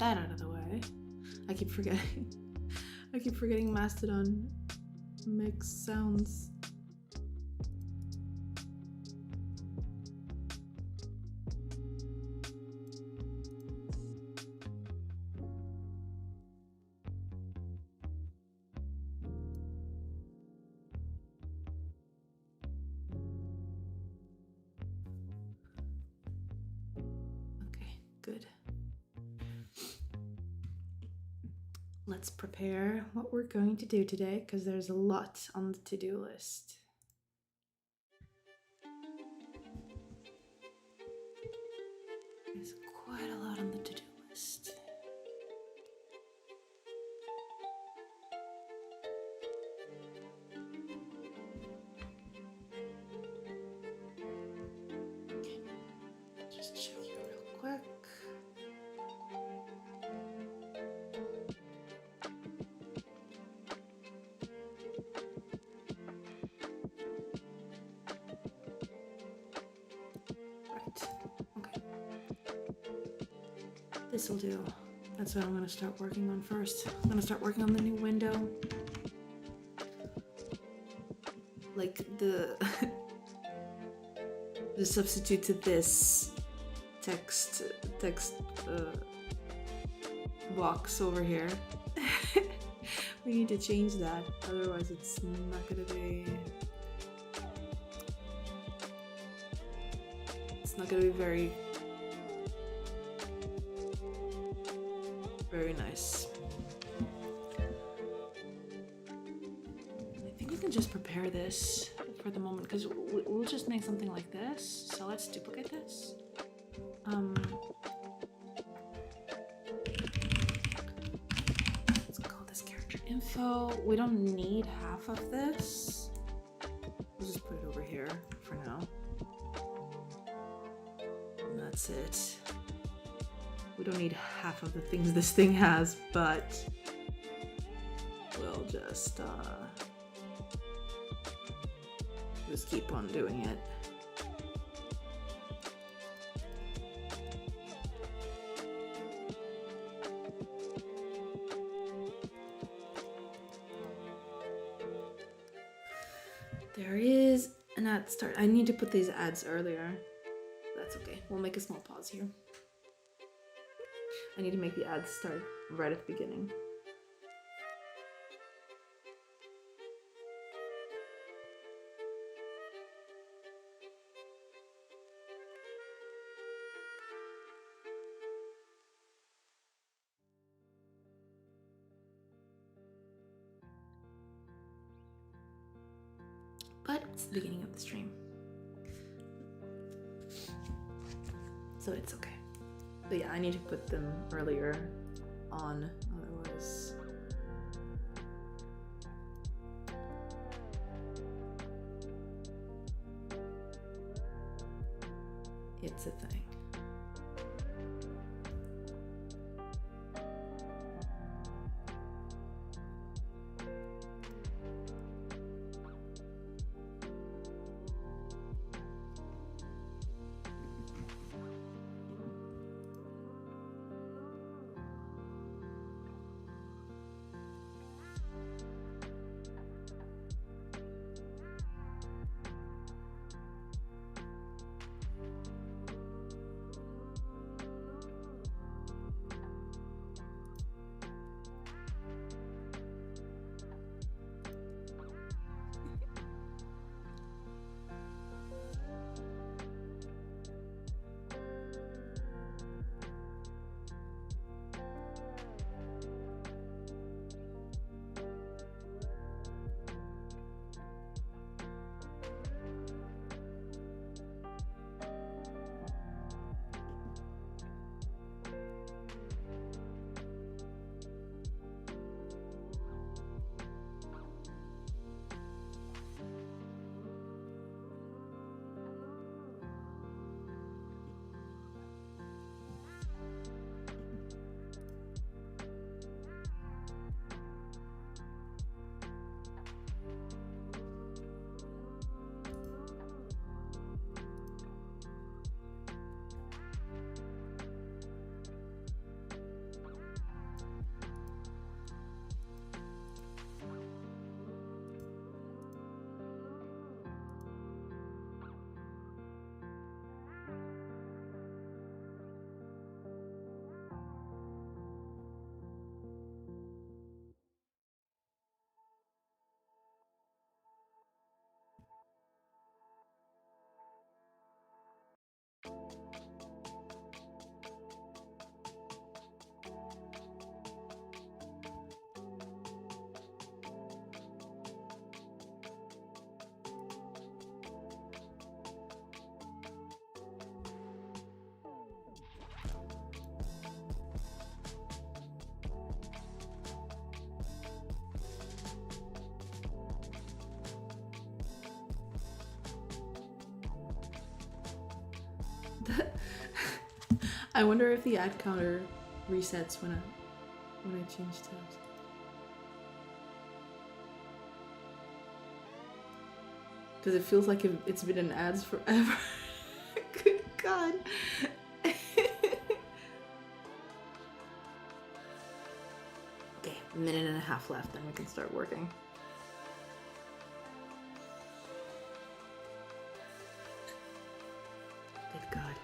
that out of the way. I keep forgetting. I keep forgetting Mastodon makes sounds. Good. Let's prepare what we're going to do today because there's a lot on the to-do list. There's quite a lot on the to-do list. Okay. Just check you real quick. This will do. That's what I'm going to start working on first. I'm going to start working on the new window. Like the the substitute to this text box over here. We need to change that, otherwise it's not going to be. It's not going to be very nice. I think we can just prepare this for the moment because we'll just make something like this. So let's duplicate this. Let's call this character info. We don't need half of this. We'll just put it over here for now. And that's it. We don't need half of the things this thing has, but we'll just keep on doing it. There is an ad start. I need to put these ads earlier. That's okay. We'll make a small pause here. I need to make the ads start right at the beginning. But it's the beginning of the stream, so it's okay. But yeah, I need to put them earlier on, otherwise it's a thing. I wonder if the ad counter resets when I change tabs. Because it feels like it's been in ads forever. Good God. Okay, a minute and a half left, then we can start working. Good God.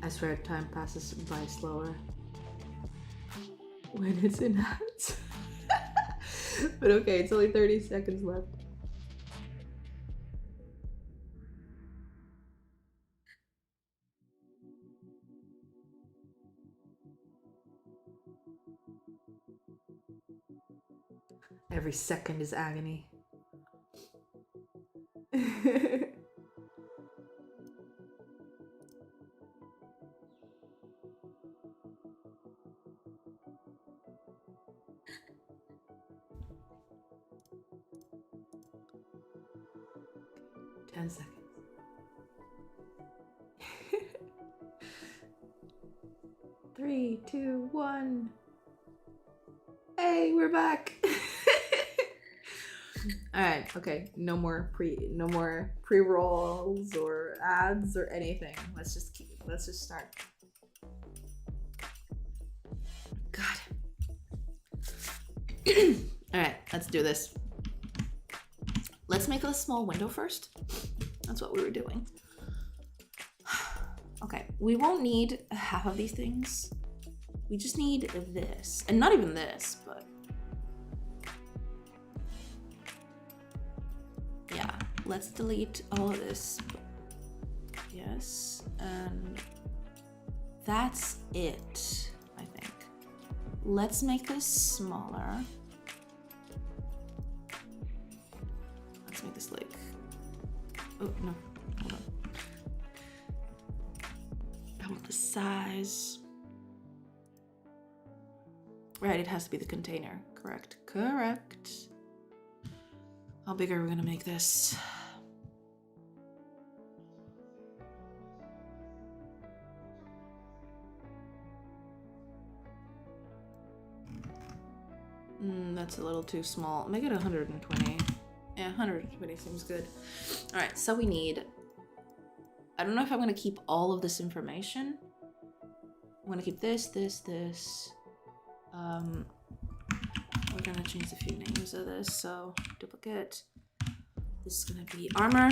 I swear time passes by slower when it's in ads. But okay, it's only 30 seconds left. Every second is agony. 10 seconds. Three, two, one. Hey, we're back. All right, okay. No more pre-rolls or ads or anything. Let's just start. God. All right, let's do this. Let's make a small window first. That's what we were doing. Okay, we won't need half of these things. We just need this, and not even this, but yeah, let's delete all of this. Yes, and that's it, I think. Let's make this smaller. Let's make this like, oh no, hold on. Double the size. Right, it has to be the container. Correct. How big are we gonna make this? That's a little too small. Make it 120. Yeah, 120 seems good. All right, so we need, I don't know if I'm gonna keep all of this information. I'm gonna keep this. We're gonna change a few names of this, so duplicate. This is gonna be armor,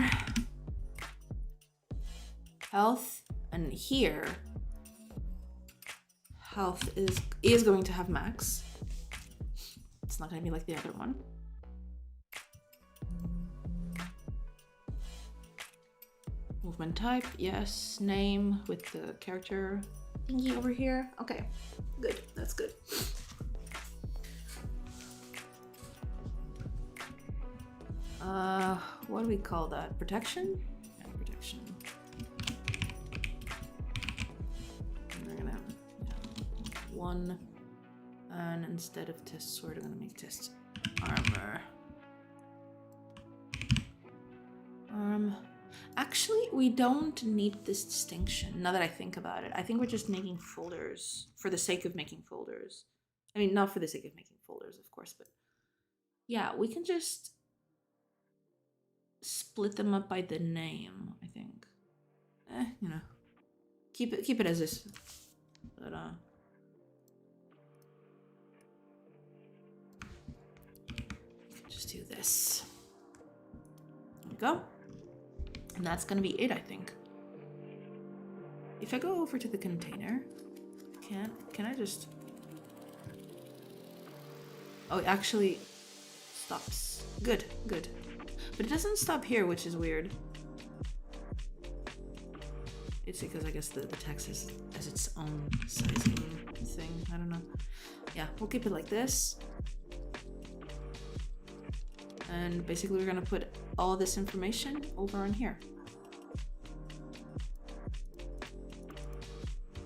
health, and here health is going to have max. It's not gonna be like the other one. Movement type, yes. Name with the character thingy over here. Okay, Good. That's good. What do we call that? Protection? Yeah, protection. And we're gonna have 1, and instead of test sword, I'm gonna make test armor. Actually, we don't need this distinction, now that I think about it. I think we're just making folders for the sake of making folders. I mean, not for the sake of making folders, of course, but yeah, we can just split them up by the name, I think. You know, keep it as is. But just do this. There we go. And that's gonna be it, I think. If I go over to the container, can I just... Oh, it actually stops. Good, good. But it doesn't stop here, which is weird. It's because I guess the text has its own sizing thing. I don't know. Yeah, we'll keep it like this. And basically we're gonna put all this information over on here.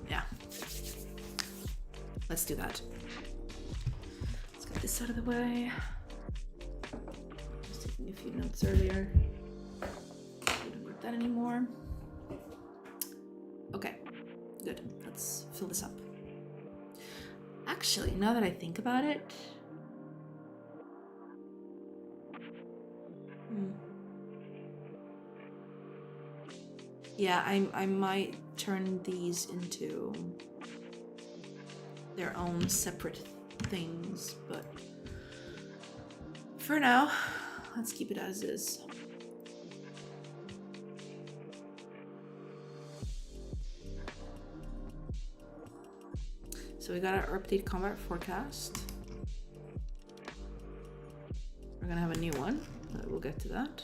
Yeah. Let's do that. Let's get this out of the way. Just taking a few notes earlier. We don't need that anymore. Okay, good. Let's fill this up. Actually, now that I think about it, yeah, I might turn these into their own separate things, but for now, let's keep it as is. So we got our update combat forecast. We're gonna have a new one, but we'll get to that.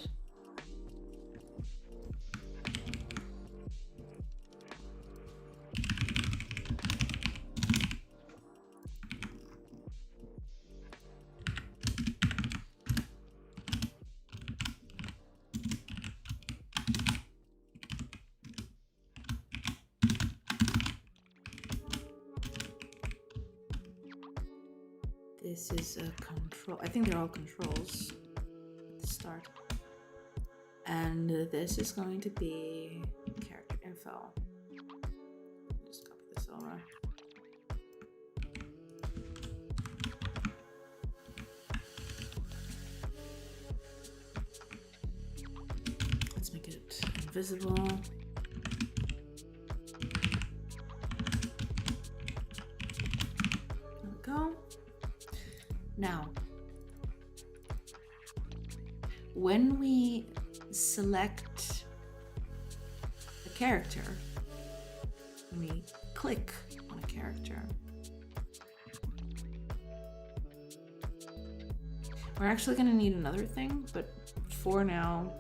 This is a control. I think they're all controls at the start. And this is going to be character info. Just copy this over. Let's make it invisible. There we go. Now, when we select a character, when we click on a character, we're actually going to need another thing, but for now,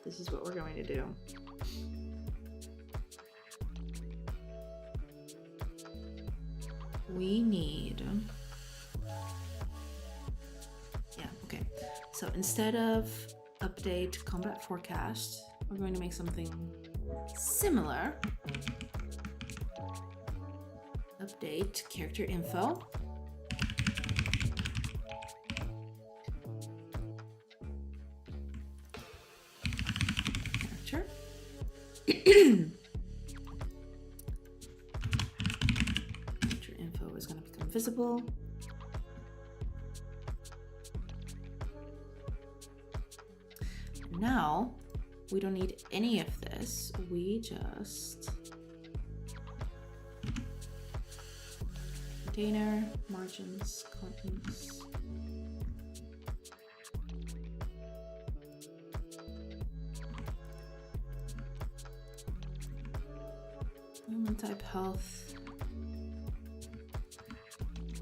this is what we're going to do. We need... So instead of update combat forecast, we're going to make something similar. Update character info. Character. Character info is going to become visible. Now, we don't need any of this. We just container, margins, contents. Movement type health.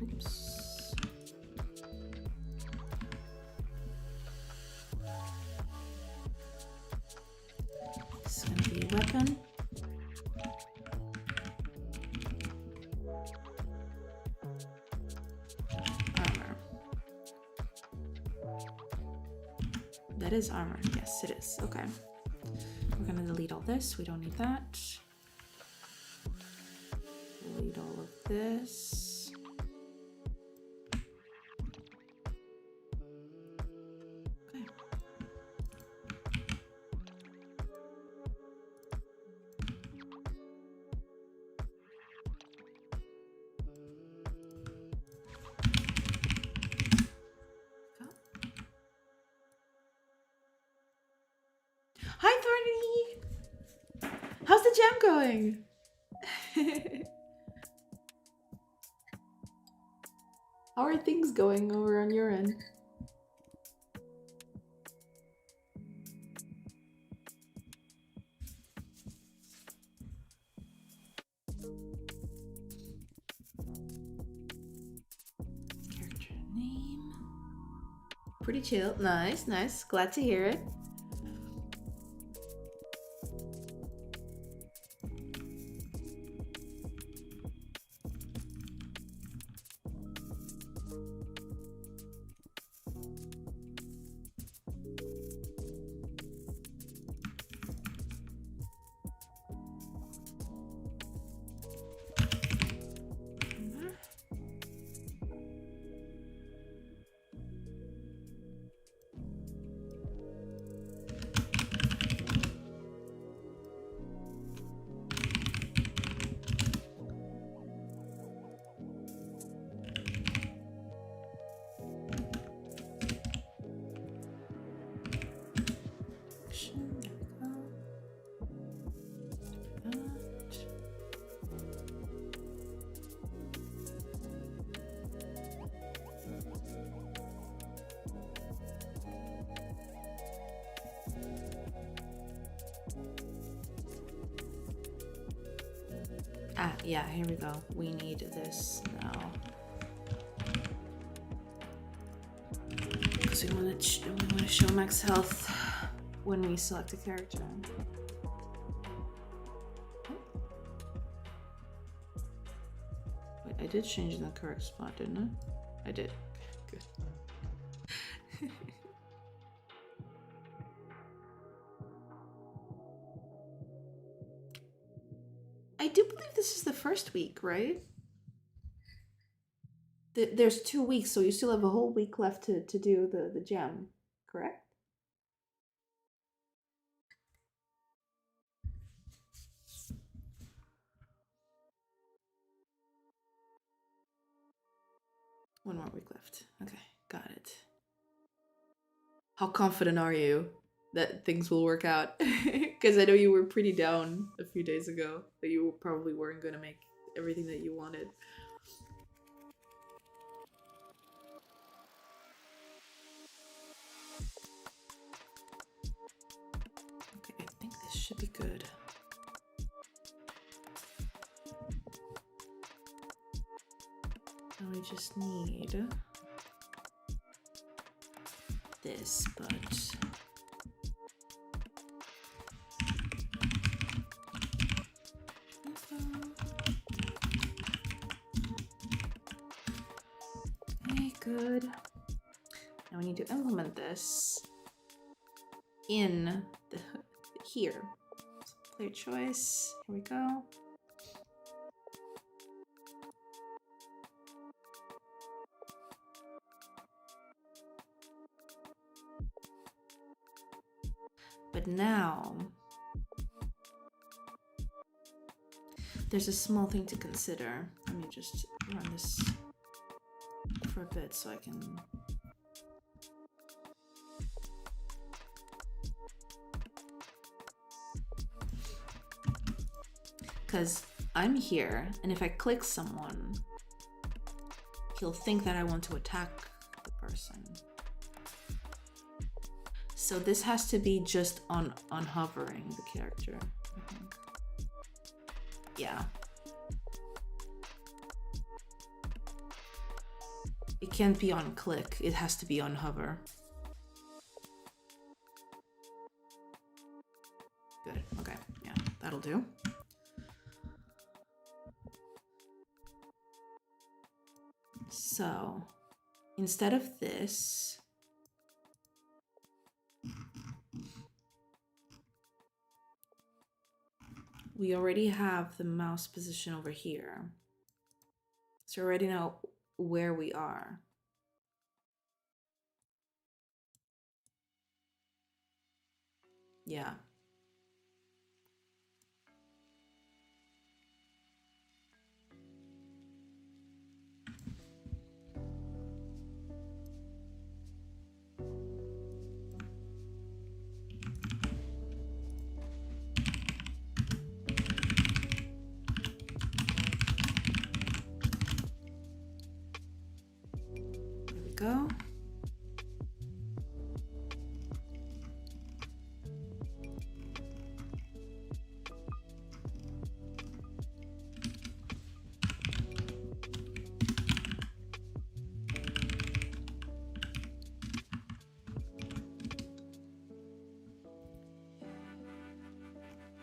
Oops. Weapon. That is armor. Yes, it is. Okay. We're gonna delete all this. We don't need that. Delete all of this. Okay. Hi, Thorny! How's the jam going? How are things going over on your end? Character name. Pretty chill. Nice, nice. Glad to hear it. Ah, yeah, here we go. We need this now. Because we want to show max health when we select a character. Wait, I did change in the correct spot, didn't I? I did. Good. I do believe this is the first week, right? There's 2 weeks, so you still have a whole week left to do the gem, correct? One more week left. Okay, got it. How confident are you that things will work out? Because I know you were pretty down a few days ago that you probably weren't going to make everything that you wanted. Okay, I think this should be good. Now we just need this, but okay, good. Now we need to implement this in the here. So player choice. Here we go. But now there's a small thing to consider. Let me just run this for a bit so I can. Because I'm here, and if I click someone, he'll think that I want to attack the person. So this has to be just on hovering the character, I think. Yeah. It can't be on click, it has to be on hover. Good, okay, yeah, that'll do. So, instead of this, we already have the mouse position over here. So we already know where we are. Yeah. There we go.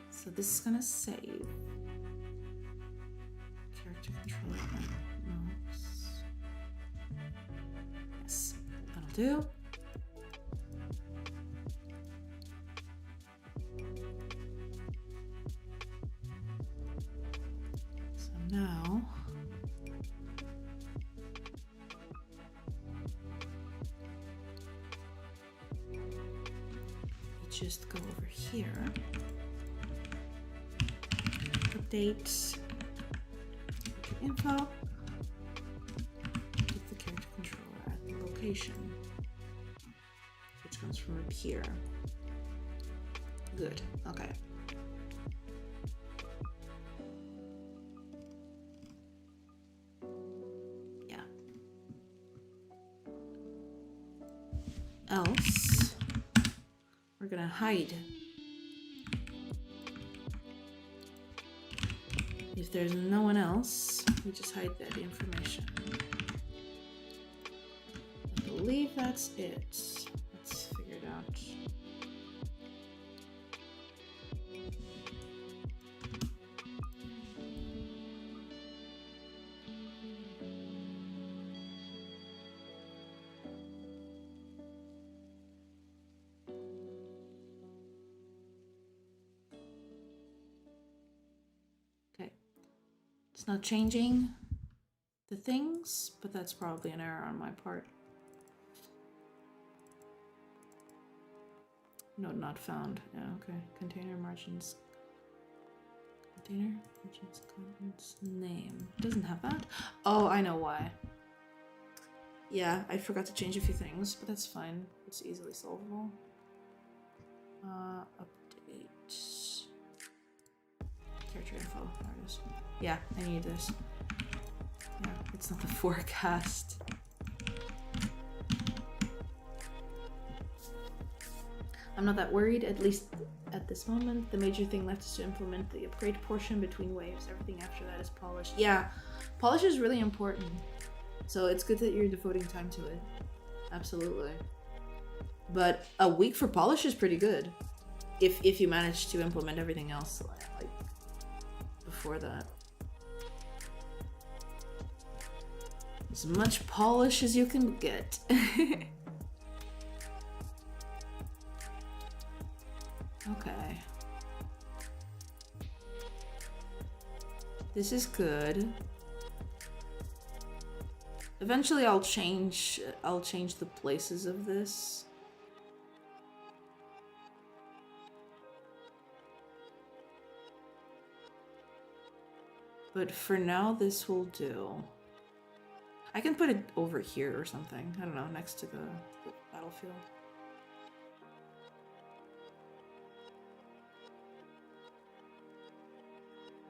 So this is gonna save. Character controller mouse. Yes, that'll do. So now we just go over here. Update info. Get the character controller at the location, which comes from up here. Good. Okay. Yeah. Else, we're gonna hide. If there's no one else, we just hide that information. I believe that's it. Let's figure it out. Okay. It's not changing the things, but that's probably an error on my part. No, not found. Yeah, okay. Container margins. Container margins contents name. Doesn't have that. Oh, I know why. Yeah, I forgot to change a few things, but that's fine. It's easily solvable. Update. Character info. There it is. Yeah, I need this. Yeah, it's not the forecast. I'm not that worried, at least at this moment. The major thing left is to implement the upgrade portion between waves. Everything after that is polish. Yeah, polish is really important. So it's good that you're devoting time to it. Absolutely. But a week for polish is pretty good. If you manage to implement everything else like before that. As much polish as you can get. Okay. This is good. Eventually I'll change the places of this. But for now this will do. I can put it over here or something. I don't know, next to the battlefield.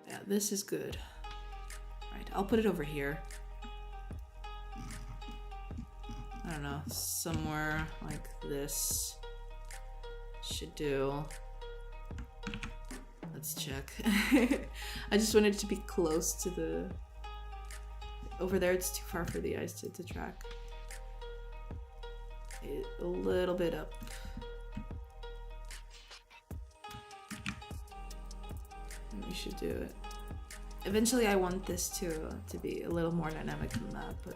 Yeah, this is good. Right, I'll put it over here. I don't know, somewhere like this should do. Let's check. I just wanted it to be close to the... Over there, it's too far for the eyes to track. A little bit up. We should do it. Eventually I want this to be a little more dynamic than that, but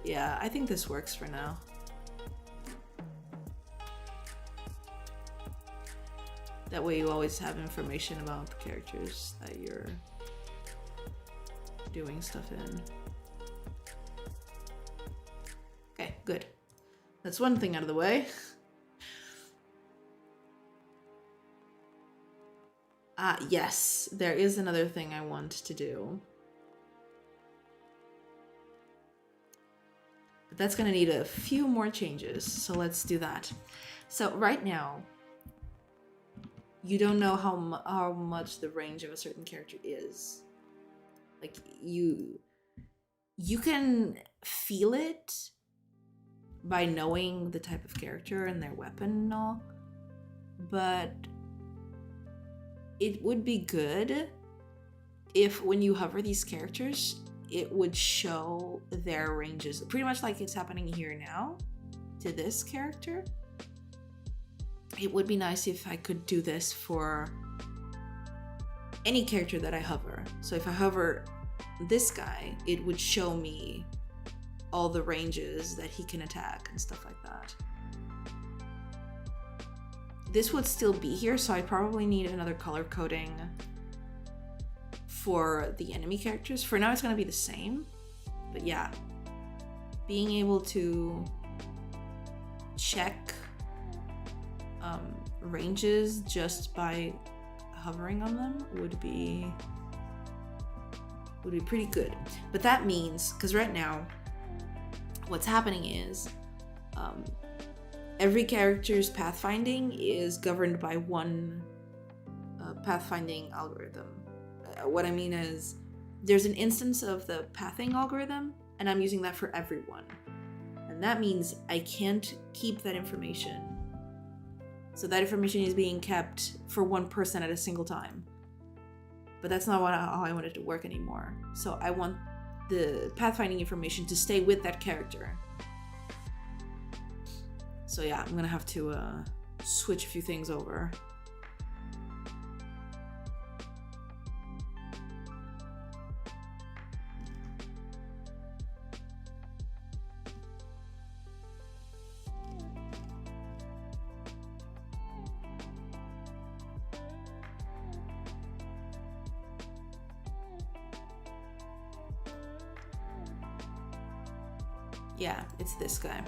yeah, I think this works for now. That way you always have information about the characters that you're doing stuff in. Okay, good. That's one thing out of the way. Yes, there is another thing I want to do. But that's gonna need a few more changes, so let's do that. So right now, you don't know how much the range of a certain character is. Like, you can feel it by knowing the type of character and their weapon and all, but it would be good if when you hover these characters, it would show their ranges, pretty much like it's happening here now to this character. It would be nice if I could do this for any character that I hover. So if I hover this guy, it would show me all the ranges that he can attack and stuff like that. This would still be here, so I probably need another color coding for the enemy characters. For now, it's gonna be the same, but yeah, being able to check ranges just by hovering on them would be pretty good. But that means, because right now what's happening is every character's pathfinding is governed by one pathfinding algorithm. What I mean is there's an instance of the pathing algorithm, and I'm using that for everyone. And that means I can't keep that information. So that information is being kept for one person at a single time. But that's not how I want it to work anymore. So I want the pathfinding information to stay with that character. So yeah, I'm gonna have to switch a few things over. Yeah, it's this guy.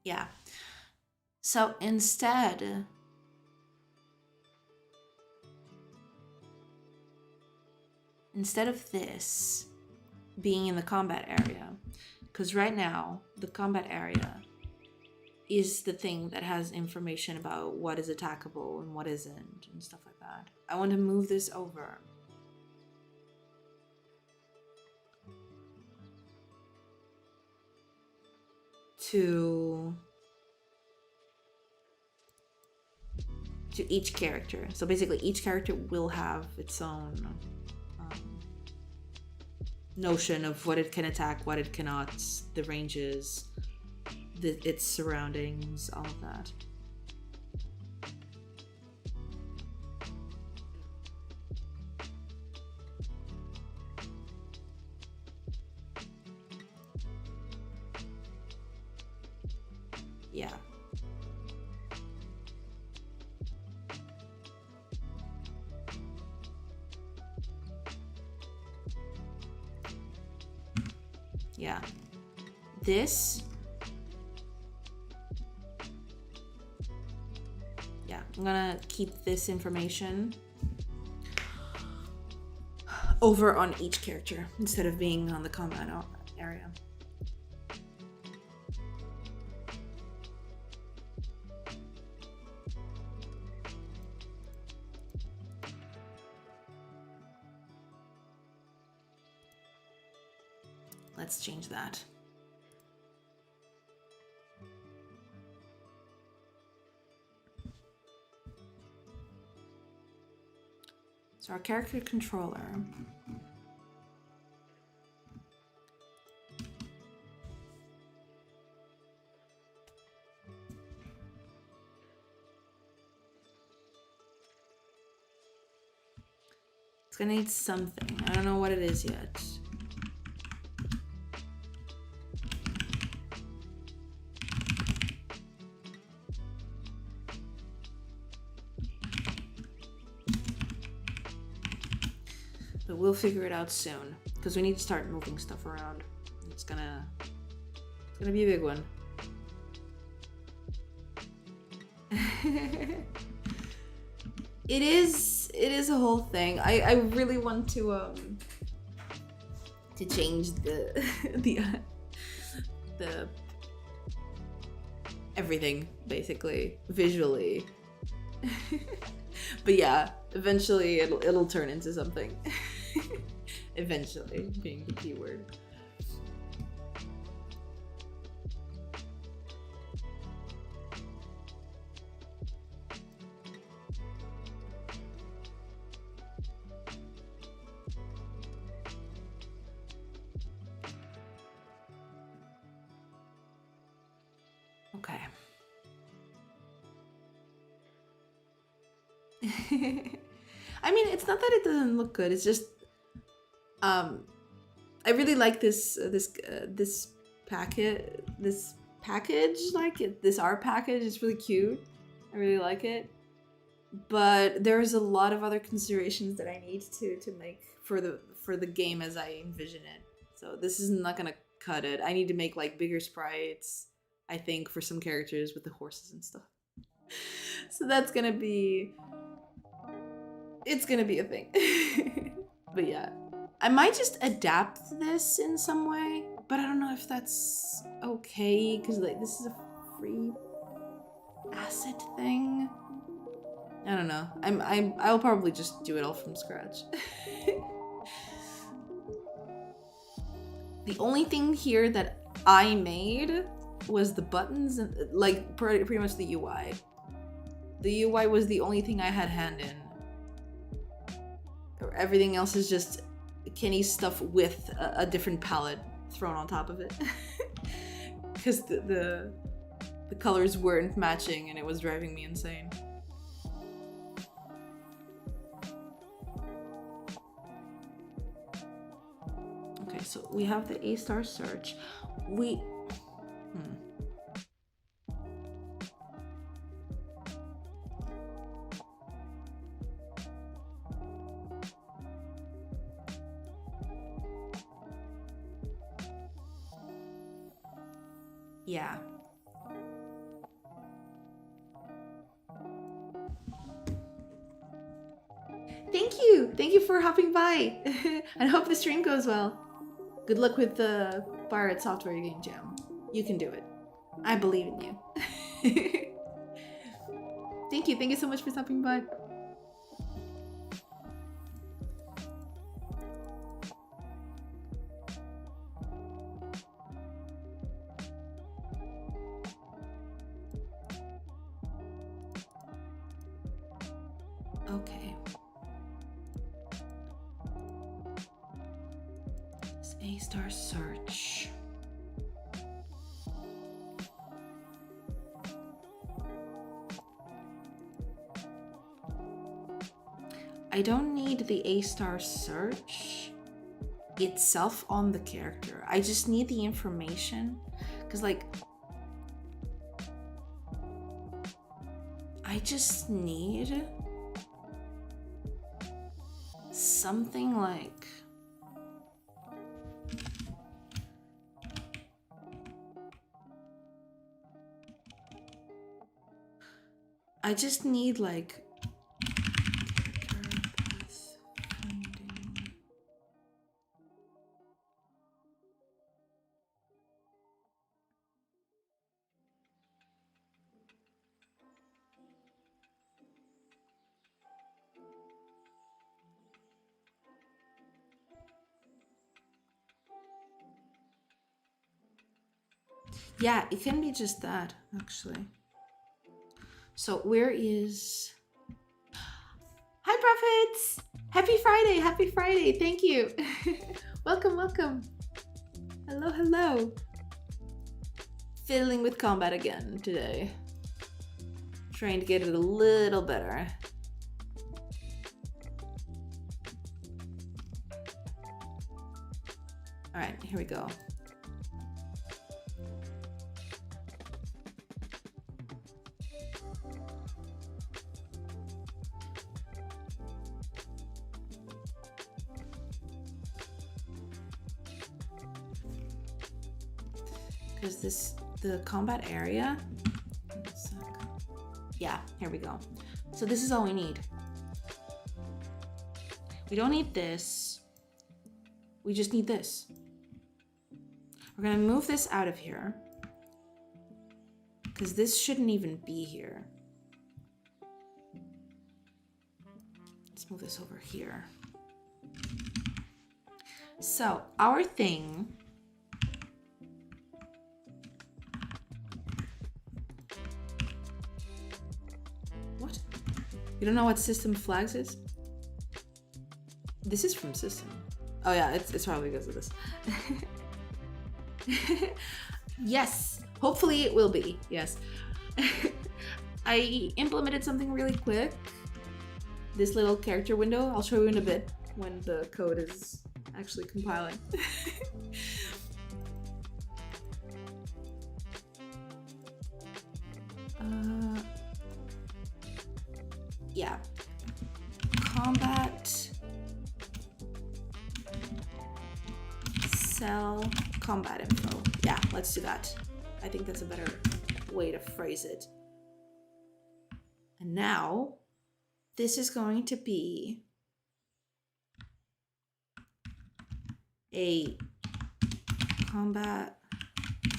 Yeah. So instead, of this being in the combat area, because right now the combat area is the thing that has information about what is attackable and what isn't and stuff like that. I want to move this over to each character. So basically each character will have its own notion of what it can attack, what it cannot, the ranges, its surroundings, all of that. Yeah. Yeah. This. Yeah, I'm gonna keep this information over on each character instead of being on the combat area. Let's change that. So our character controller. It's gonna need something. I don't know what it is yet. But we'll figure it out soon, because we need to start moving stuff around. It's gonna be a big one. It is a whole thing. I really want to change the the everything, basically, visually. But yeah, eventually it'll turn into something. Eventually being the key word. Okay. I mean, it's not that it doesn't look good. It's just, I really like this package. Like this art package. It's really cute. I really like it. But there's a lot of other considerations that I need to make for the game as I envision it. So this is not gonna cut it. I need to make like bigger sprites, I think, for some characters with the horses and stuff. So that's gonna be... It's gonna be a thing. But yeah. I might just adapt this in some way, but I don't know if that's okay, because like this is a free asset thing. I don't know. I'll probably just do it all from scratch. The only thing here that I made was the buttons and like pretty much the UI. The UI was the only thing I had hand in. Everything else is just Kenny's stuff with a different palette thrown on top of it. Because the colors weren't matching and it was driving me insane. Okay, so we have the A-star search. Yeah. Thank you for hopping by. I hope the stream goes well. Good luck with the Pirate Software Game Jam. You can do it. I believe in you. Thank you so much for stopping by. Okay. This A-star search. I don't need the A-star search itself on the character. I just need the information, because like I just need something like I just need like character path finding. Yeah, it can be just that, actually. So where is... Hi, Prophets! Happy Friday! Happy Friday! Thank you! Welcome, welcome! Hello, hello! Fiddling with combat again today. Trying to get it a little better. here we go. Because the combat area, yeah, here we go. So this is all we need. We don't need this. We just need this. We're gonna move this out of here because this shouldn't even be here. Let's move this over here. So our thing, what? You don't know what system flags is? This is from system. Oh yeah, it's probably because of this. Yes, hopefully it will be, yes. I implemented something really quick. This little character window, I'll show you in a bit when the code is actually compiling. Yeah. Combat cell combat info. Yeah, let's do that. I think that's a better way to phrase it. And now this is going to be a combat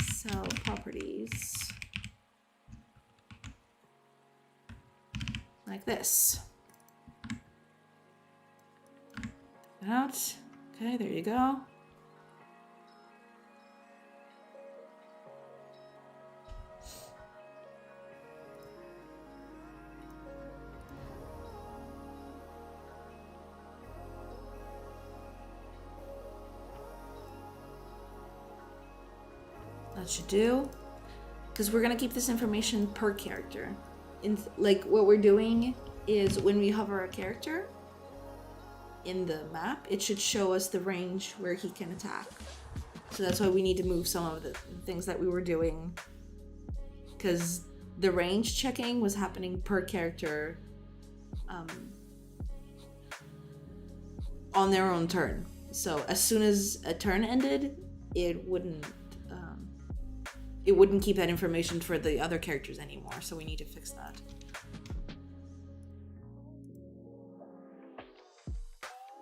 cell properties like this. Out. Okay, there you go. That should do. Because we're gonna keep this information per character. Like what we're doing is when we hover a character in the map, it should show us the range where he can attack. So that's why we need to move some of the things that we were doing, because the range checking was happening per character on their own turn. So as soon as a turn ended, it wouldn't keep that information for the other characters anymore. So we need to fix that.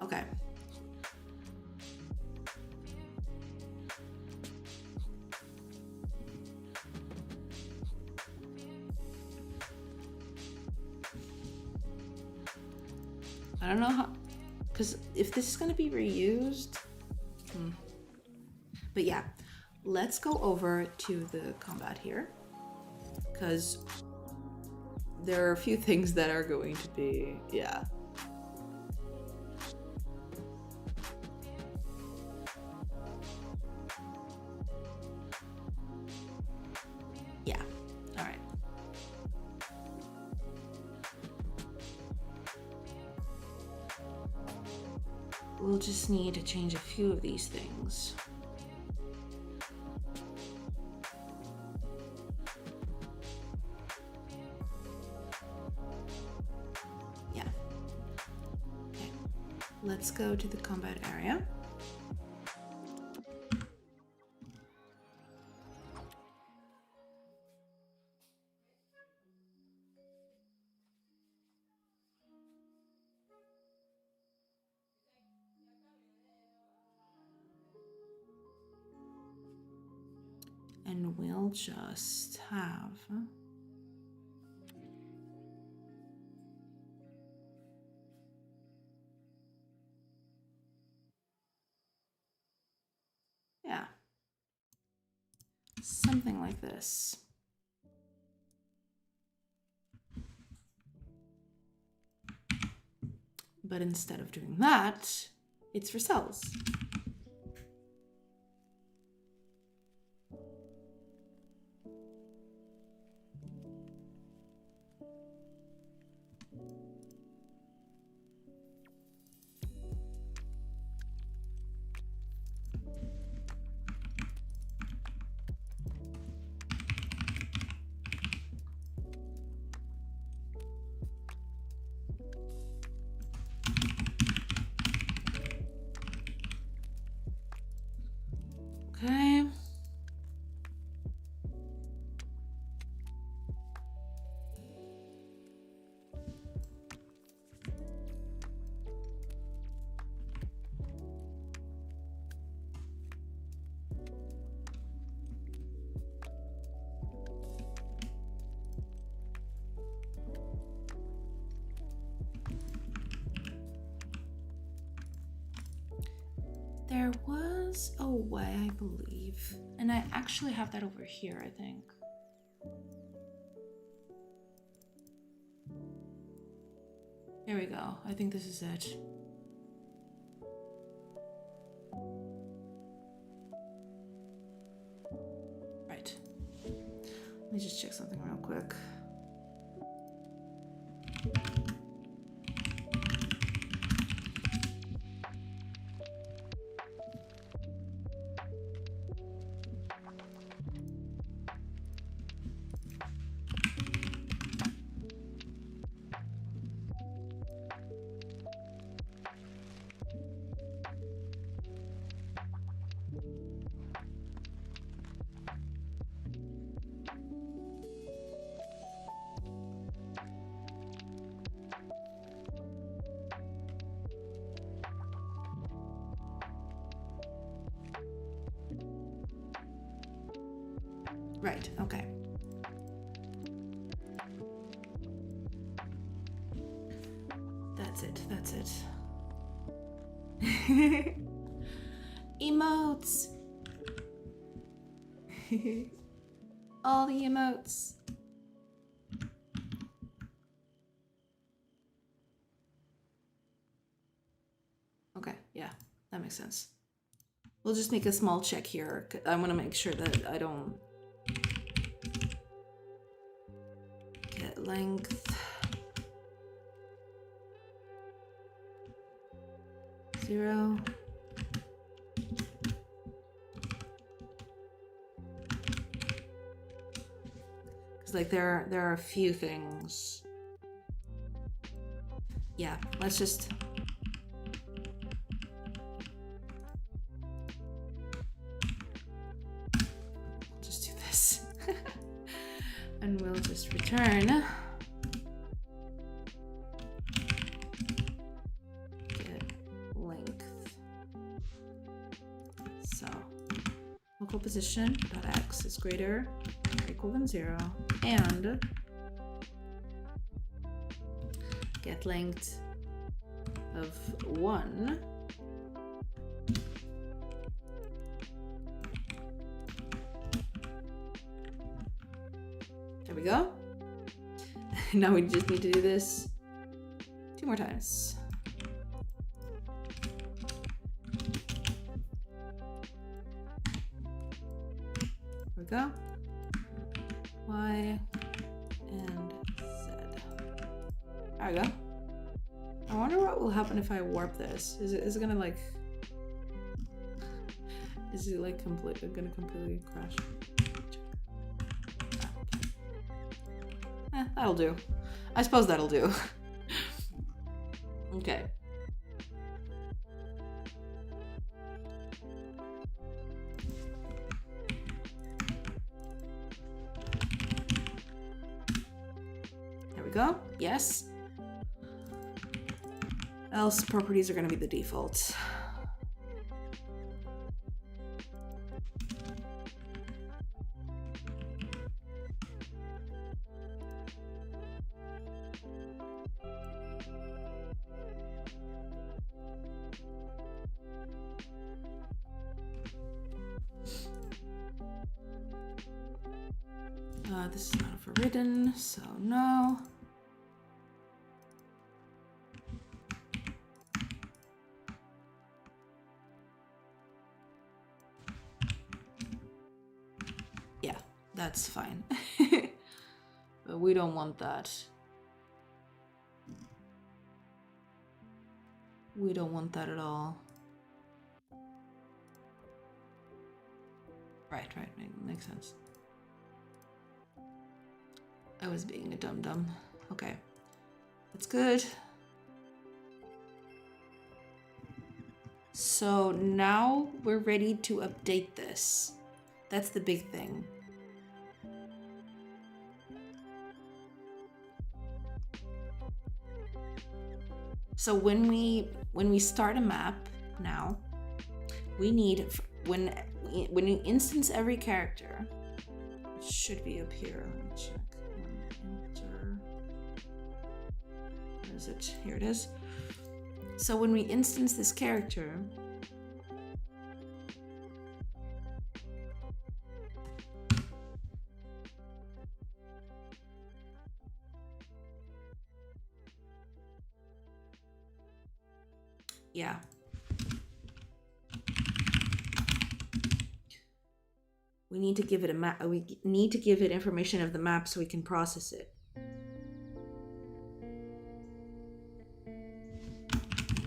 Okay. I don't know how, because if this is going to be reused, but yeah, let's go over to the combat here, because there are a few things that are going to be, yeah. Yeah, all right. We'll just need to change a few of these things. Yeah. Okay. Let's go to the combat area. And we'll just have yeah, something like this. But instead of doing that, it's for cells. There was a way, I believe. And I actually have that over here, I think. Here we go. I think this is it. Right. Let me just check something real quick. Right, okay. That's it. Emotes! All the emotes. Okay, yeah, that makes sense. We'll just make a small check here. I want to make sure that I don't get length. 0. Because like there are a few things. Yeah, let's just do this. And we'll just return. Local position dot x is greater or equal than 0, and get length of 1 there we go. Now we just need to do this 2 more times. Go Y and Z. There we go. I wonder what will happen if I warp this. Is it gonna like? Is it like gonna completely crash? That'll do. I suppose that'll do. Okay. Go. Yes. Else properties are going to be the default. This is not overridden, so no. That's fine. But we don't want that. We don't want that at all. Right, makes sense. I was being a dum-dum. Okay, that's good. So now we're ready to update this. That's the big thing. So when we start a map now, we need when you instance every character, it should be up here. Let me check. Enter. Where is it? Here it is. So when we instance this character, Yeah. We need to give it a map. We need to give it information of the map so we can process it.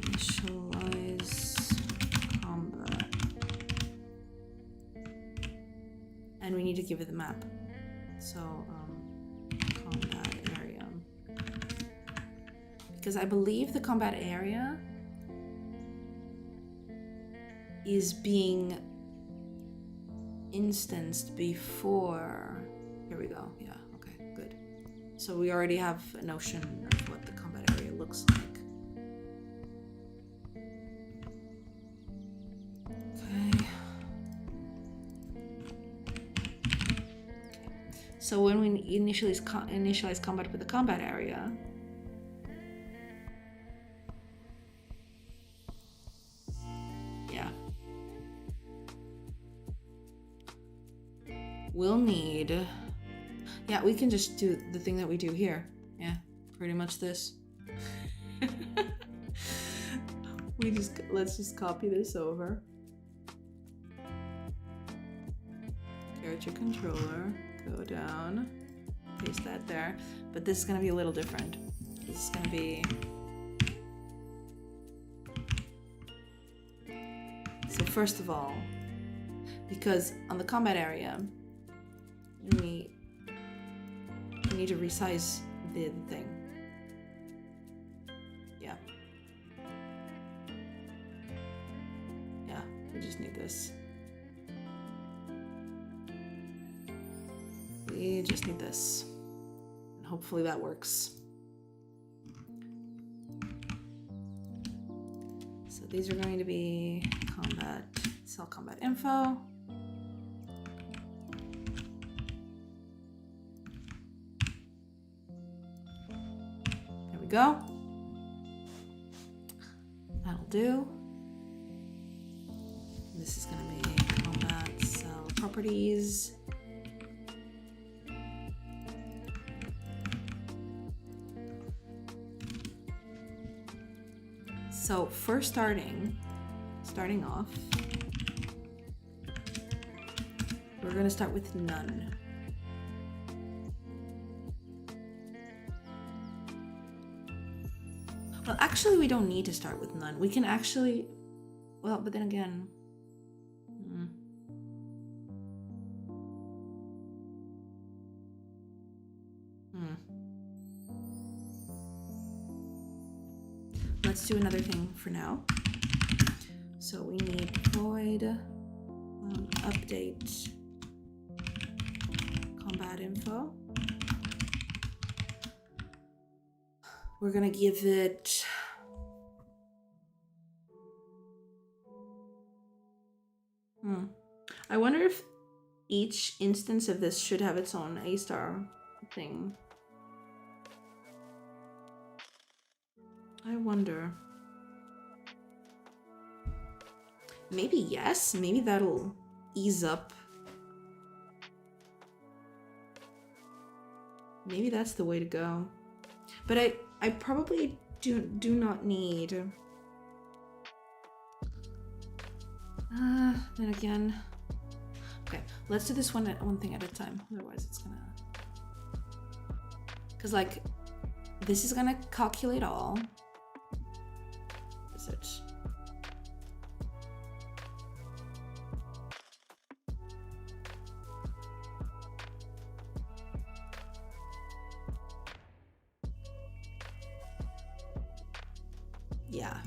Initialize combat. And we need to give it the map. So, combat area. Because I believe the combat area is being instanced before. Here we go. Yeah, okay, good. So we already have a notion of what the combat area looks like. Okay. So when we initialize combat with the combat area, we'll need, yeah, we can just do the thing that we do here. Yeah, pretty much this. Let's just copy this over. Character controller, go down, paste that there. But this is gonna be a little different. This is gonna be, so first of all, because on the combat area, we need to resize the thing. Yeah. Yeah, we just need this. We just need this. And hopefully that works. So these are going to be combat, cell combat info. Go. That'll do. This is going to be combat cell properties. So first starting off, we're going to start with none. Well, actually, we don't need to start with none. We can actually, well, but then again, let's do another thing for now. So we need void update combat info. We're gonna give it I wonder if each instance of this should have its own A-star thing. I wonder. Maybe yes, maybe that'll ease up. Maybe that's the way to go. But I probably do not need. Then again. Okay, let's do this one thing at a time. Otherwise it's gonna, cause like this is gonna calculate all. Is it? Yeah.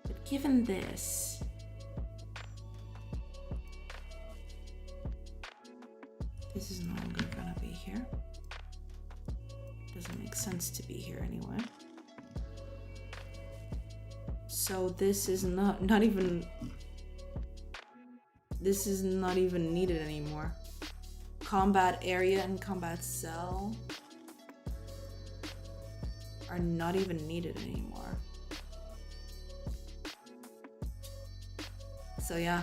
But given this, this is no longer gonna be here. Doesn't make sense to be here anyway. So this is not even needed anymore. Combat area and combat cell are not even needed anymore. So yeah.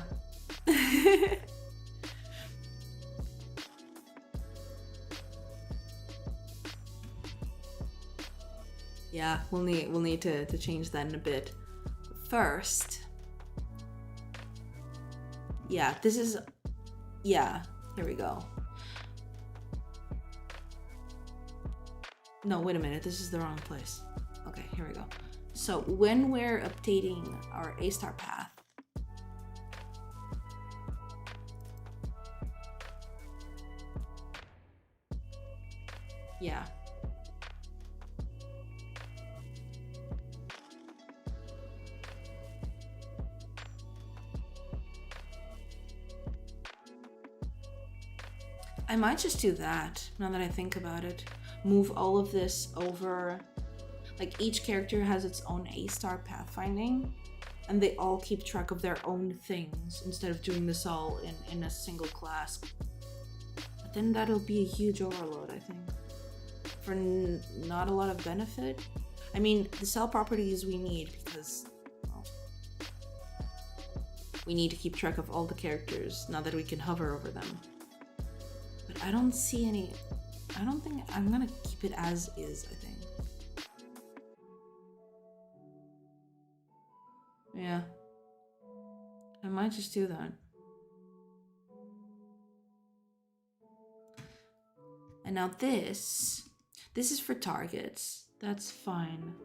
Yeah, we'll need to change that in a bit. First, yeah, this is, yeah, here we go. No, wait a minute, this is the wrong place. Okay, here we go. So when we're updating our A-star path, yeah. I might just do that, now that I think about it. Move all of this over. Like, each character has its own A-star pathfinding, and they all keep track of their own things instead of doing this all in a single class. But then that'll be a huge overload, I think. For not a lot of benefit. I mean, the cell properties we need because, well, we need to keep track of all the characters now that we can hover over them. But I don't see any. I don't think I'm gonna keep it as is, I think. Yeah. I might just do that. And now this is for targets. That's fine.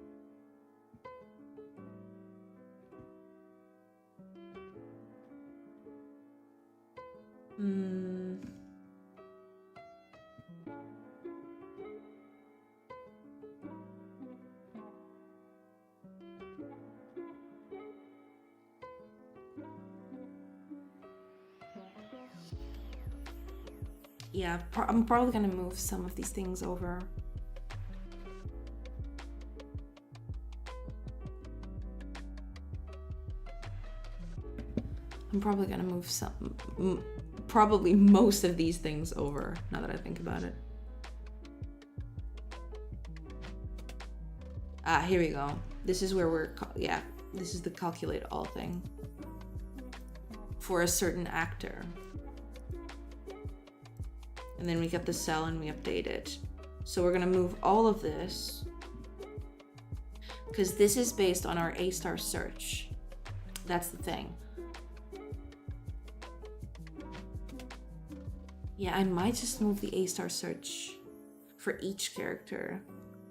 Yeah, I'm probably gonna move some of these things over. I'm probably gonna move probably most of these things over, now that I think about it. Ah, here we go. This is where yeah, this is the calculate all thing. For a certain actor. And then we get the cell and we update it. So we're gonna move all of this, because this is based on our A-star search. That's the thing. Yeah, I might just move the A-star search for each character.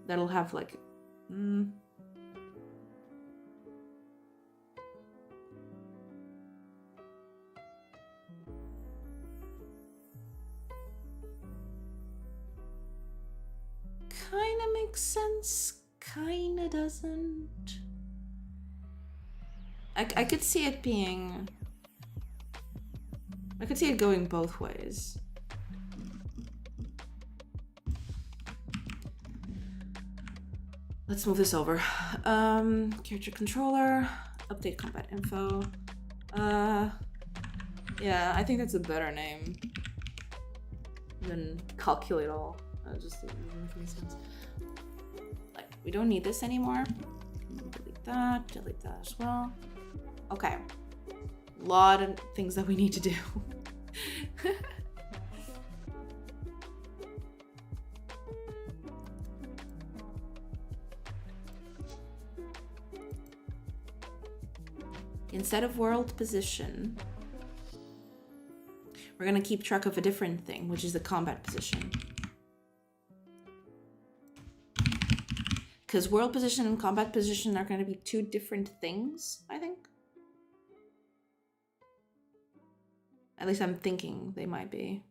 That'll have like, kinda makes sense, kinda doesn't. I could see it being, I could see it going both ways. Let's move this over. Character controller, update combat info. Yeah, I think that's a better name than calculate all. Just doesn't make any sense. Like, we don't need this anymore. Delete that as well. Okay. A lot of things that we need to do. Instead of world position, we're gonna keep track of a different thing, which is the combat position. Because world position and combat position are going to be two different things, I think. At least I'm thinking they might be.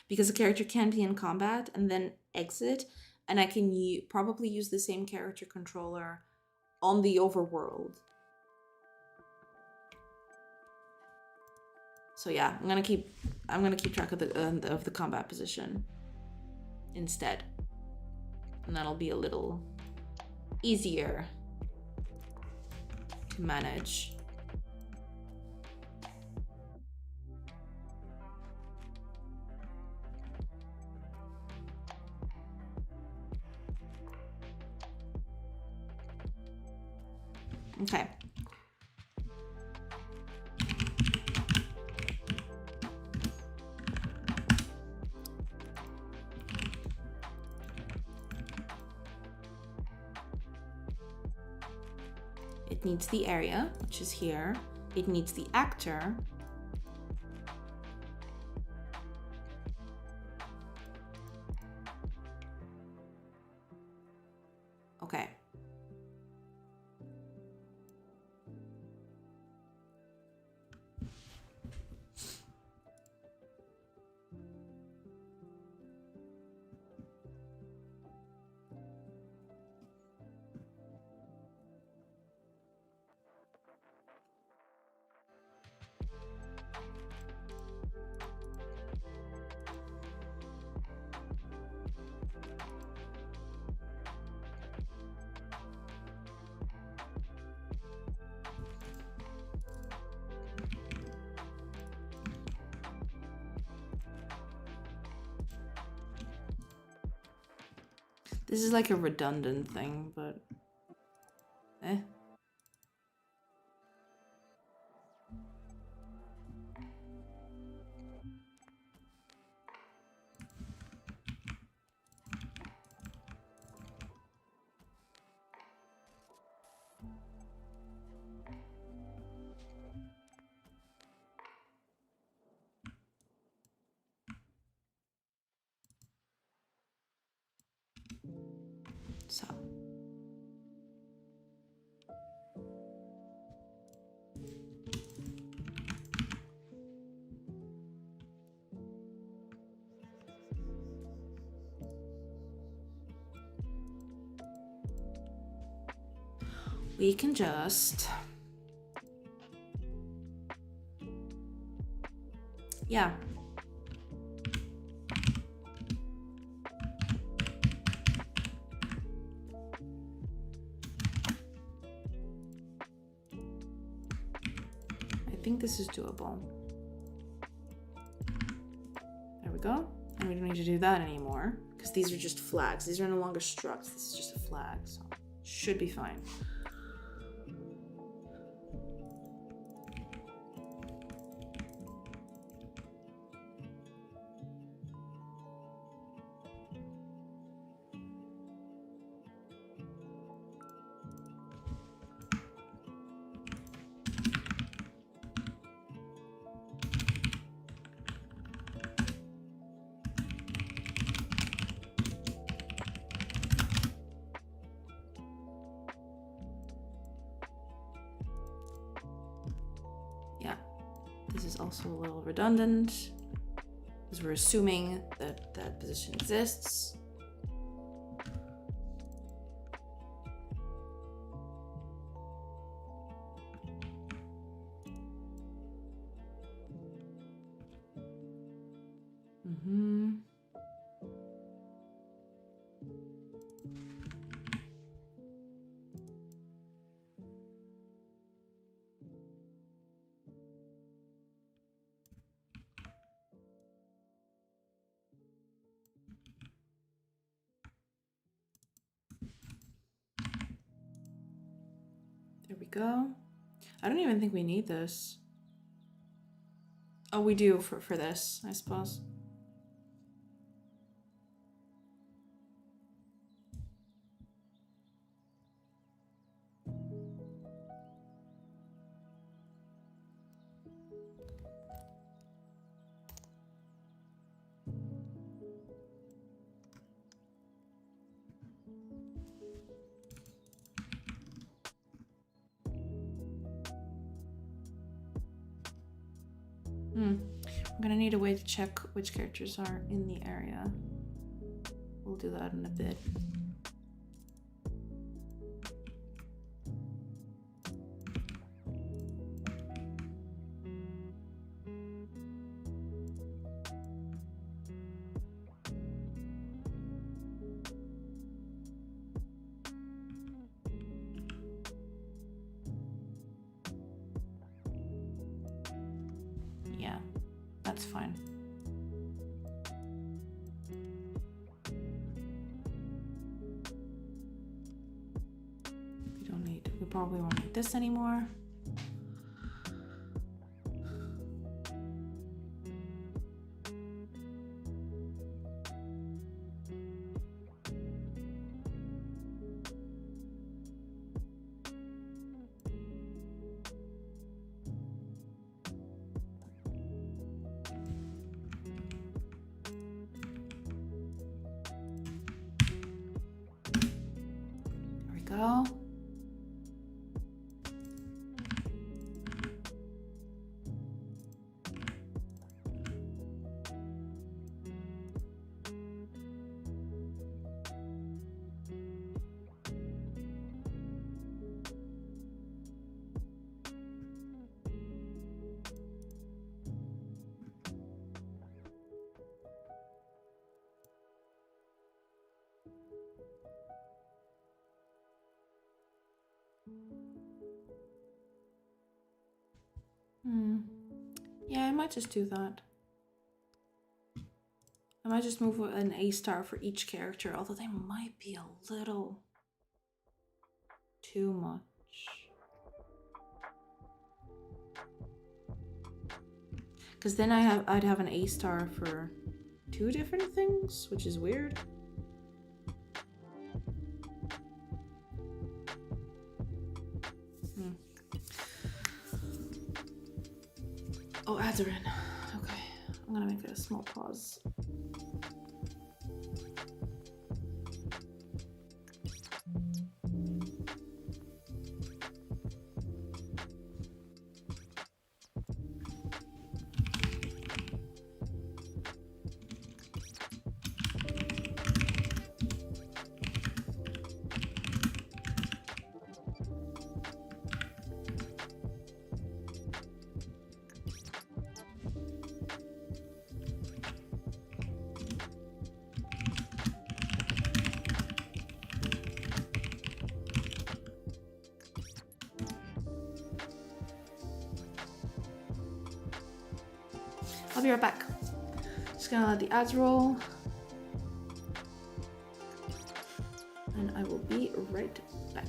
Because a character can be in combat and then exit, and I can probably use the same character controller on the overworld. So yeah, I'm gonna keep track of the combat position instead, and that'll be a little easier to manage. Okay. It needs the area, which is here. It needs the actor. Okay. This is like a redundant thing, but eh. So we can just, yeah. I think this is doable. There we go. And we don't need to do that anymore because these are just flags. These are no longer structs. This is just a flag, so should be fine. This is also a little redundant because we're assuming that that position exists. There we go. I don't even think we need this. Oh, we do for this, I suppose. I'm gonna need a way to check which characters are in the area. We'll do that in a bit. Yeah, that's fine. We probably won't need this anymore. go. Yeah, I might just do that. I might just move an A star for each character, although they might be a little too much. Because then I'd have an A star for 2 different things, which is weird. Oh, ads are in. Okay, I'm gonna make a small pause. I'll be right back. Just gonna let the ads roll. And I will be right back.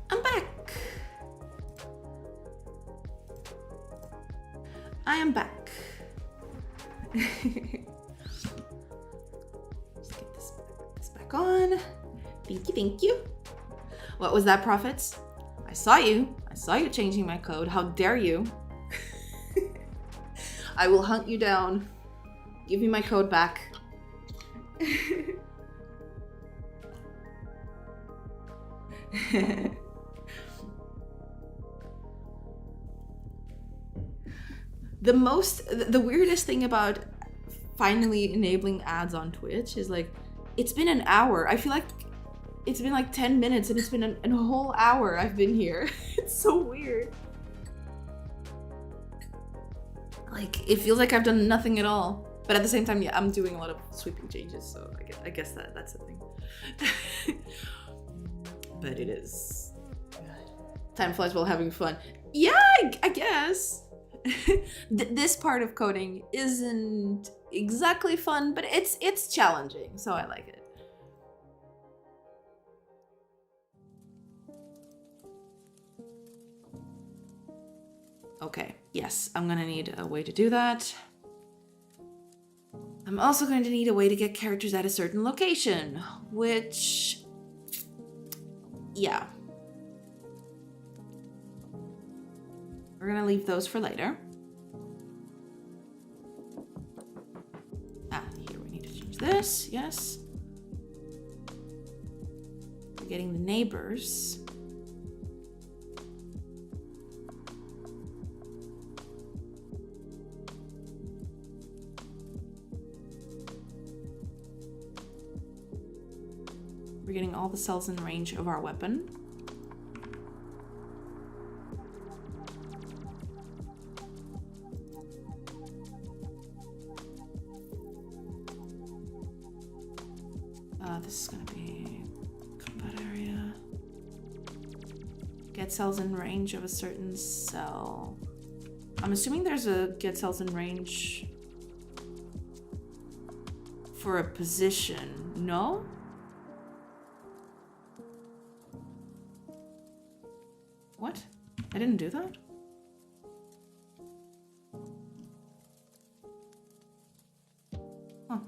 I'm back. I am back. Let's get this back on. Thank you. What was that, Prophets? I saw you changing my code. How dare you? I will hunt you down. Give me my code back. The weirdest thing about finally enabling ads on Twitch is like, it's been an hour. I feel like it's been like 10 minutes and it's been a whole hour I've been here. It's so weird. Like, it feels like I've done nothing at all. But at the same time, yeah, I'm doing a lot of sweeping changes, so I guess that's the thing. But it is. Time flies while having fun. Yeah, I guess. This part of coding isn't exactly fun, but it's challenging, so I like it. Okay, yes, I'm gonna need a way to do that. I'm also going to need a way to get characters at a certain location, which, yeah. We're gonna leave those for later. Here we need to change this, yes. We're getting the neighbors. We're getting all the cells in range of our weapon. This is gonna be combat area. Get cells in range of a certain cell. I'm assuming there's a get cells in range for a position. No? What? I didn't do that? Huh.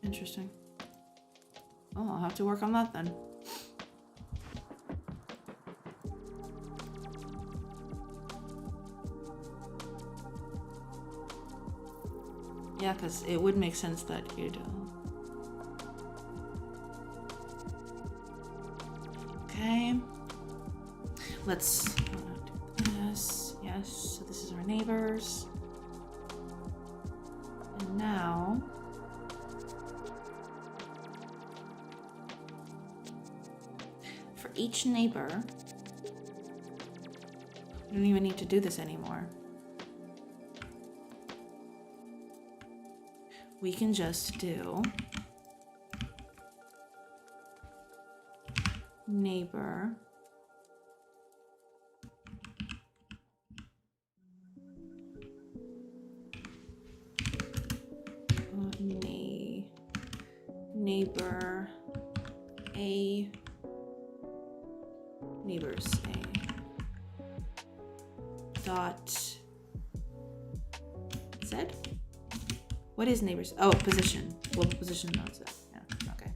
Interesting. Oh, I'll have to work on that then. Yeah, because it would make sense that you'd... Okay. Let's do this. Yes, so this is our neighbors. And now... for each neighbor... we don't even need to do this anymore. We can just do neighbor neighbor A neighbors A dot Z. What is neighbors? Oh, position. Well, position knows that. Yeah, okay.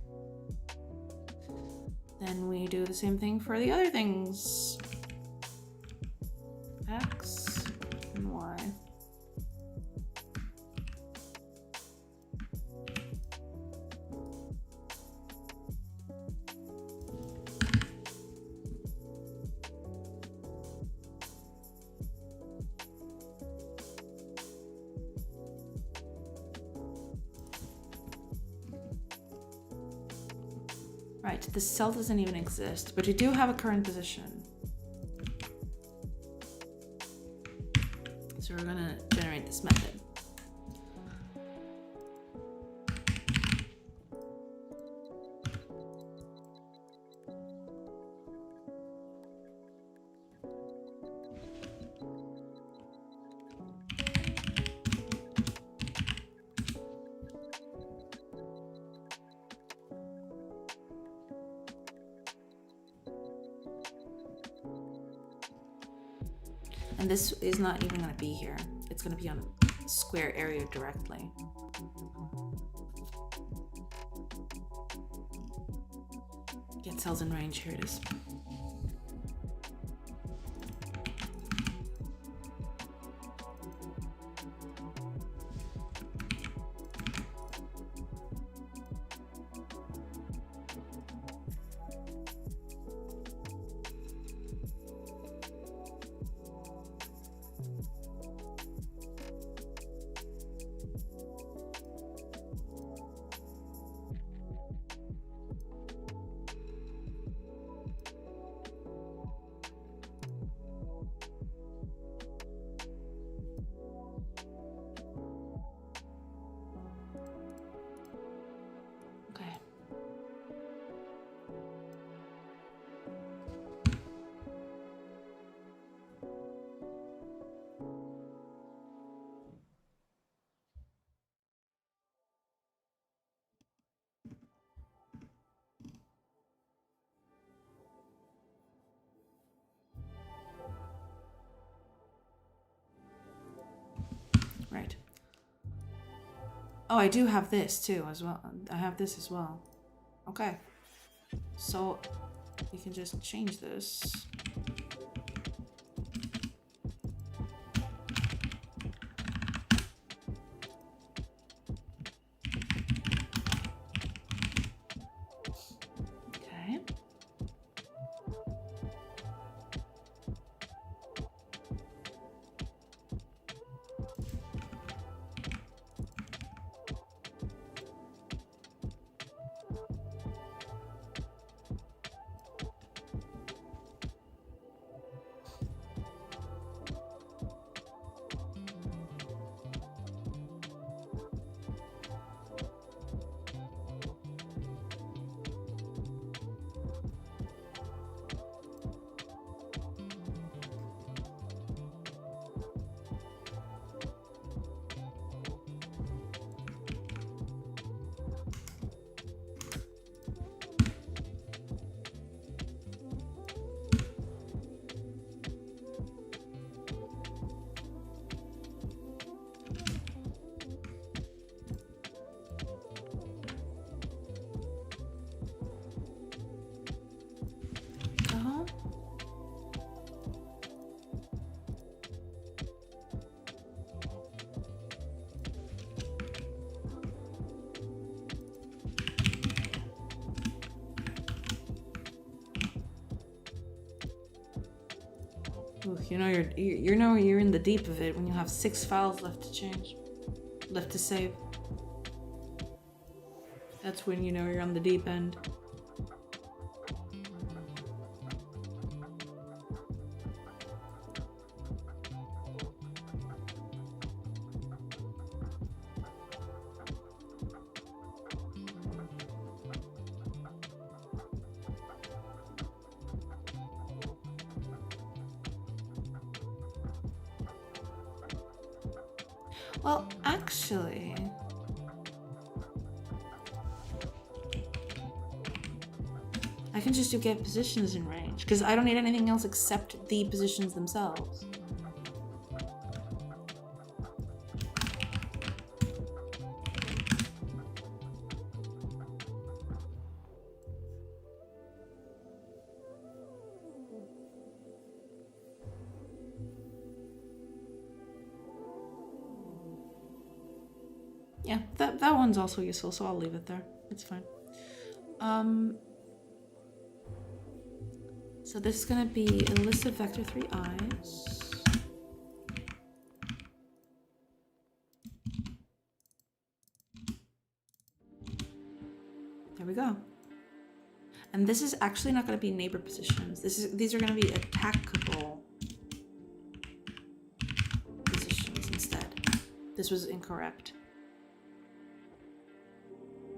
Then we do the same thing for the other things. X and Y. Right, this cell doesn't even exist, but we do have a current position. So we're gonna generate this method. And this is not even going to be here. It's going to be on a square area directly. Get cells in range. Here it is. Right. Oh, I do have this too as well. I have this as well. Okay. So we can just change this. Okay. Ooh, you know you're in the deep of it when you have 6 files left to change, left to save. That's when you know you're on the deep end. Well, actually, I can just do get positions in range because I don't need anything else except the positions themselves. Yeah, that one's also useful, so I'll leave it there. It's fine. So this is gonna be a list of vector 3i's. There we go. And this is actually not going to be neighbor positions. These are going to be attackable positions instead. This was incorrect.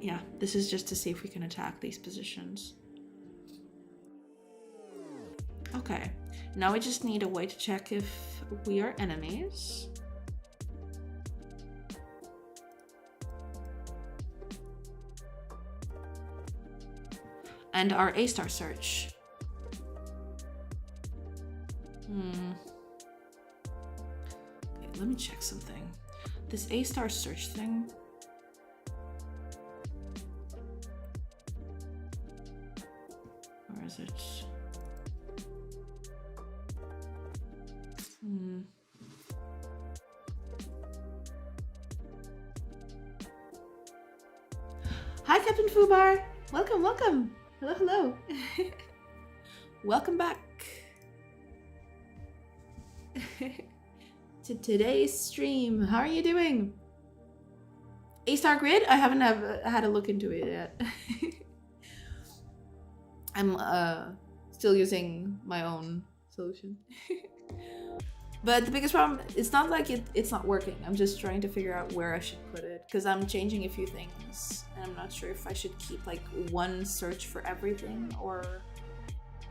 Yeah, this is just to see if we can attack these positions. Okay, now we just need a way to check if we are enemies. And our A-star search. Okay, let me check something. This A-star search thing. Where is it? Hi, Captain Fubar. Welcome, welcome. Hello, hello. Welcome back to today's stream. How are you doing? A-star grid? I haven't had a look into it yet. I'm still using my own solution. But the biggest problem, it's not like it's not working. I'm just trying to figure out where I should put it because I'm changing a few things and I'm not sure if I should keep like one search for everything or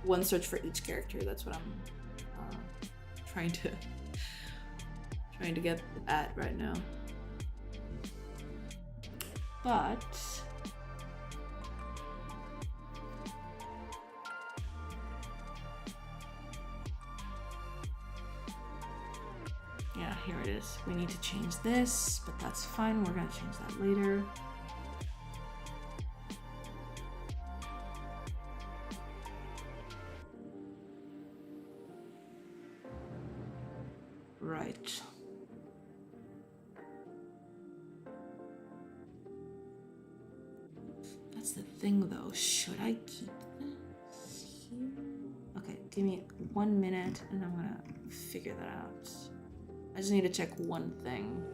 one search for each character. That's what I'm trying to get at right now. But yeah, here it is. We need to change this, but that's fine. We're gonna change that later. Right. That's the thing though. Should I keep this here? Okay, give me 1 minute and I'm gonna figure that out. I just need to check one thing.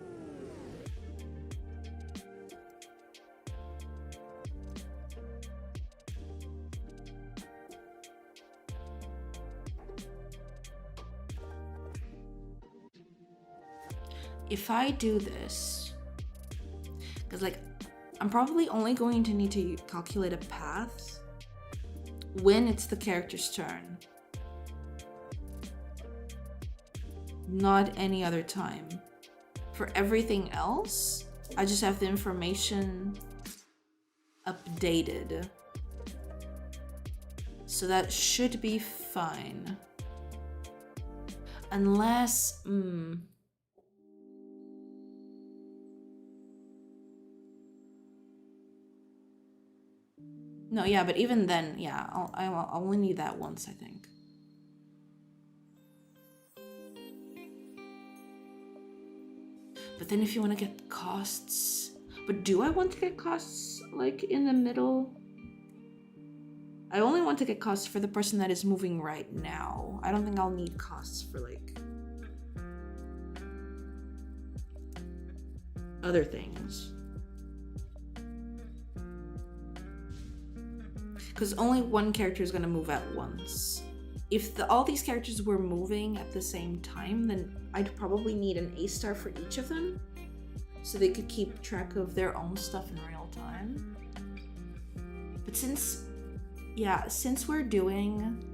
If I do this, because like I'm probably only going to need to calculate a path when it's the character's turn. Not any other time. For everything else, I just have the information updated. So that should be fine. Unless, no, yeah, but even then, yeah, I'll only need that once, I think. But then if you want to get costs, but do I want to get costs like in the middle? I only want to get costs for the person that is moving right now. I don't think I'll need costs for like other things. Because only one character is going to move at once. If all these characters were moving at the same time, then I'd probably need an A-star for each of them so they could keep track of their own stuff in real time. But since we're doing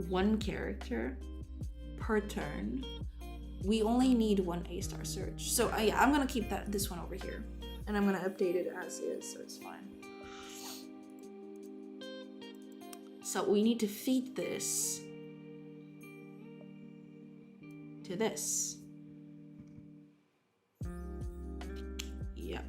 one character per turn, we only need one A-star search. So I'm going to keep this one over here and I'm going to update it as is, so it's fine. So we need to feed this to this. Yep.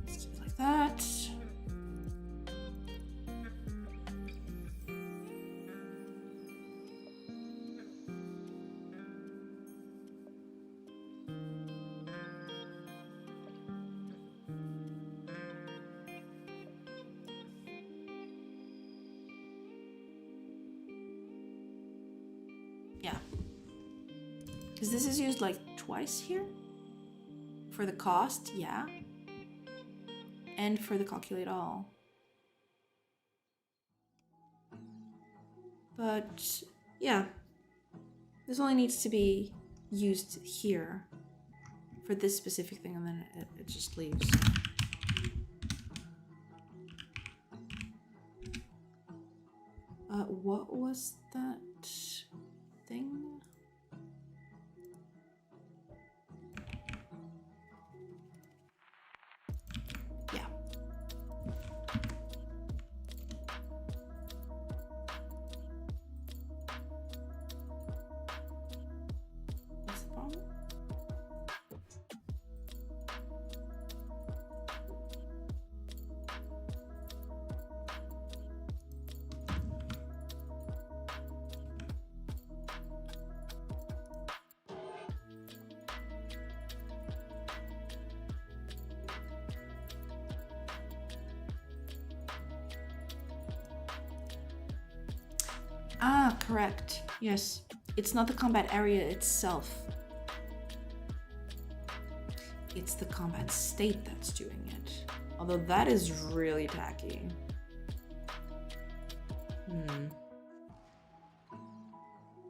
Just like that. Yeah. Because this is used like twice here. For the cost, yeah. And for the calculate all. But yeah, this only needs to be used here for this specific thing, and then it just leaves. What was that thing? Yeah. What's the problem? Ah, correct. Yes. It's not the combat area itself. It's the combat state that's doing it. Although that is really tacky.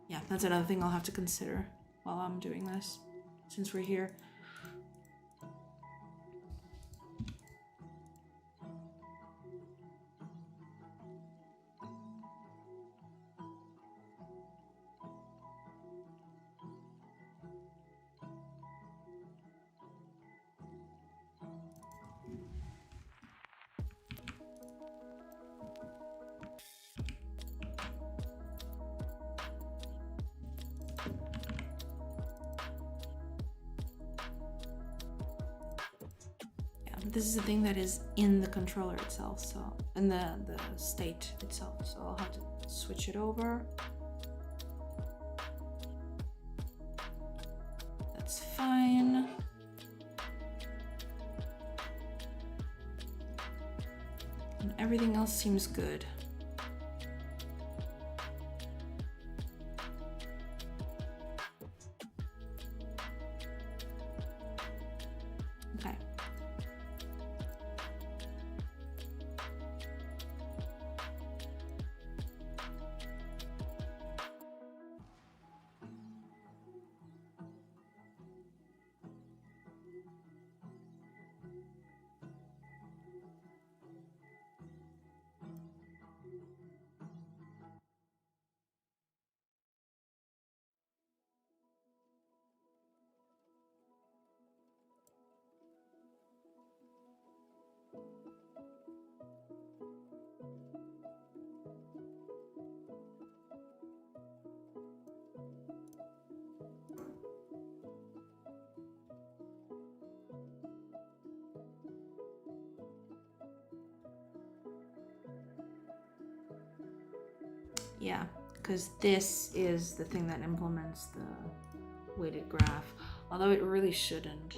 Yeah, that's another thing I'll have to consider while I'm doing this, since we're here. This is the thing that is in the controller itself, so in the state itself, so I'll have to switch it over. That's fine. And everything else seems good. Okay. Yeah, because this is the thing that implements the weighted graph, although it really shouldn't.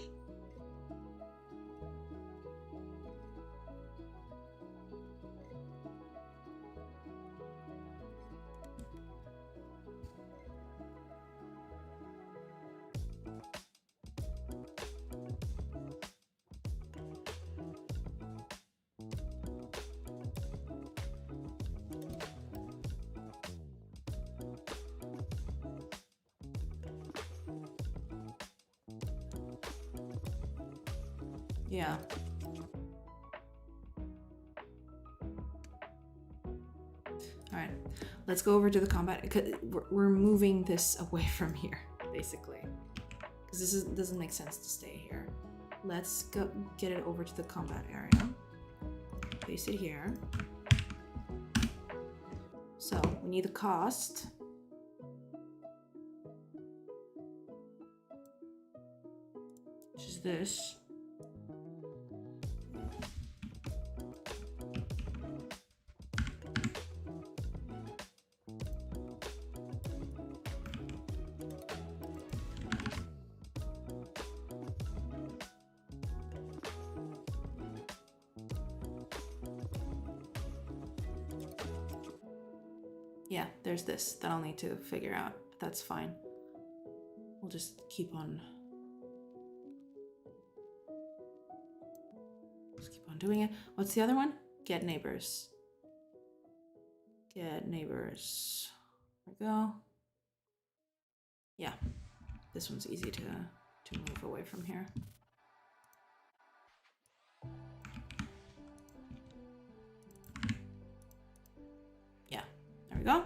Yeah. All right, let's go over to the combat. We're moving this away from here, basically, because this doesn't make sense to stay here. Let's go get it over to the combat area. Place it here. So we need the cost. Which is this. Yeah, there's this that I'll need to figure out. that's fine. We'll just keep on doing it. What's the other one? Get neighbors. Get neighbors. There we go. Yeah, this one's easy to move away from here. Yeah, there we go.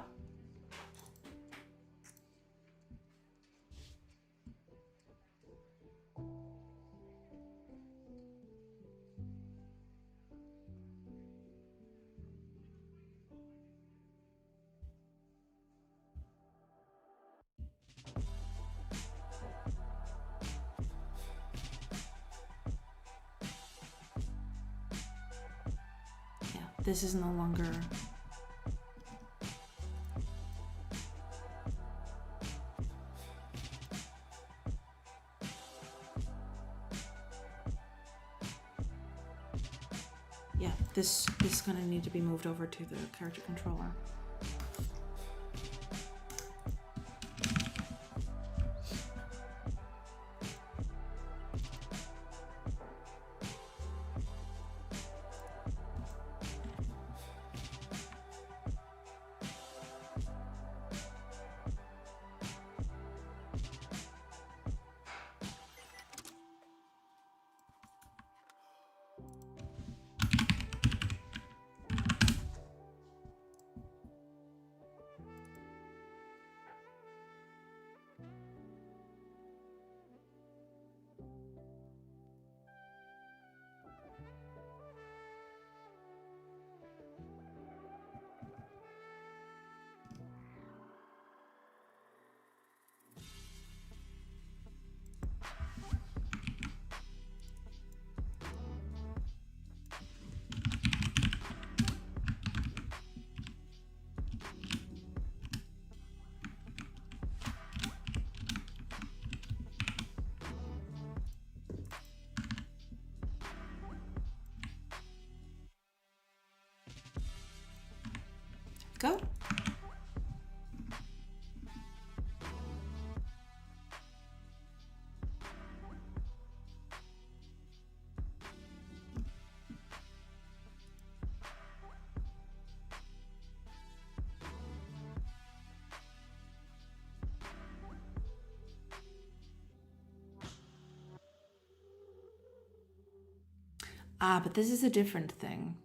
This is no longer... Yeah, this is gonna need to be moved over to the character controller. Go. Ah, but this is a different thing.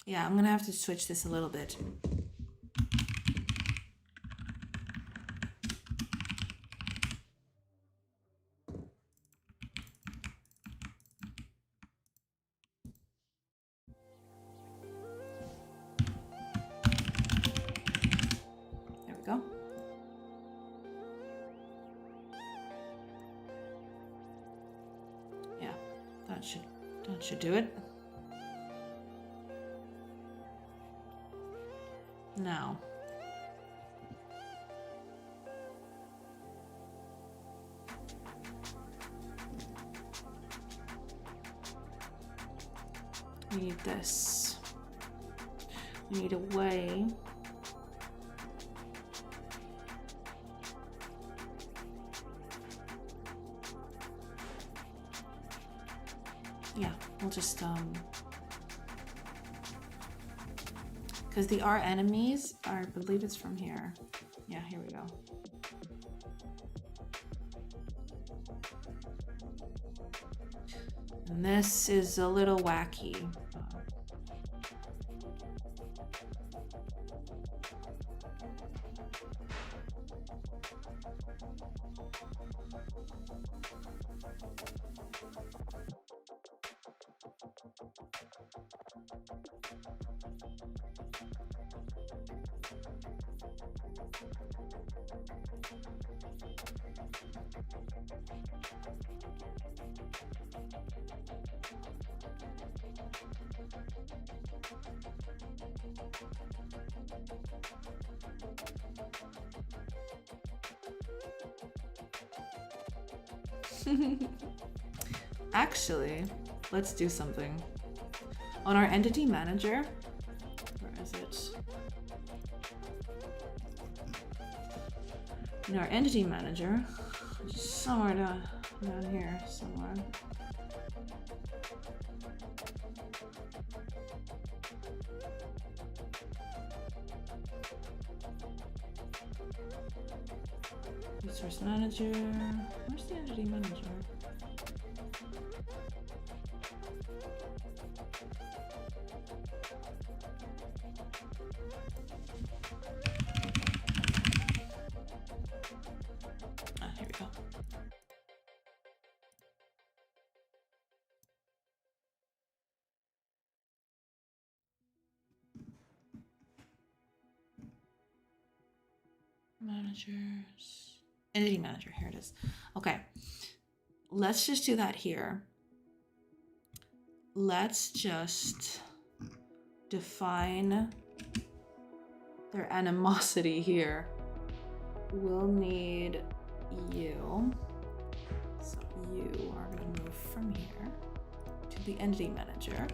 Yeah, I'm gonna have to switch this a little bit. There we go. Yeah, that should do it. Now, we need this. We need a way. Yeah, we'll just because the our enemies are, I believe it's from here. Yeah, here we go. And this is a little wacky. Actually, let's do something. On our entity manager, in our entity manager, somewhere down here somewhere. Resource manager. Where's the entity manager? Here we go. Managers. Entity manager, here it is. Okay, let's just do that here. Let's just define their animosity here. We'll need you. So you are going to move from here to the entity manager.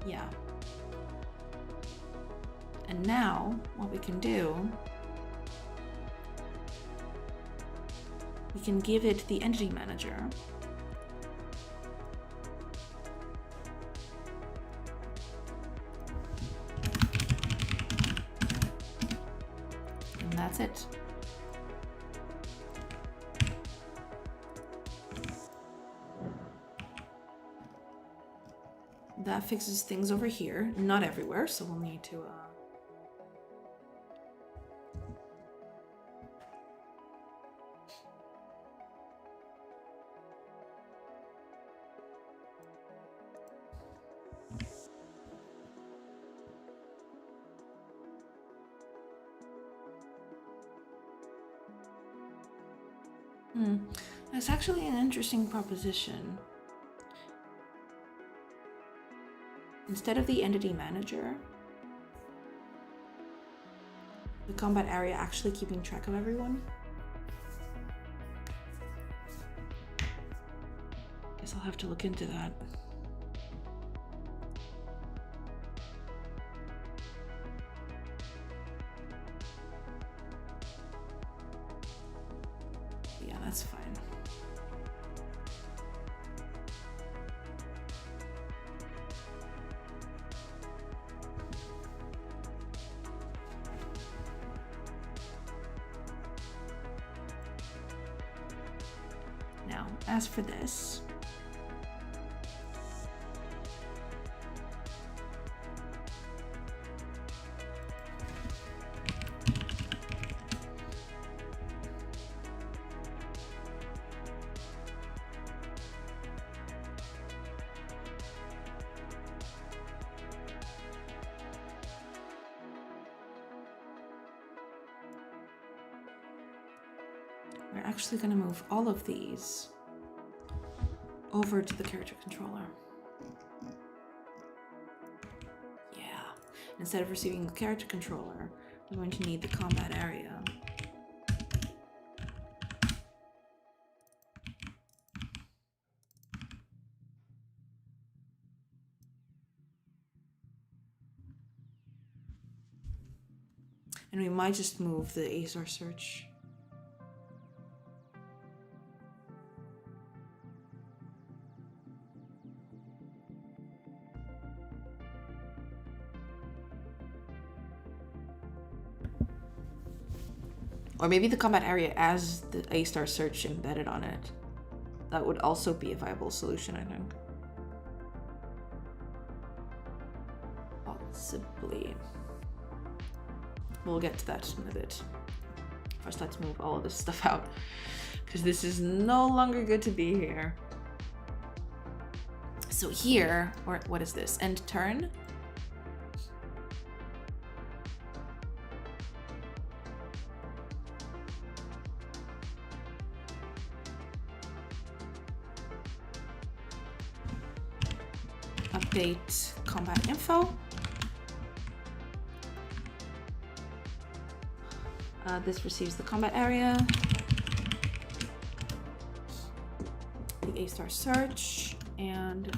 Yeah. And now what we can do, we can give it the entity manager. And that's it. That fixes things over here, not everywhere, so we'll need to That's actually an interesting proposition. Instead of the entity manager, the combat area actually keeping track of everyone. Guess I'll have to look into that. Yeah, that's fine. Now, as for this, we're actually going to move all of these over to the character controller. Yeah. Instead of receiving the character controller, we're going to need the combat area. And we might just move the Azor search. Or maybe the combat area as the A-star search embedded on it. That would also be a viable solution, I think. Possibly. We'll get to that in a bit. First, let's move all of this stuff out, because this is no longer good to be here. So here, or what is this? End turn? update combat info. This receives the combat area. The A-star search and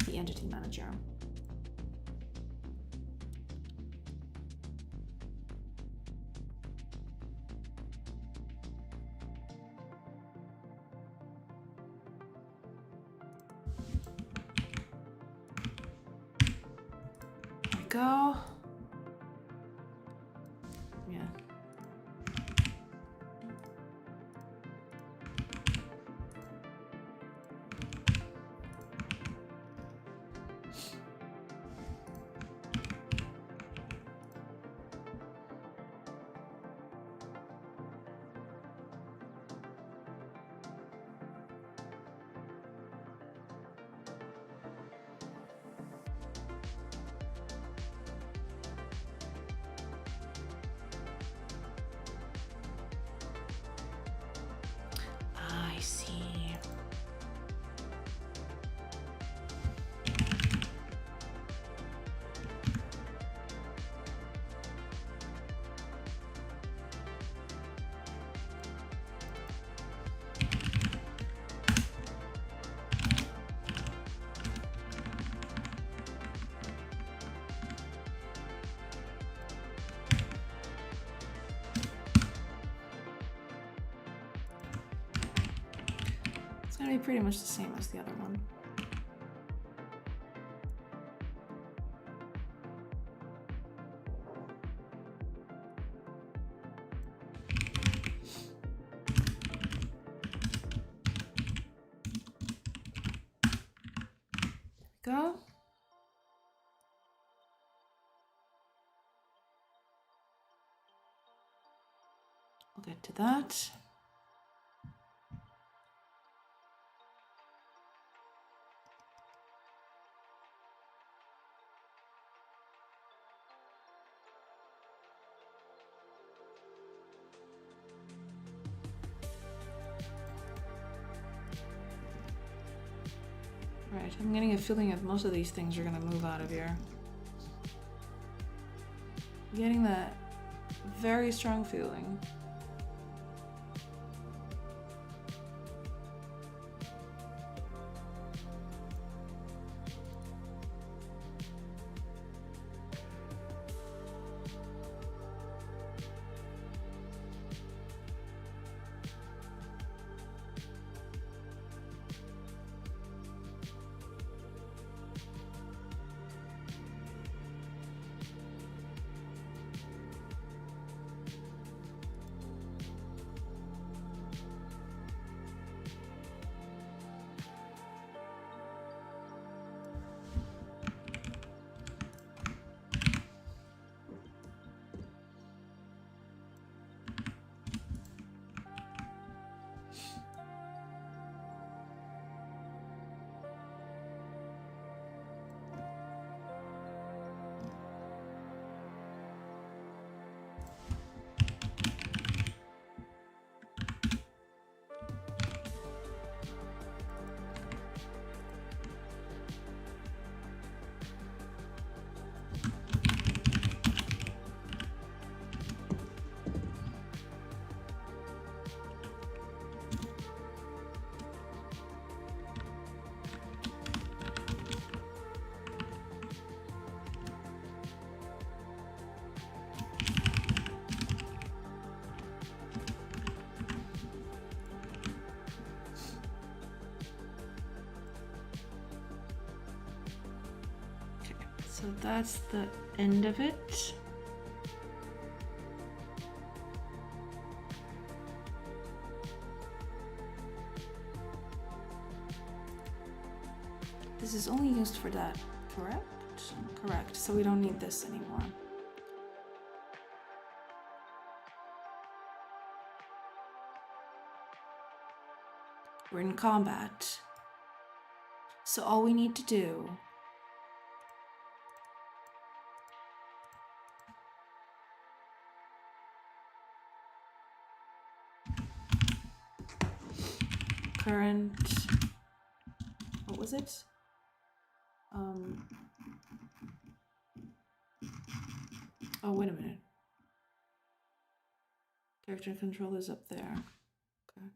the entity manager. Go. Yeah. I see. It's gonna be pretty much the same as the other one. There we go. We'll get to that. Right, I'm getting a feeling that most of these things are gonna move out of here. I'm getting that very strong feeling. So that's the end of it. This is only used for that, correct? Correct, so we don't need this anymore. We're in combat. So all we need to do current, what was it? Oh, wait a minute. Character control is up there. Okay.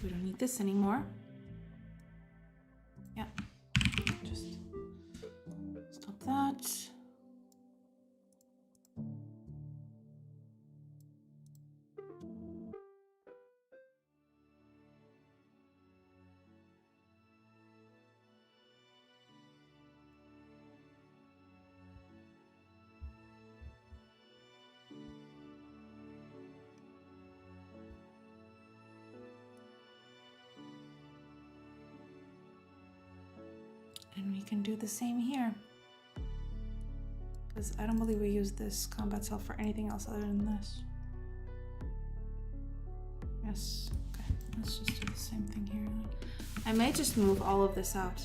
We don't need this anymore. Yeah, just stop that. And we can do the same here. Because I don't believe we use this combat cell for anything else other than this. Yes, okay, let's just do the same thing here then. I may just move all of this out.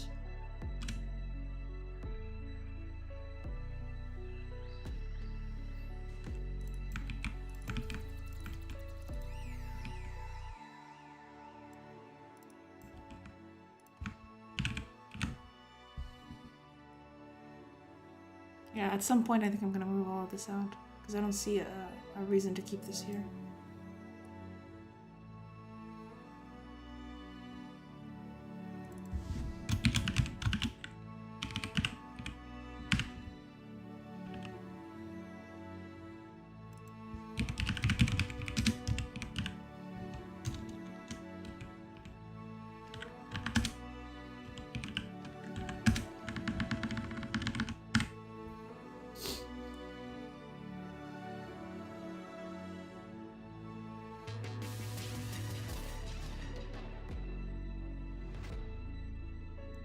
Yeah, at some point I think I'm gonna move all of this out because I don't see a reason to keep this here.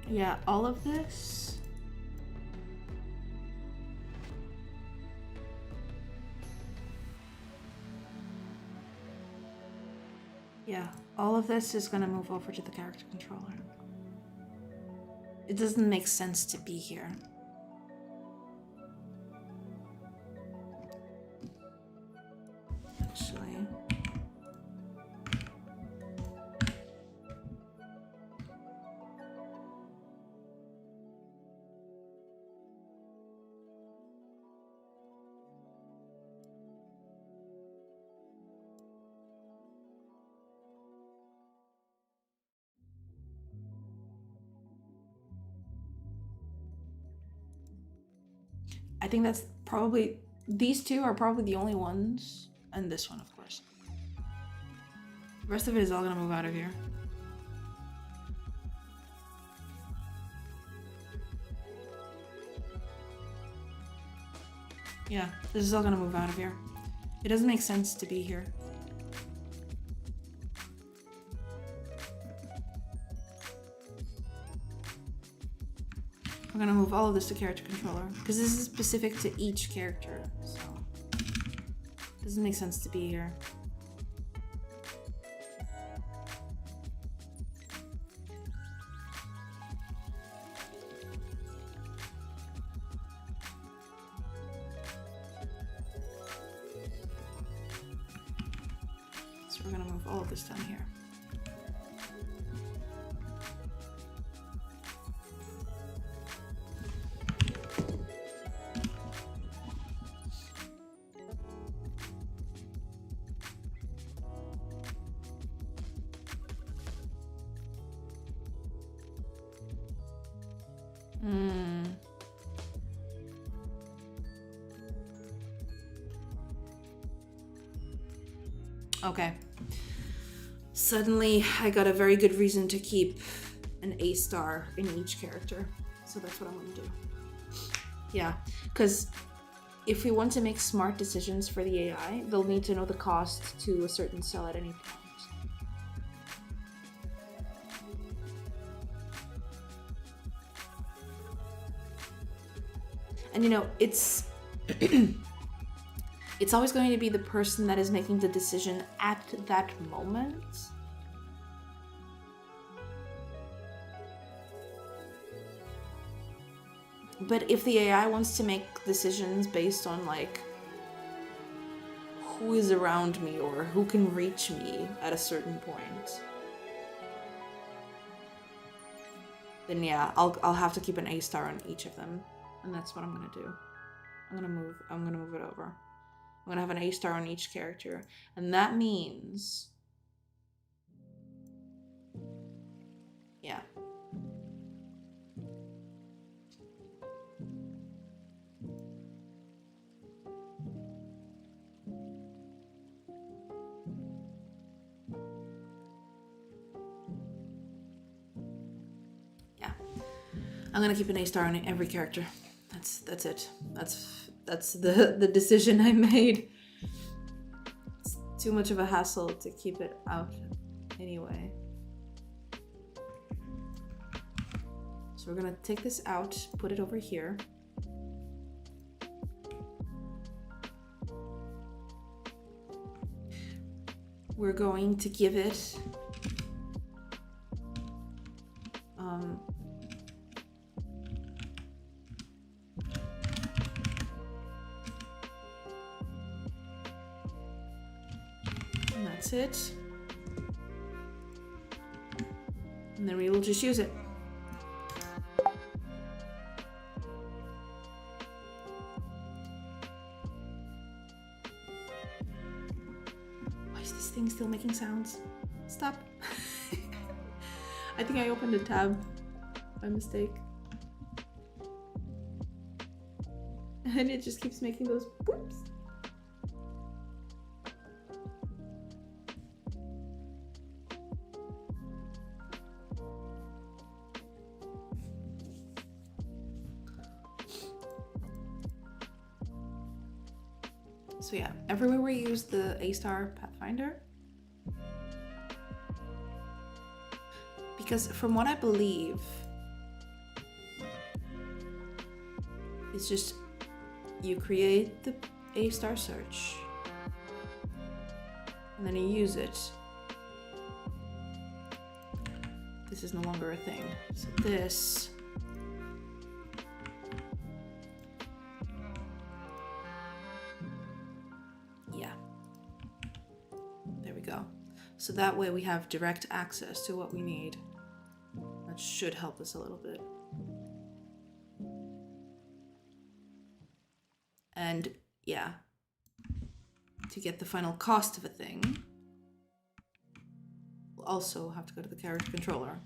Yeah, all of this. Yeah, all of this is gonna move over to the character controller. It doesn't make sense to be here. Actually. I think that's probably, these two are probably the only ones, and this one, of course. The rest of it is all gonna move out of here. Yeah, this is all gonna move out of here. It doesn't make sense to be here. We're gonna move all of this to character controller because this is specific to each character, so it doesn't make sense to be here. So we're gonna move all of this down here. Okay. Suddenly, I got a very good reason to keep an A star in each character. So that's what I'm gonna do. Yeah, because if we want to make smart decisions for the AI, they'll need to know the cost to a certain cell at any point. And you know, it's it's always going to be the person that is making the decision at that moment. But if the AI wants to make decisions based on like who is around me or who can reach me at a certain point, then yeah, I'll have to keep an A star on each of them. And that's what I'm gonna do. I'm gonna move it over. I'm gonna have an A star on each character. And that means, yeah. Yeah. I'm gonna keep an A star on every character. That's it. That's the decision I made. It's too much of a hassle to keep it out anyway. So we're gonna take this out, put it over here. We're going to give it and that's it. And then we will just use it. Why is this thing still making sounds? Stop. I think I opened a tab by mistake. And it just keeps making those whoops. So yeah, everywhere we use the A-star Pathfinder, because from what I believe, it's just you create the A-star search and then you use it. This is no longer a thing. So this so that way we have direct access to what we need. That should help us a little bit. And yeah, to get the final cost of a thing, we'll also have to go to the character controller.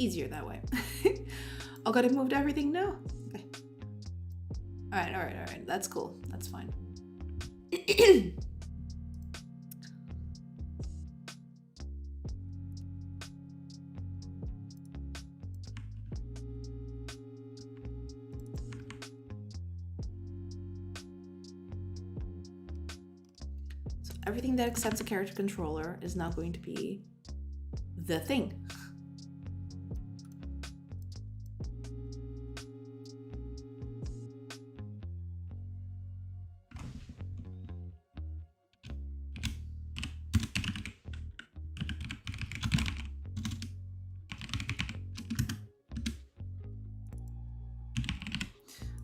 easier that way. Oh god, it moved everything? No. Okay. Alright. That's cool. That's fine. So everything that accepts a character controller is now going to be the thing.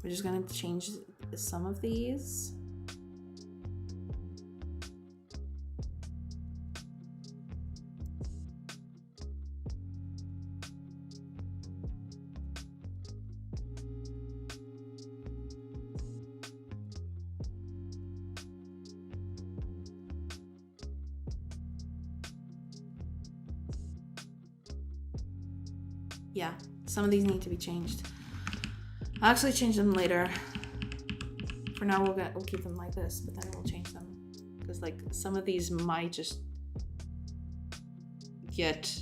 We're just gonna change some of these. Yeah, some of these need to be changed. I'll actually change them later. For now, we'll keep them like this, but then we'll change them because like some of these might just get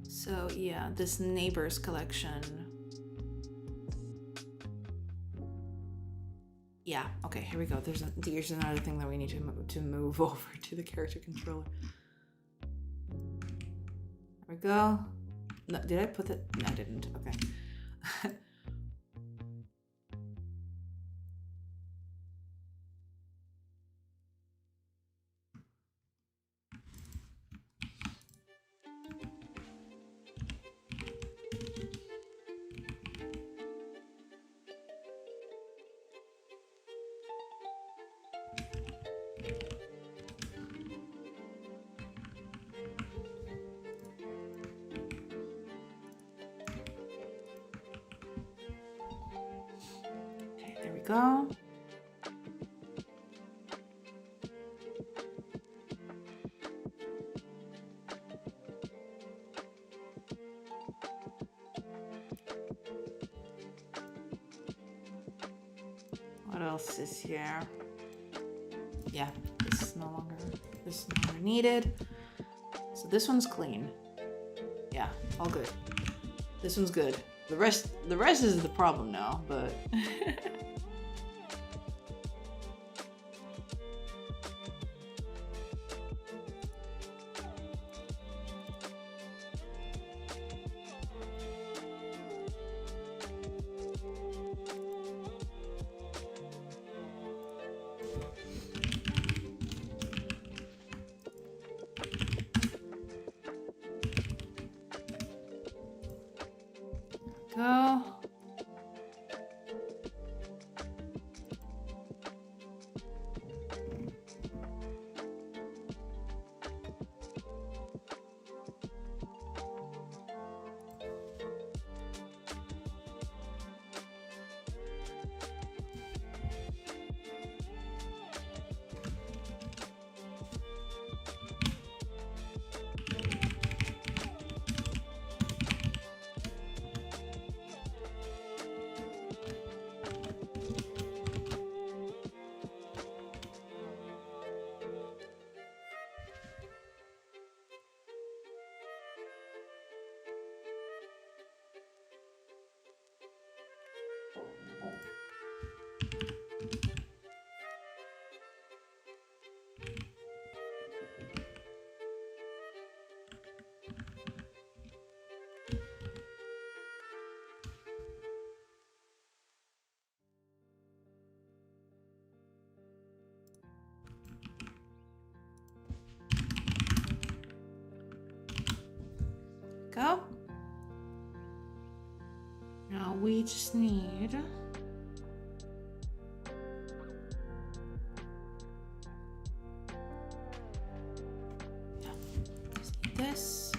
so yeah, this neighbors collection. Yeah, okay, here we go. Here's another thing that we need to move over to the character controller. There we go. No, did I put it? No, I didn't. Okay. Go. What else is here? Yeah, this is no longer needed. So this one's clean. Yeah, all good. This one's good. The rest is the problem now, but go. Go. Now we just need this.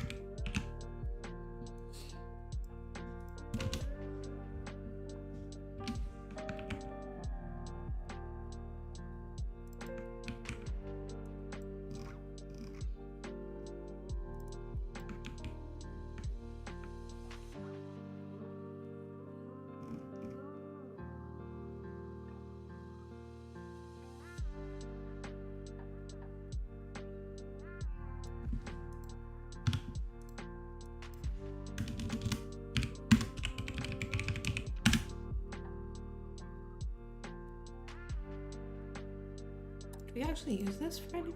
Do we actually use this for anything?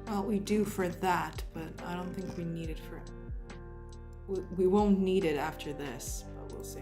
Well, we do for that, but I don't think we need it for... We won't need it after this, but we'll see.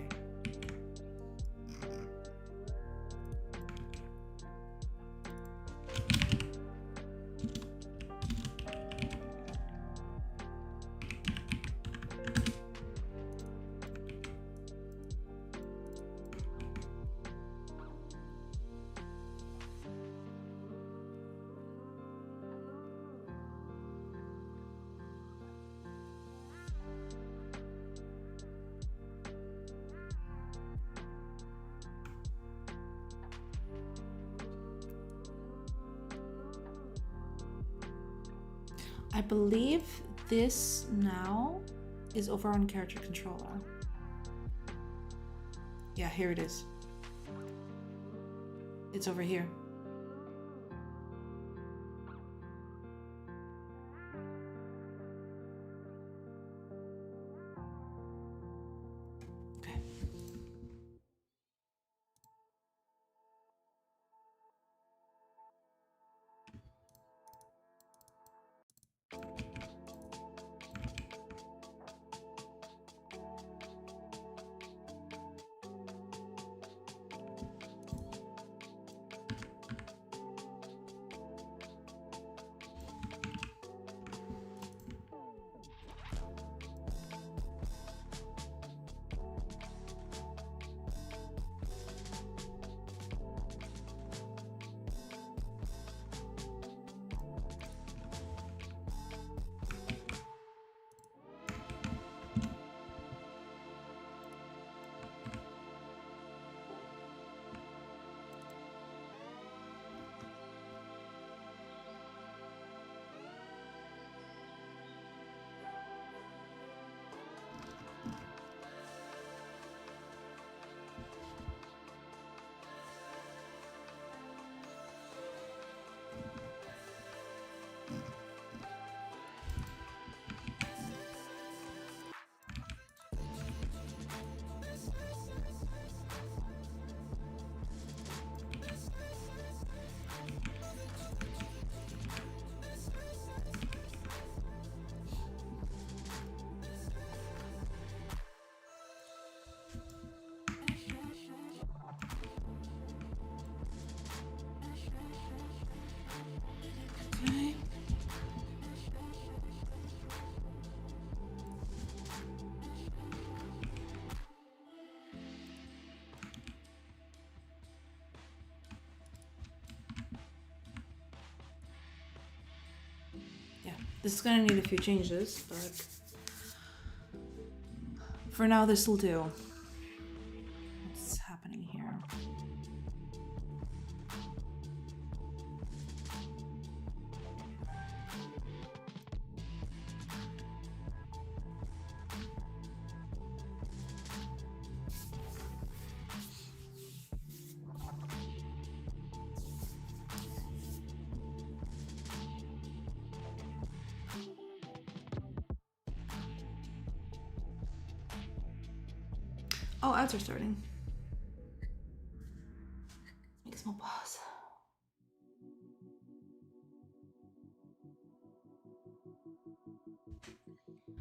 I believe this now is over on character controller. Yeah, here it is. It's over here. Okay. Okay. Yeah, this is gonna need a few changes, but for now this will do. What's happening here? Oh, ads are starting. Make a small pause.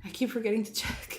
I keep forgetting to check.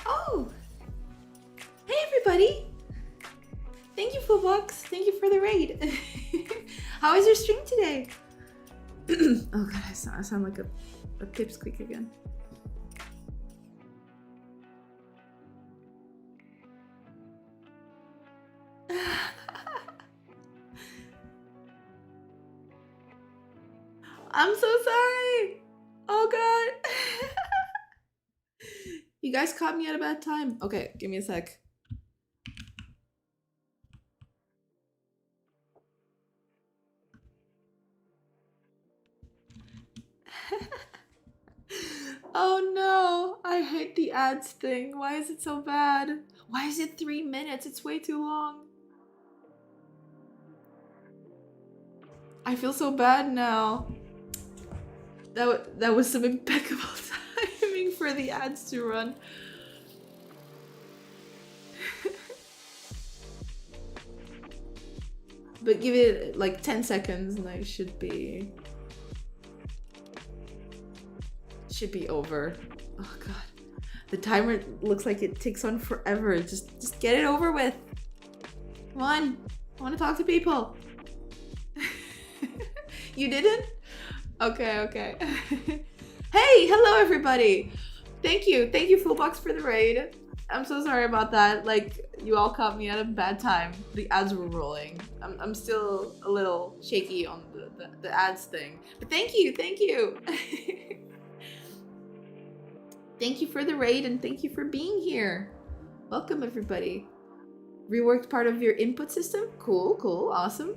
Oh! Hey everybody! Thank you, Fullbox. Thank you for the raid. How was your stream today? Oh god, I sound like a pipsqueak again. I'm so sorry! Oh god! You guys caught me at a bad time. Okay, give me a sec. Oh no, I hate the ads thing. Why is it so bad? Why is it 3 minutes? It's way too long. I feel so bad now. That was some impeccable timing for the ads to run. But give it like 10 seconds and I should be over. Oh god. The timer looks like it takes on forever. Just get it over with. Come on. I want to talk to people. You didn't? Okay. Hey, hello everybody. Thank you Fullbox for the raid. I'm so sorry about that. Like, you all caught me at a bad time. The ads were rolling. I'm still a little shaky on the ads thing. But thank you. Thank you for the raid and thank you for being here. Welcome everybody. Reworked part of your input system? Cool, awesome.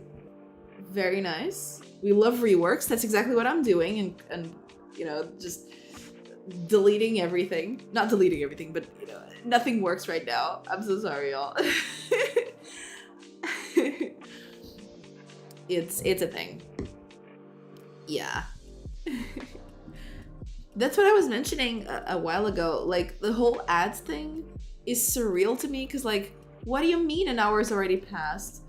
Very nice. We love reworks. That's exactly what I'm doing and you know, just deleting everything. Not deleting everything, but you know, nothing works right now. I'm so sorry, y'all. It's a thing. Yeah. That's what I was mentioning a while ago. Like, the whole ads thing is surreal to me because, like, what do you mean an hour's already passed?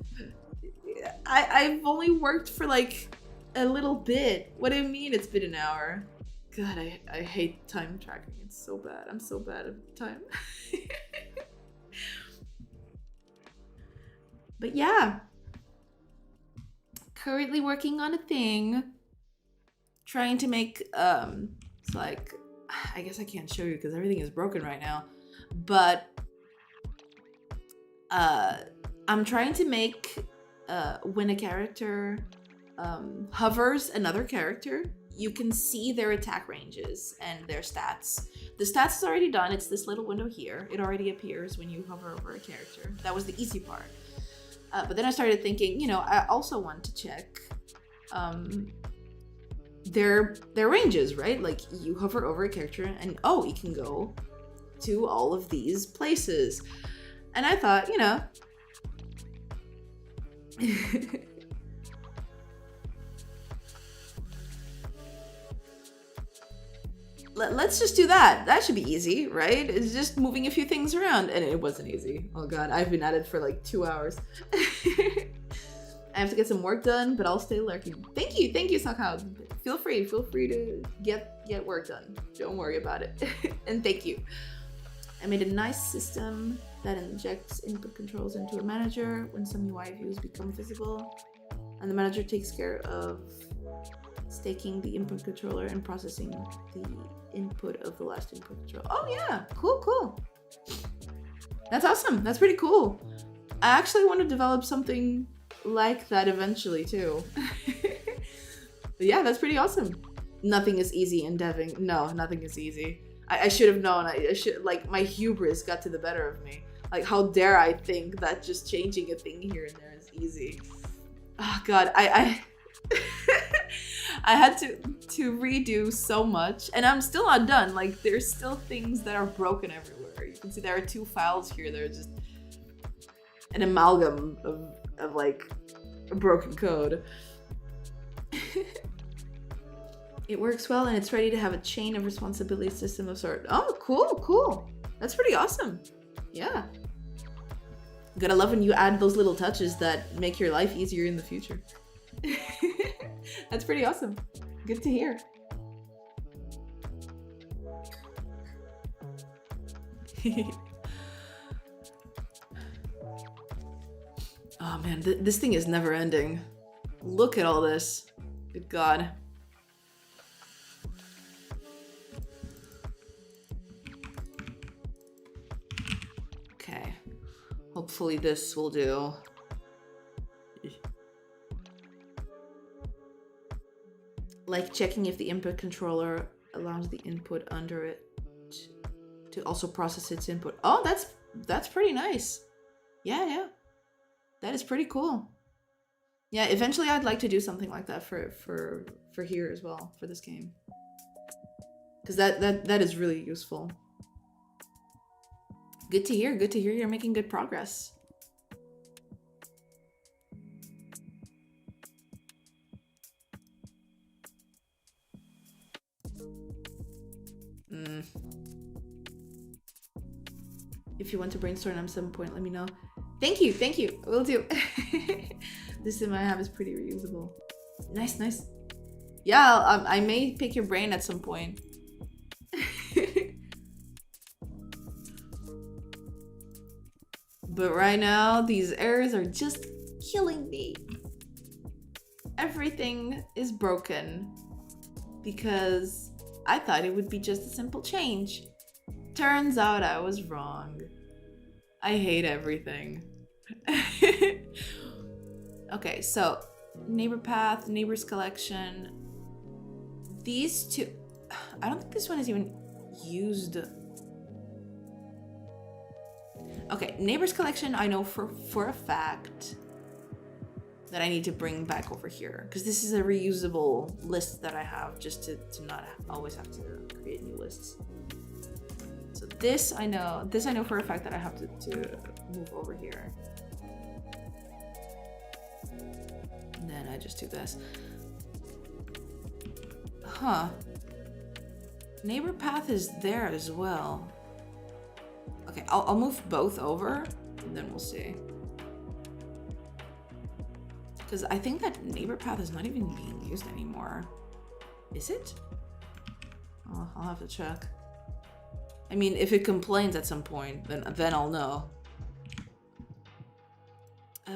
I've only worked for like a little bit. What do you mean it's been an hour? God, I hate time tracking. It's so bad. I'm so bad at time. But yeah. Currently working on a thing. Trying to make, it's like, I guess I can't show you because everything is broken right now. But, I'm trying to make, when a character, hovers another character, you can see their attack ranges and their stats. The stats is already done. It's this little window here. It already appears when you hover over a character. That was the easy part. But then I started thinking, you know, I also want to check their ranges, right? Like you hover over a character and oh, you can go to all of these places. And I thought, you know, let's just do that. That should be easy, right? It's just moving a few things around. And it wasn't easy. Oh god, I've been at it for like 2 hours. I have to get some work done, but I'll stay lurking. Thank you, Sockhouse. Feel free to get work done. Don't worry about it. And thank you. I made a nice system that injects input controls into a manager when some UI views become visible. And the manager takes care of staking the input controller and processing the input of the last input control. Oh yeah, cool. That's awesome. That's pretty cool. I actually want to develop something like that eventually too. But yeah, that's pretty awesome. Nothing is easy in deving. No, nothing is easy. I should have known. I should, like, my hubris got to the better of me. Like, how dare I think that just changing a thing here and there is easy. Oh god, I I had to redo so much, and I'm still not done. Like, there's still things that are broken everywhere. You can see there are 2 files here that are just an amalgam of like a broken code. It works well and it's ready to have a chain of responsibility system of sort. Oh, cool. That's pretty awesome. Yeah. Gotta love when you add those little touches that make your life easier in the future. That's pretty awesome. Good to hear. Oh man, this thing is never ending. Look at all this. Good god. Okay. Hopefully this will do. Like checking if the input controller allows the input under it to also process its input. Oh, that's pretty nice. Yeah. That is pretty cool. Yeah, eventually I'd like to do something like that for here as well, for this game. Because that is really useful. Good to hear you're making good progress. If you want to brainstorm at some point, let me know. Thank you. Will do. This system I have is pretty reusable. Nice. Yeah, I may pick your brain at some point. But right now, these errors are just killing me. Everything is broken because I thought it would be just a simple change. Turns out I was wrong. I hate everything. Okay, so neighbor path, neighbors collection. These two, I don't think this one is even used. Okay, neighbors collection, I know for a fact that I need to bring back over here because this is a reusable list that I have just to not always have to create new lists. So this I know for a fact that I have to move over here. And then I just do this. Huh. Neighbor path is there as well. Okay, I'll move both over and then we'll see. Because I think that neighbor path is not even being used anymore. Is it? Oh, I'll have to check. I mean, if it complains at some point, then I'll know.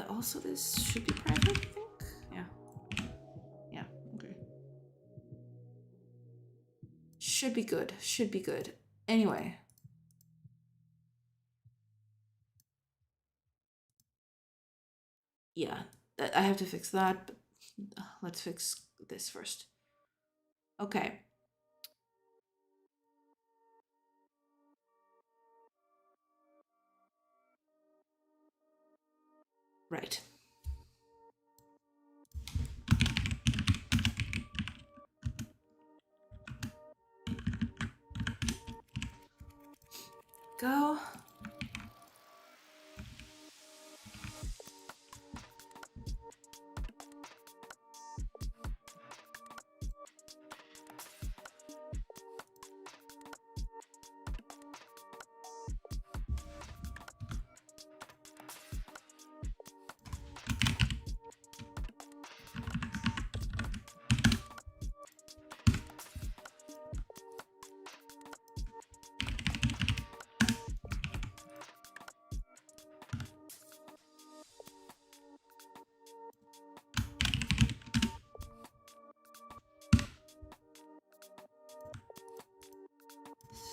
Also, this should be private, I think. Yeah, okay. Should be good. Anyway. Yeah, I have to fix that, but let's fix this first. Okay. Right. Go.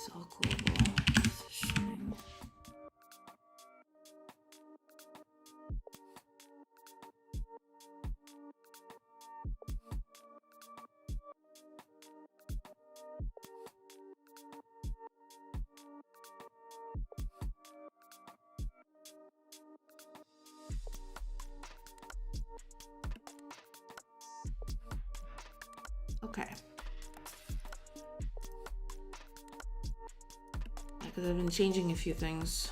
So global positioning. Okay. Because I've been changing a few things.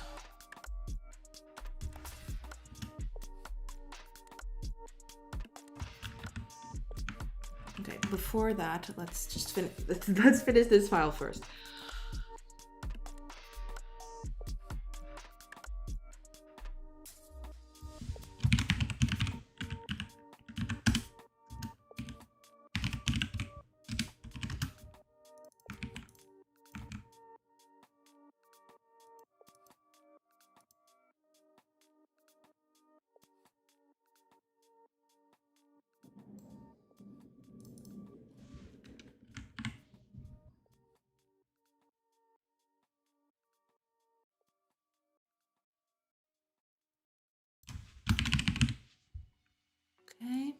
Okay, before that, let's just finish. Let's finish this file first. Okay.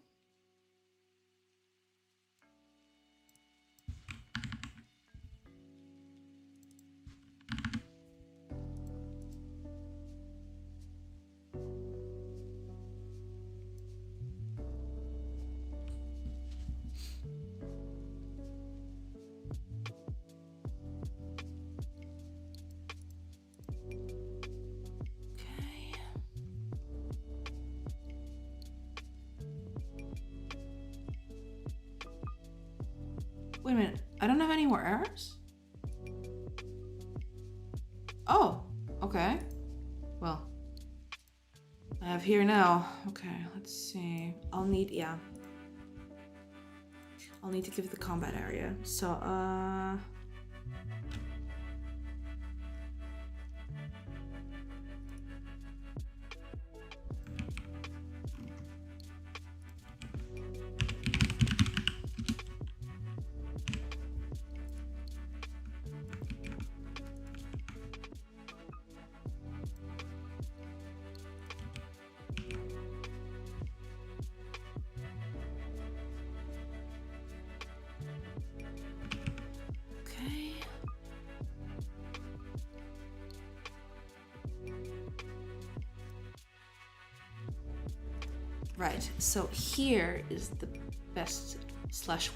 Wait a minute. I don't have any more errors? Oh, okay. Well, I have here now. Okay, let's see. I'll need to give the combat area. So, okay. Right, so here is the best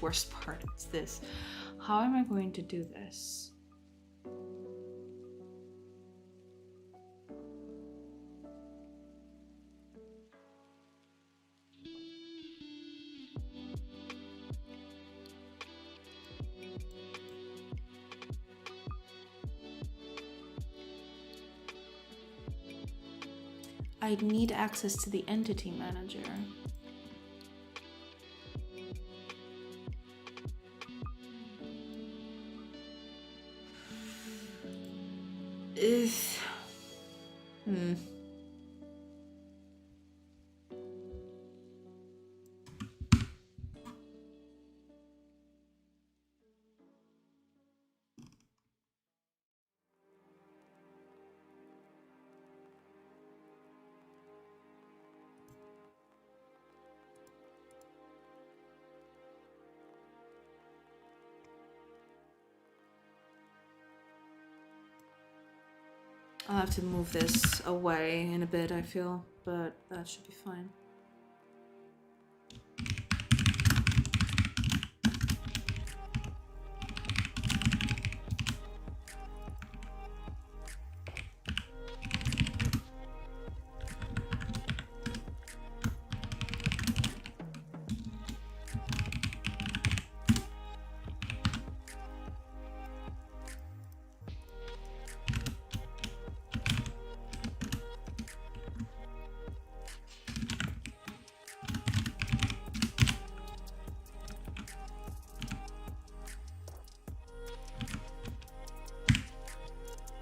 / worst part. It's this. How am I going to do this? I need access to the entity manager. Hmm. I'll have to move this away in a bit, I feel, but that should be fine.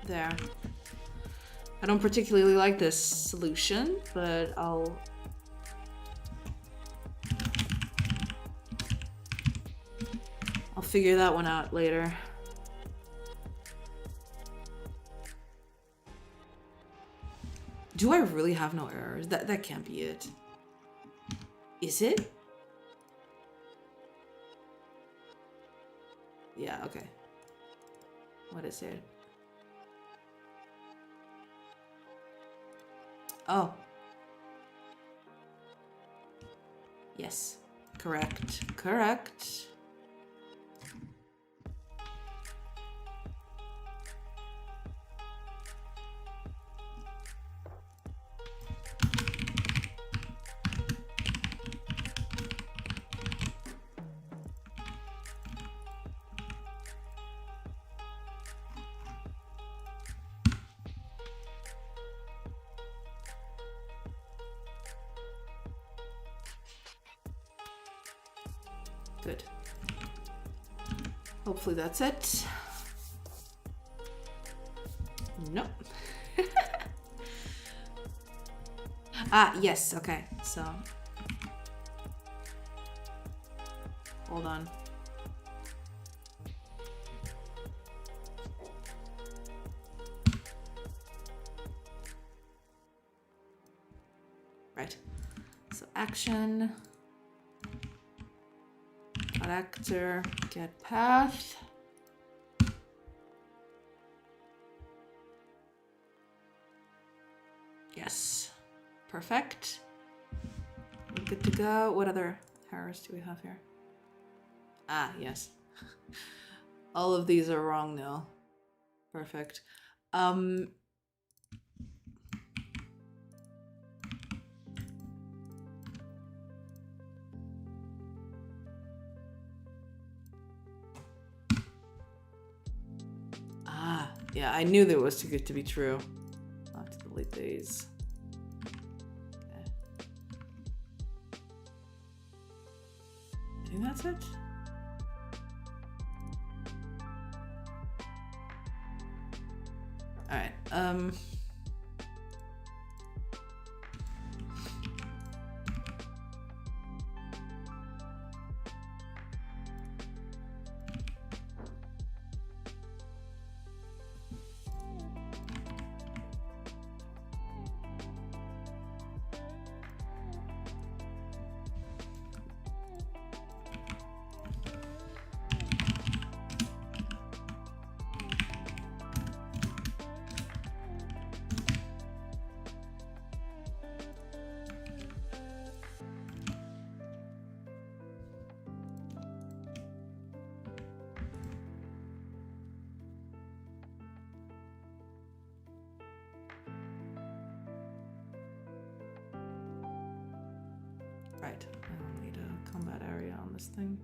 There. I don't particularly like this solution, but I'll figure that one out later. Do I really have no errors? That can't be it. Is it? Yeah, okay. What is it? Oh. Yes. Correct. Correct. Good. Hopefully that's it. Nope. Ah, yes, okay, so. Hold on. Right. So action. Actor, get path. Yes, perfect. We're good to go. What other errors do we have here? Ah, yes. All of these are wrong now. Perfect. Yeah, I knew that it was too good to be true. I'll have to delete these. Okay. I think that's it. All right. Right, I'll need a combat area on this thing.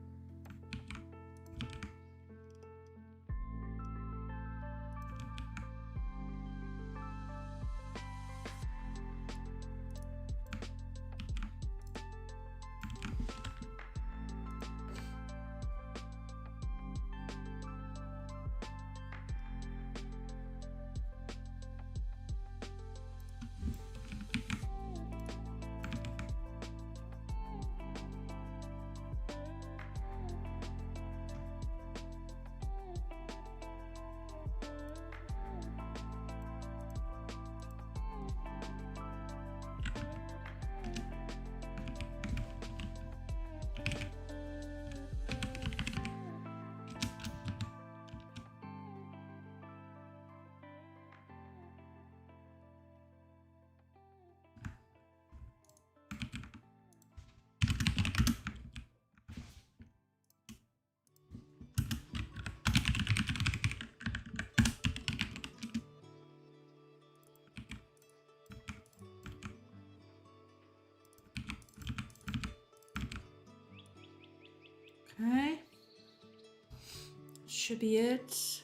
should be it.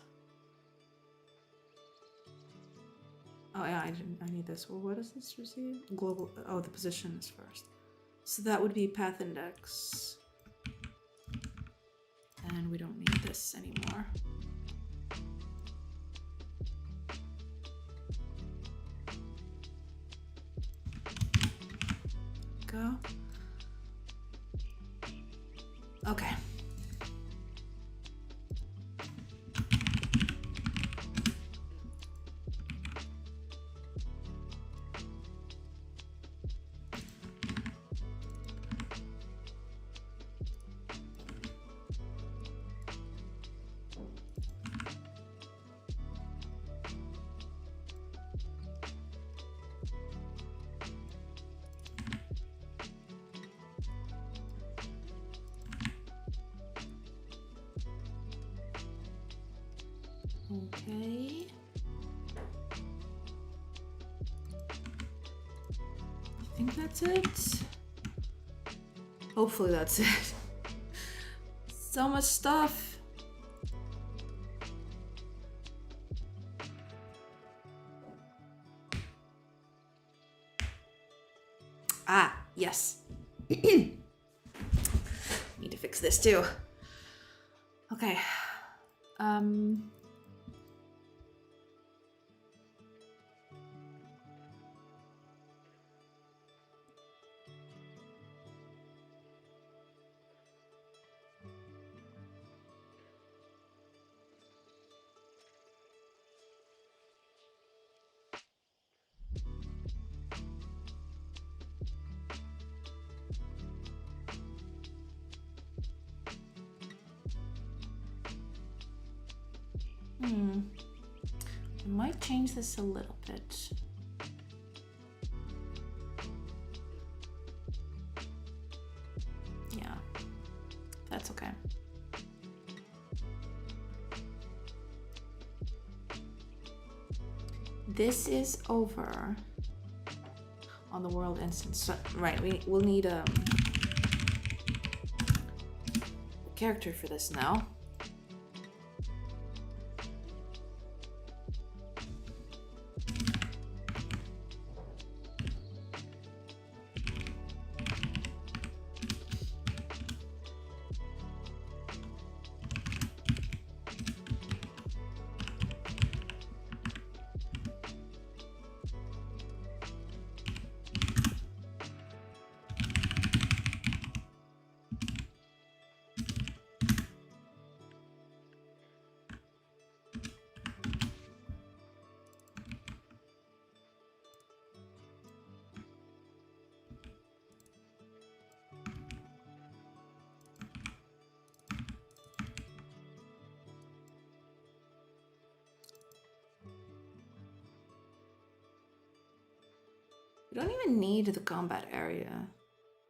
Oh yeah, I need this. Well, what does this receive? Global. Oh, the position is first. So that would be path index. And we don't need this anymore. Go. Okay. Okay. I think that's it. Hopefully that's it. So much stuff. Ah, yes. Need to fix this too. Okay. I might change this a little bit. Yeah, that's okay. This is over on the world instance. So, right, we'll need a character for this now. We don't even need the combat area,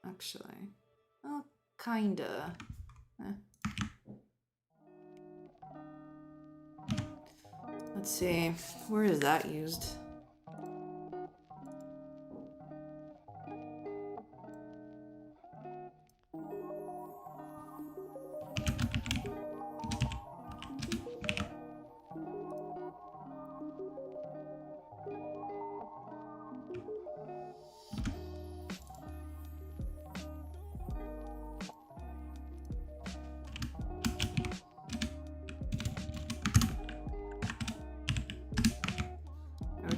actually. Well, kinda. Let's see, where is that used?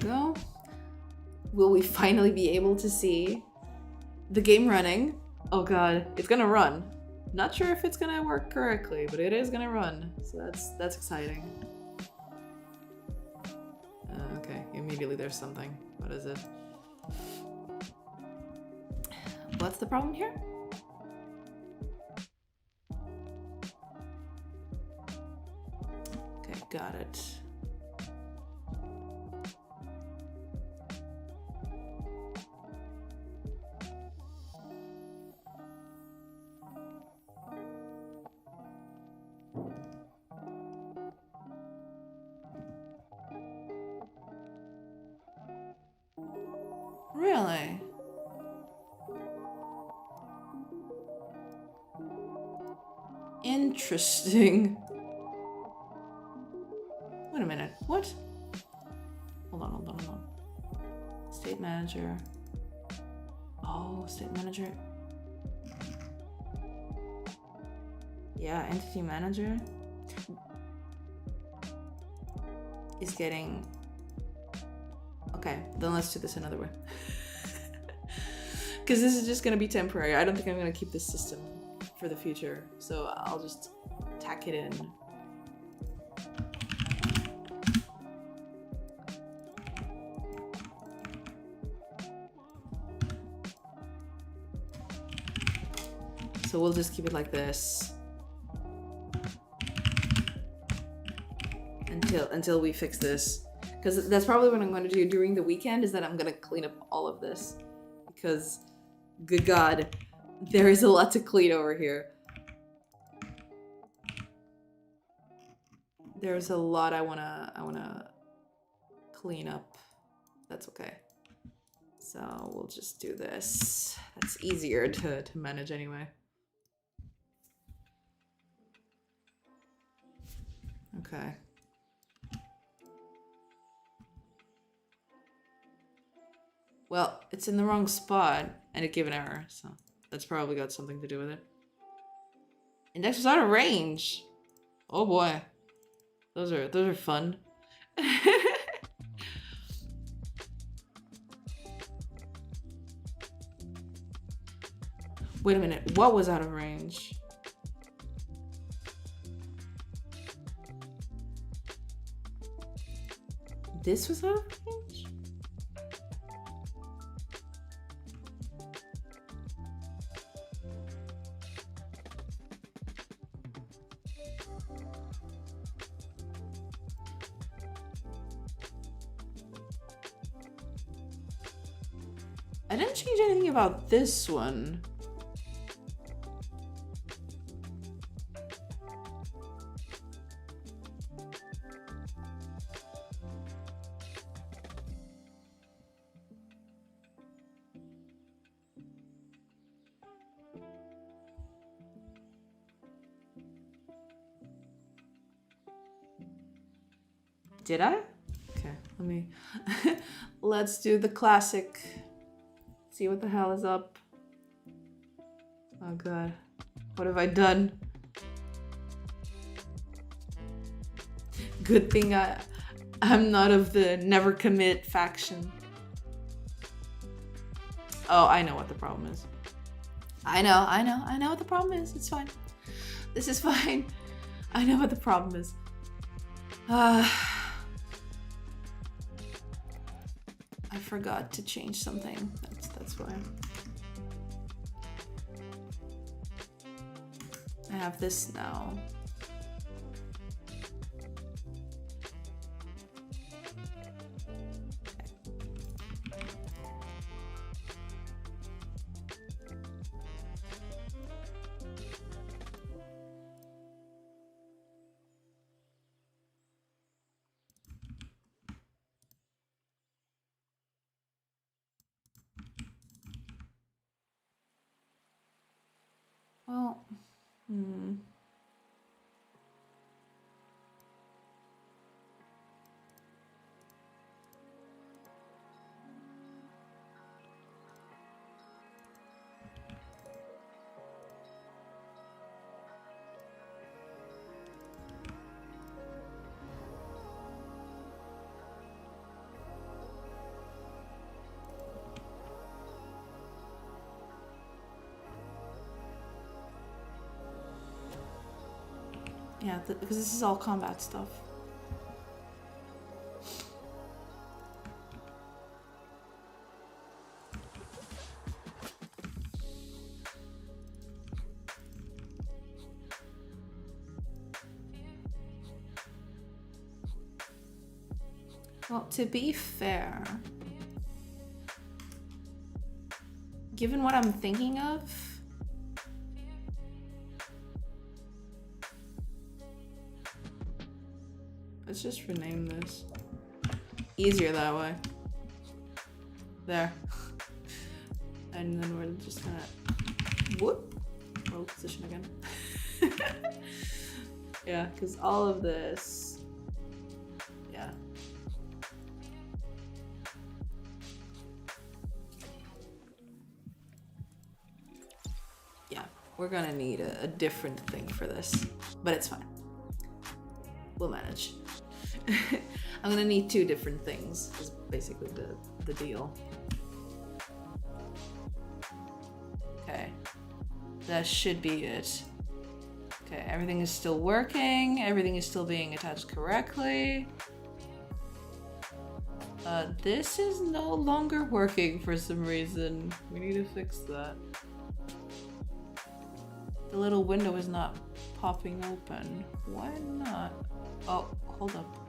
Go. Will we finally be able to see the game running? Oh god, it's gonna run. Not sure if it's gonna work correctly, but it is gonna run. So that's exciting. Okay, immediately there's something. What is it? What's the problem here? Okay, got it. Really? Interesting. Hold on. State manager. Oh, state manager. Yeah, entity manager is getting... Okay, then let's do this another way. Because this is just going to be temporary. I don't think I'm going to keep this system for the future. So I'll just tack it in. So we'll just keep it like this. Until we fix this. Because that's probably what I'm going to do during the weekend, is that I'm going to clean up all of this. Because, good God, there is a lot to clean over here. There's a lot I wanna clean up. That's okay. So we'll just do this. That's easier to manage anyway. Okay. Well, it's in the wrong spot and it gave an error, so that's probably got something to do with it. Index was out of range. Oh boy. Those are fun. Wait a minute, what was out of range? This was out of range? I didn't change anything about this one. Did I? Okay, let me... Let's do the classic. See what the hell is up. Oh god. What have I done? Good thing I'm not of the never commit faction. Oh, I know what the problem is. I know what the problem is. It's fine. This is fine. I know what the problem is. I forgot to change something. That's why. I have this now. Well, yeah, because this is all combat stuff. Well, to be fair, given what I'm thinking of, let's just rename this. Easier that way. There. And then we're just gonna whoop, roll position again. Yeah, because all of this, yeah. We're gonna need a different thing for this, but it's fine. We'll manage. I'm gonna need 2 different things, is basically the deal. Okay, that should be it. Okay, everything is still working. Everything is still being attached correctly. This is no longer working for some reason. We need to fix that. The little window is not popping open. Why not? Oh, hold up.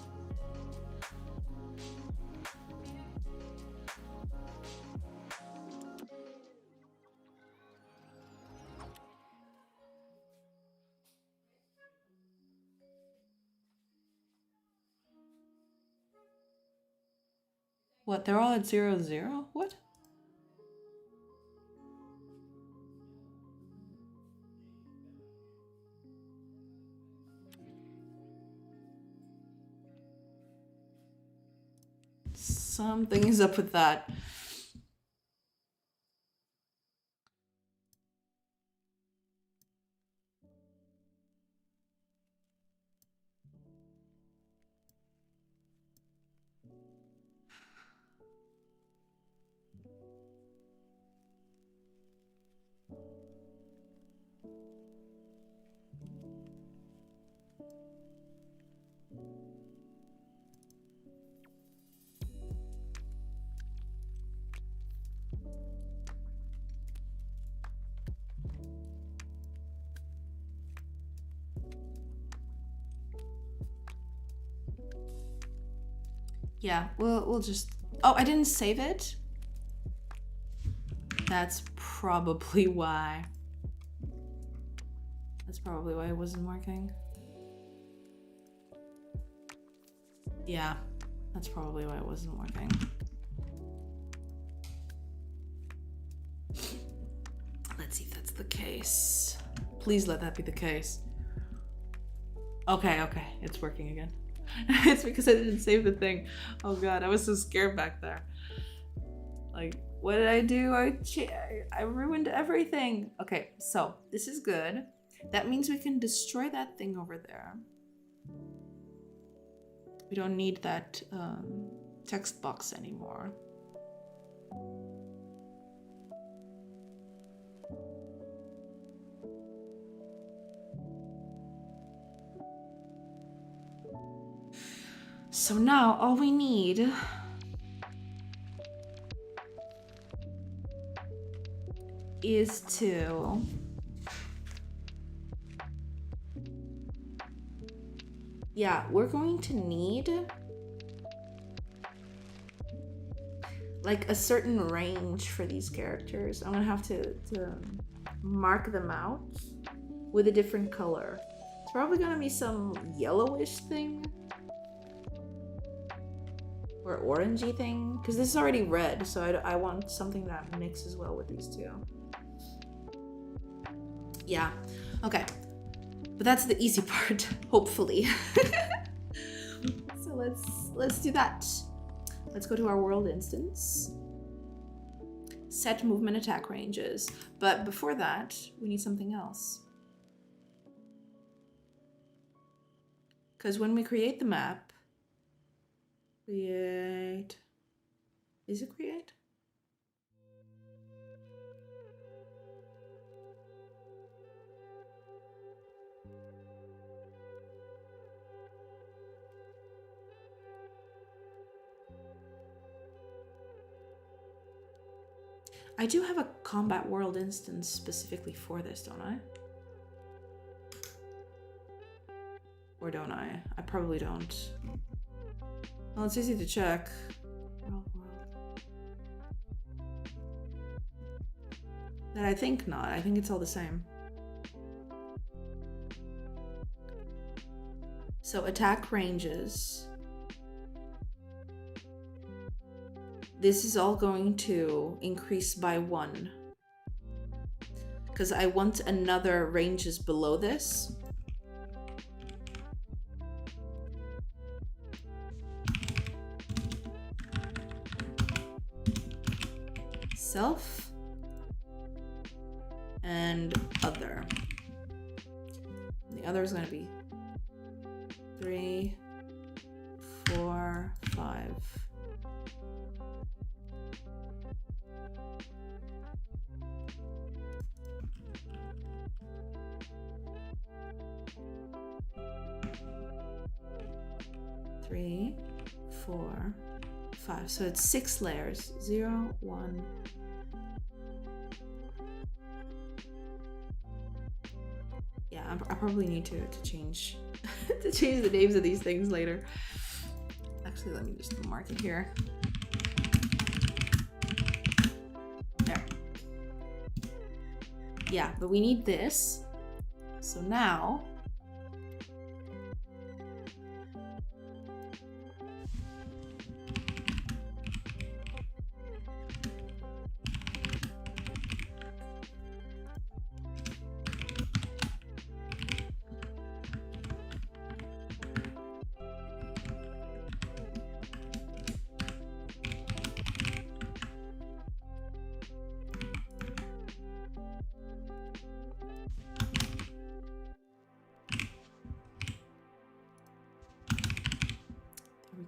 What, they're all at 0, 0? What? Something is up with that. Yeah, we'll just... Oh, I didn't save it? That's probably why. That's probably why it wasn't working. Yeah, that's probably why it wasn't working. Let's see if that's the case. Please let that be the case. Okay, okay, it's working again. It's because I didn't save the thing. Oh god, I was so scared back there. Like, what did I do? I ruined everything. Okay, so this is good. That means we can destroy that thing over there. We don't need that text box anymore. So now all we need is to we're going to need like a certain range for these characters. I'm gonna have to mark them out with a different color. It's probably gonna be some yellowish thing or orangey thing, because this is already red, so I want something that mixes well with these two. Yeah, okay, but that's the easy part, hopefully. So let's do that. Let's go to our world instance. Set movement attack ranges, but before that, we need something else. Because when we create the map, create, is it create? I do have a combat world instance specifically for this, don't I? Or don't I? I probably don't. Well, it's easy to check. World. But I think not. I think it's all the same. So attack ranges. This is all going to increase by 1. Because I want another ranges below this. Self and other. And the other is going to be 3, 4, 5. Three, 4, 5. So it's 6 layers. 0, 1. Yeah, I probably need to change to change the names of these things later. Actually, let me just mark it here. There. Yeah, but we need this. So now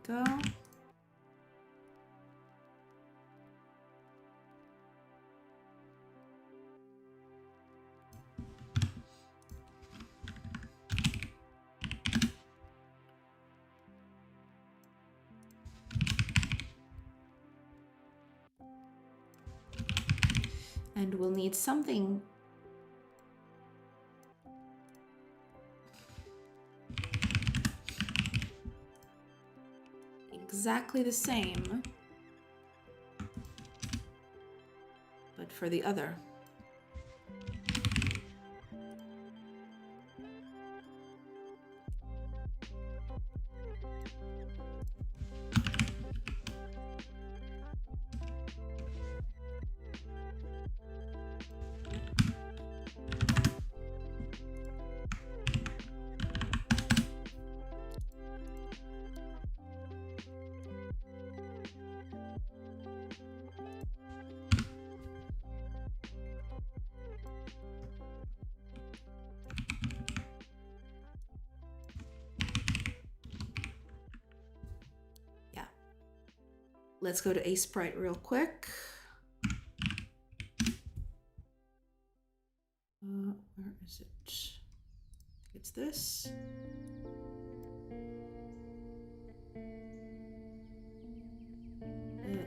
go. And we'll need something exactly the same, but for the other. Let's go to Sprite real quick. Where is it? It's this.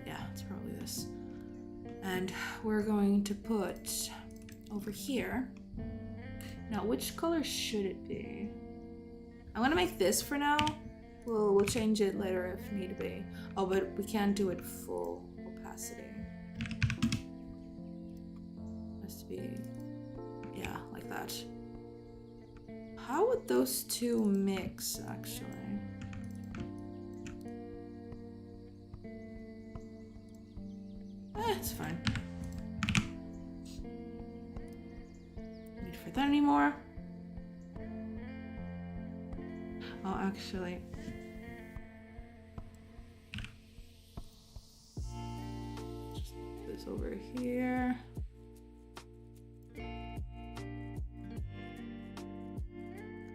Yeah, it's probably this. And we're going to put over here. Now, which color should it be? I'm gonna make this for now. We'll change it later if need be. Oh, but we can't do it full opacity. Has to be, yeah, like that. How would those two mix, actually? It's fine. Need for that anymore. Oh, actually. Just put this over here. Because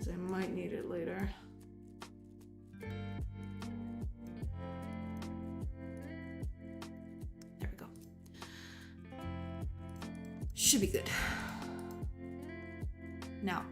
I might need it later. There we go. Should be good. Now,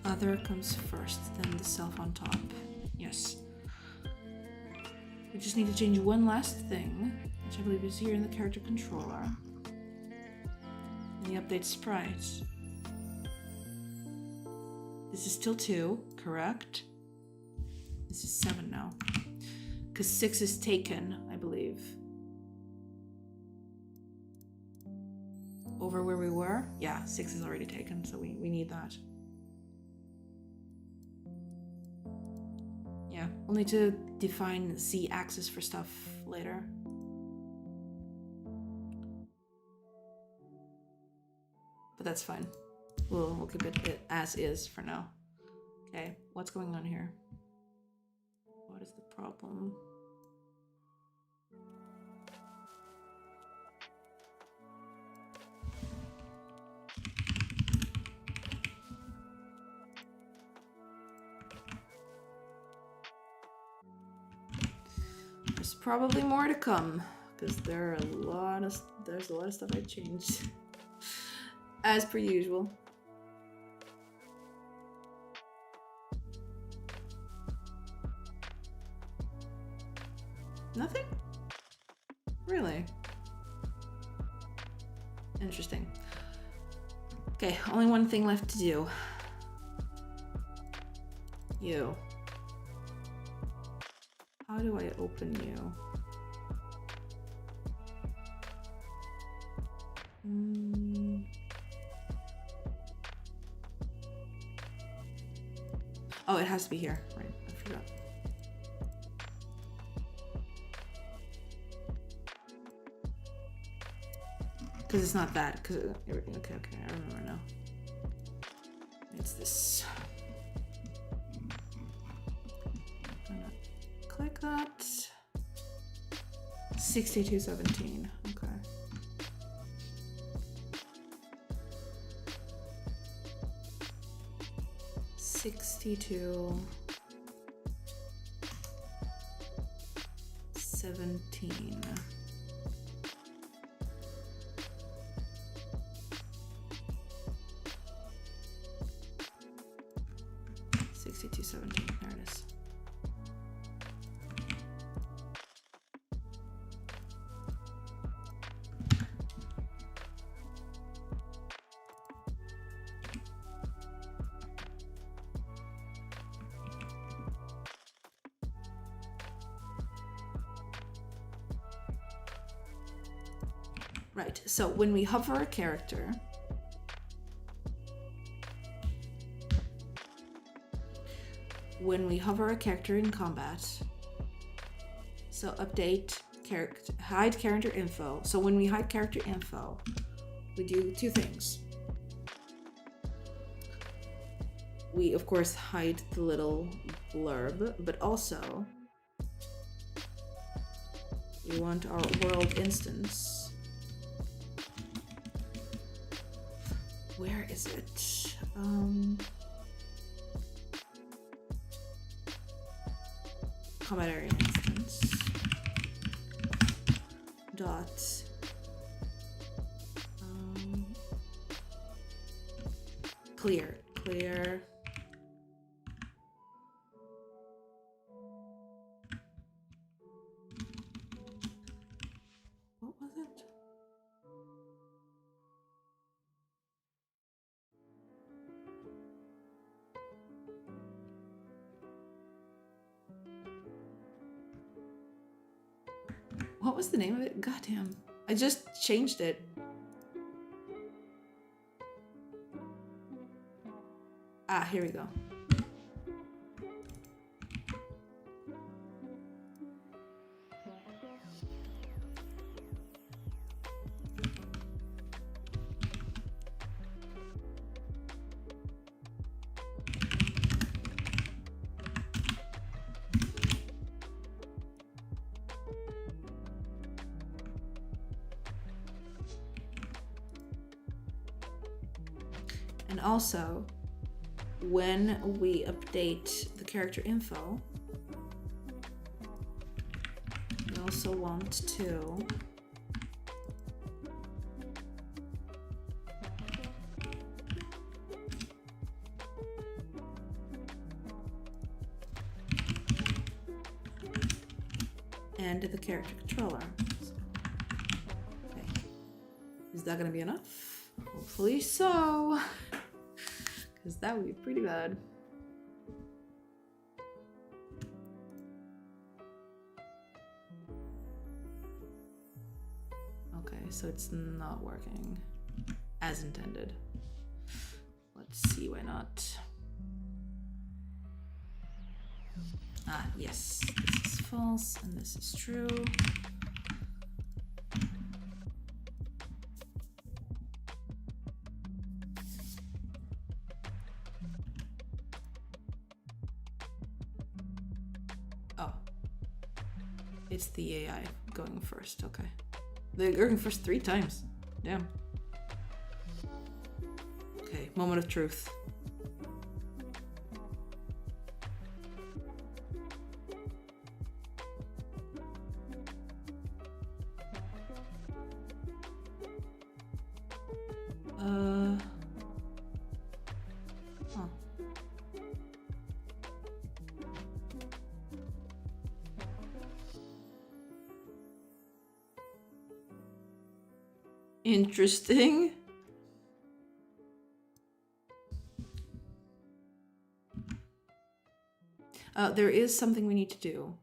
Other comes first, then the self on top. Yes. We just need to change one last thing, which I believe is here in the character controller. And the update sprite. This is still 2, correct? This is 7 now. Because 6 is taken, I believe. Over where we were? Yeah, 6 is already taken, so we need that. Yeah, we'll need to define Z-axis for stuff later. But that's fine. We'll keep it as is for now. Okay, what's going on here? What is the problem? There's probably more to come because there's a lot of stuff I changed as per usual. Nothing? Really? Interesting. Okay, only one thing left to do. You. How do I open you? Oh, it has to be here. Right, I forgot. Because it's not that. Because okay, I remember now. It's this. I'm gonna click that. 6217. Okay. $62.17. 6217. There it is. Right, so when we hover a character, in combat, so update character, hide character info. So when we hide character info, we do two things. We of course hide the little blurb, but also we want our world instance. Where is it? Combat area instance. Dot. Clear. What was it? What was the name of it? Goddamn. I just changed it. Ah, here we go. And also, when we update the character info, we also want to and the character controller. Okay. Is that gonna be enough? Hopefully so. Because that would be pretty bad. Okay, so it's not working as intended. Let's see why not. Ah, yes. This is false and this is true. Oh. It's the AI going first, okay. They're going first 3 times. Damn. Okay, moment of truth. Huh. Interesting. There is something we need to do.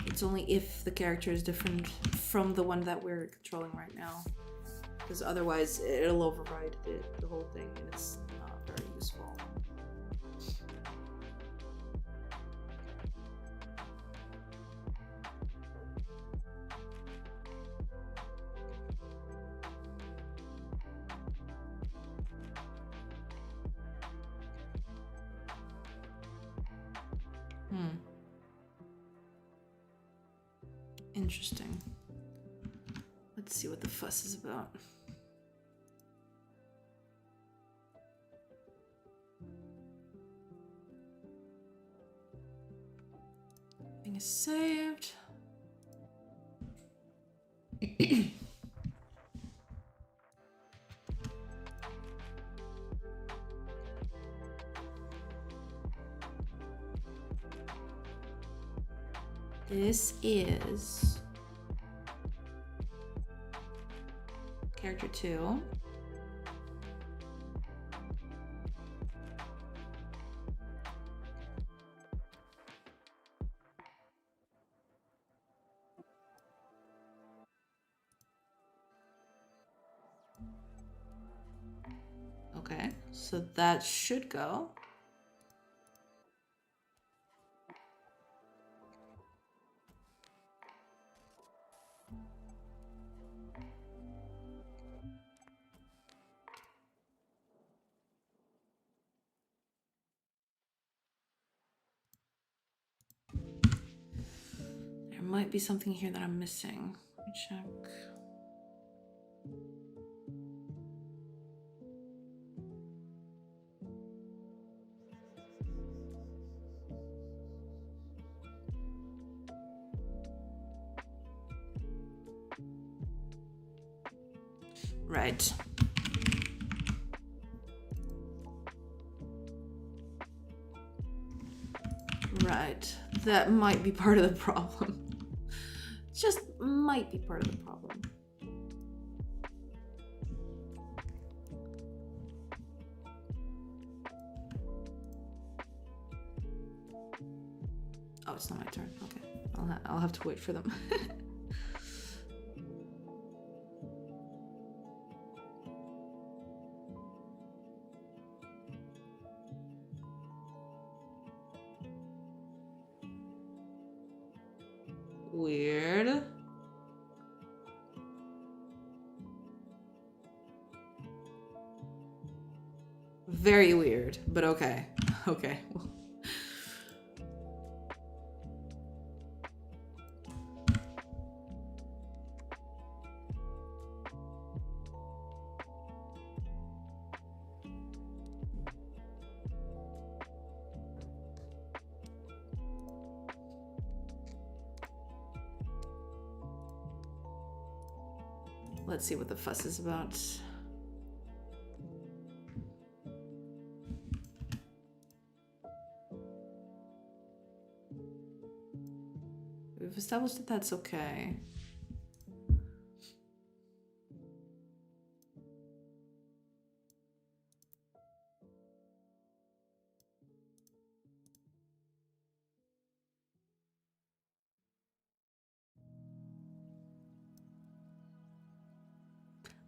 It's only if the character is different from the one that we're controlling right now. Because otherwise it'll override the whole thing and it's not very useful. Interesting. Let's see what the fuss is about. Everything is saved. This is character 2. Okay, so that should go. There might be something here that I'm missing. Let me check. Right. Right. That might be part of the problem. Just might be part of the problem. Oh, it's not my turn. Okay. I'll have to wait for them. Weird. Very weird, but okay. Okay. Let's see what the fuss is about. We've established that that's okay.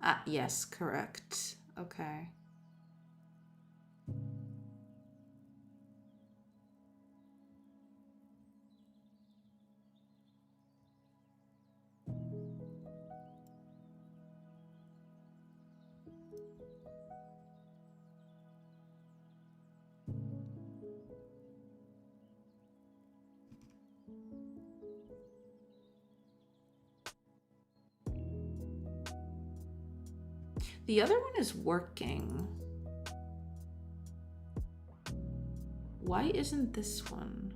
Ah, yes, correct. Okay. The other one is working. Why isn't this one?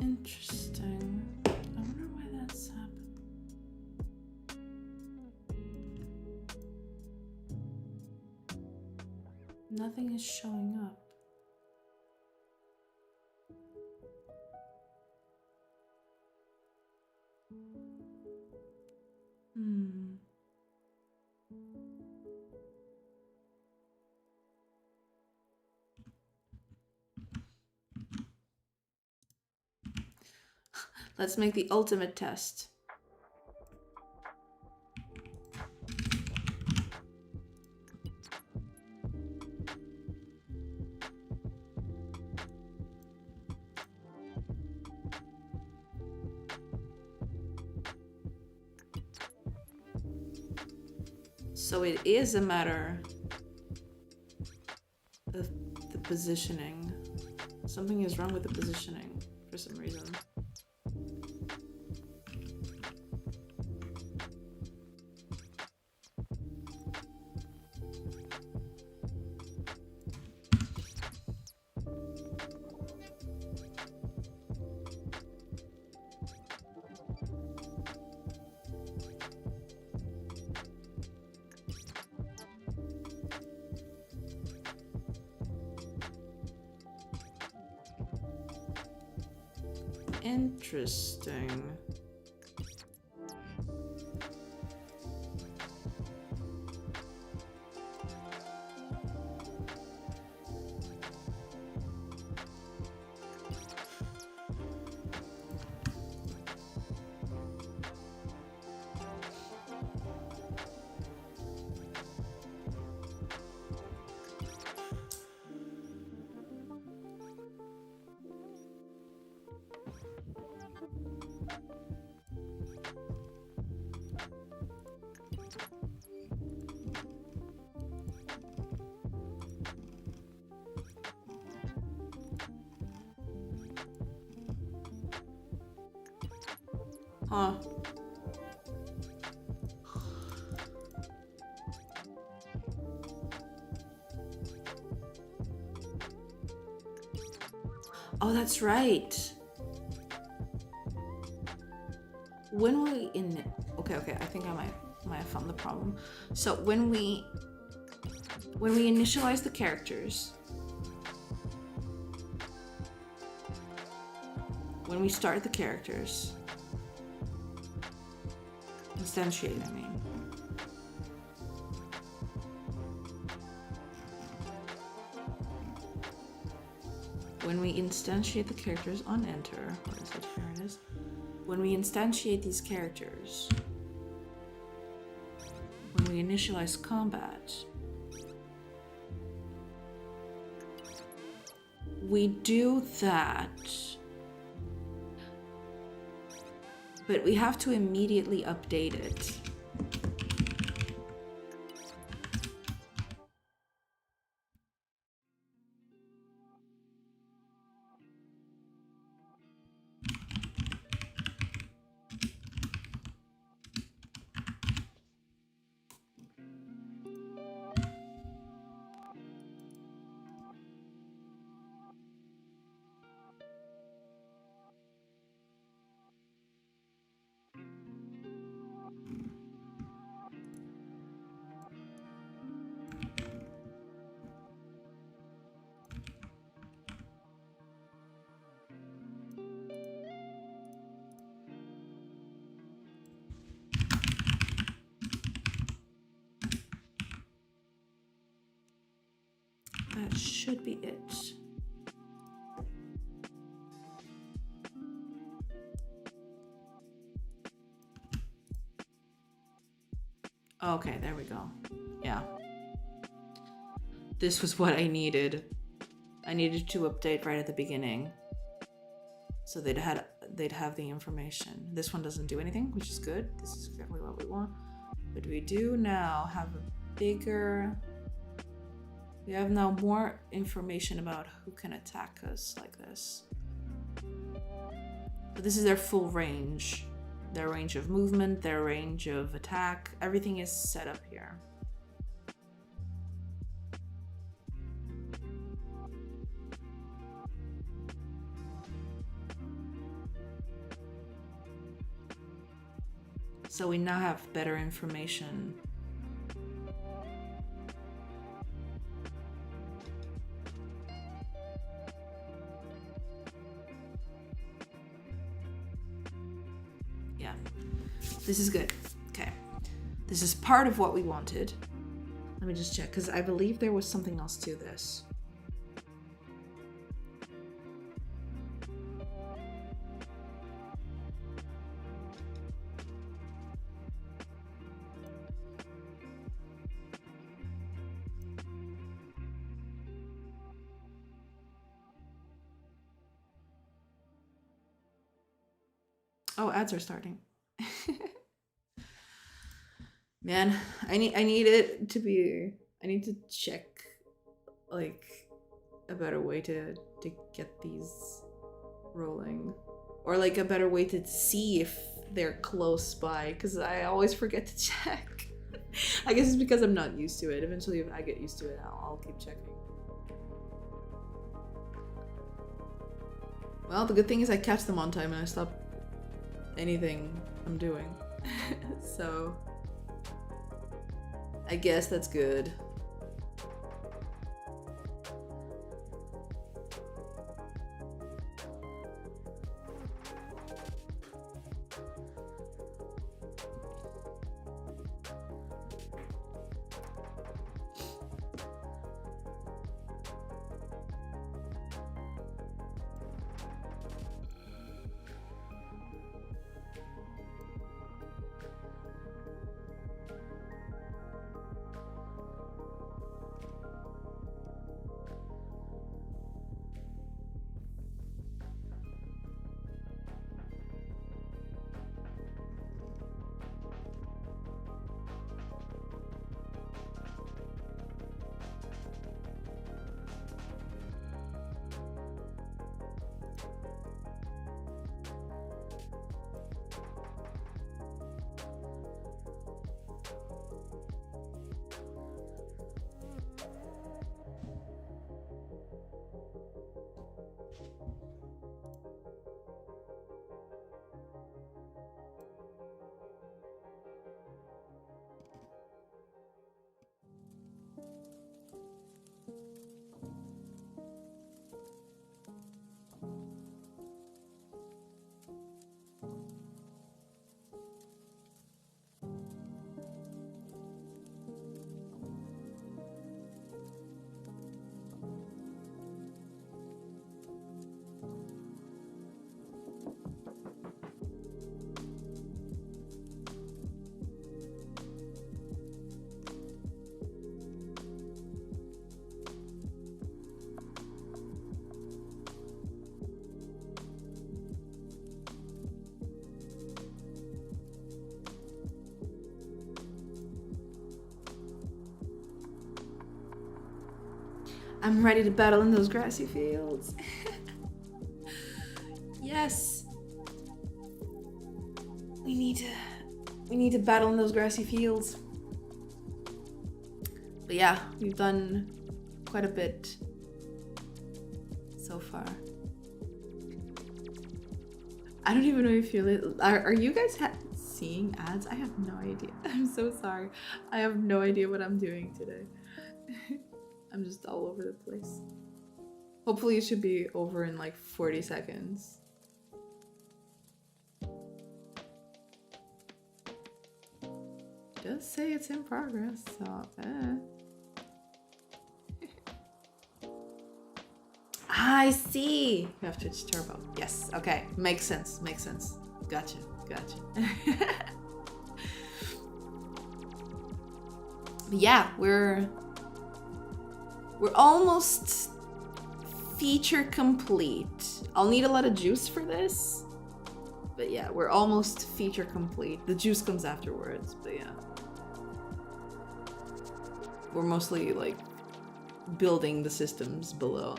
Interesting. I wonder why that's happened. Nothing is showing up. Let's make the ultimate test. So it is a matter of the positioning. Something is wrong with the positioning for some reason. Interesting. Huh. Oh, that's right. When we okay, I think I might have found the problem. So when we initialize the characters, when we start the characters, instantiate, I mean. When we instantiate the characters on enter, where is it? Here it is. When we instantiate these characters, when we initialize combat, we do that, but we have to immediately update it. That should be it. Okay, there we go. Yeah. This was what I needed. I needed to update right at the beginning, so they'd have the information. This one doesn't do anything, which is good. This is exactly what we want. But we do now have a bigger... We have now more information about who can attack us like this. But this is their full range. Their range of movement, their range of attack. Everything is set up here. So we now have better information. Yeah, this is good. Okay, this is part of what we wanted. Let me just check, because I believe there was something else to this. Oh, ads are starting. Man, I need it to be... I need to check, like, a better way to get these rolling. Or, like, a better way to see if they're close by, because I always forget to check. I guess it's because I'm not used to it. Eventually, if I get used to it, I'll keep checking. Well, the good thing is I catch them on time and I stop anything I'm doing. So I guess that's good. I'm ready to battle in those grassy fields. Yes. We need to battle in those grassy fields. But yeah, we've done quite a bit so far. I don't even know if you're are you guys seeing ads? I have no idea. I'm so sorry. I have no idea what I'm doing today. I'm just all over the place. Hopefully it should be over in like 40 seconds. It does say it's in progress, so I see. You have Twitch Turbo. Yes. Okay. Makes sense. Makes sense. Gotcha. Gotcha. But yeah, we're almost feature complete. I'll need a lot of juice for this. But yeah, we're almost feature complete. The juice comes afterwards, but yeah. We're mostly like building the systems below.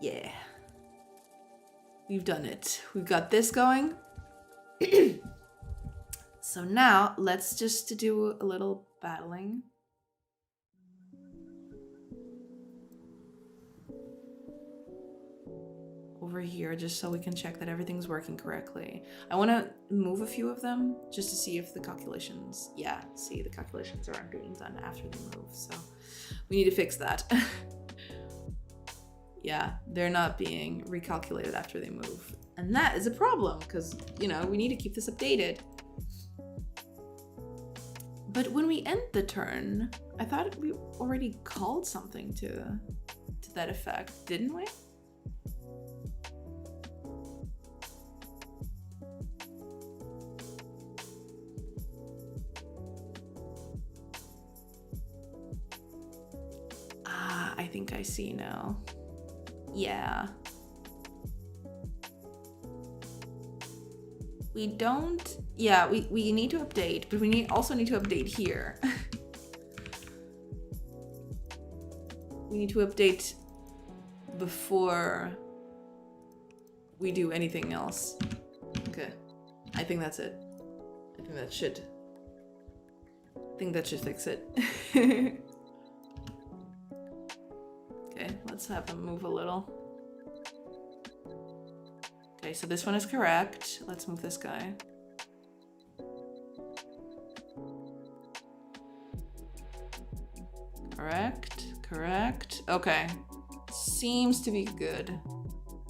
Yeah. We've done it. We've got this going. So now let's just do a little battling. Over here, just so we can check that everything's working correctly. I want to move a few of them just to see if the calculations, yeah, see the calculations aren't being done after the move. So we need to fix that. Yeah, they're not being recalculated after they move. And that is a problem because, you know, we need to keep this updated. But when we end the turn, I thought we already called something to that effect, didn't we? Ah, I think I see now. Yeah. We don't, yeah, we need to update, but we also need to update here. We need to update before we do anything else. Okay, I think that's it. I think that should fix it. Okay, let's have him move a little. Okay, so this one is correct. Let's move this guy. Correct. Okay. Seems to be good.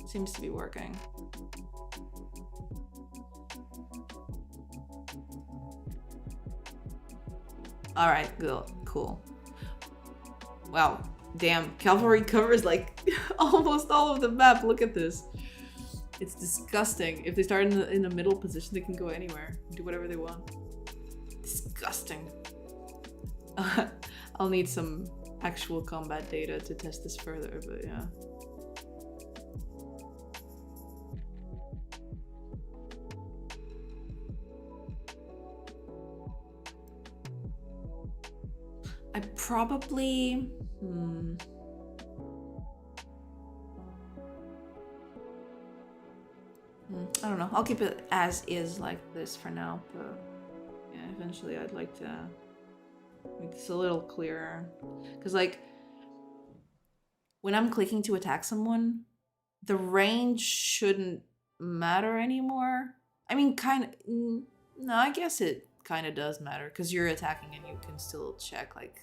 Seems to be working. All right, cool. Wow, damn, cavalry covers like almost all of the map. Look at this. It's disgusting. If they start in the middle position, they can go anywhere, do whatever they want. Disgusting. I'll need some actual combat data to test this further, but yeah. I probably... I don't know. I'll keep it as is like this for now, but yeah, eventually I'd like to make this a little clearer. Because like, when I'm clicking to attack someone, the range shouldn't matter anymore. I mean, kind of... No, I guess it kind of does matter, because you're attacking and you can still check, like,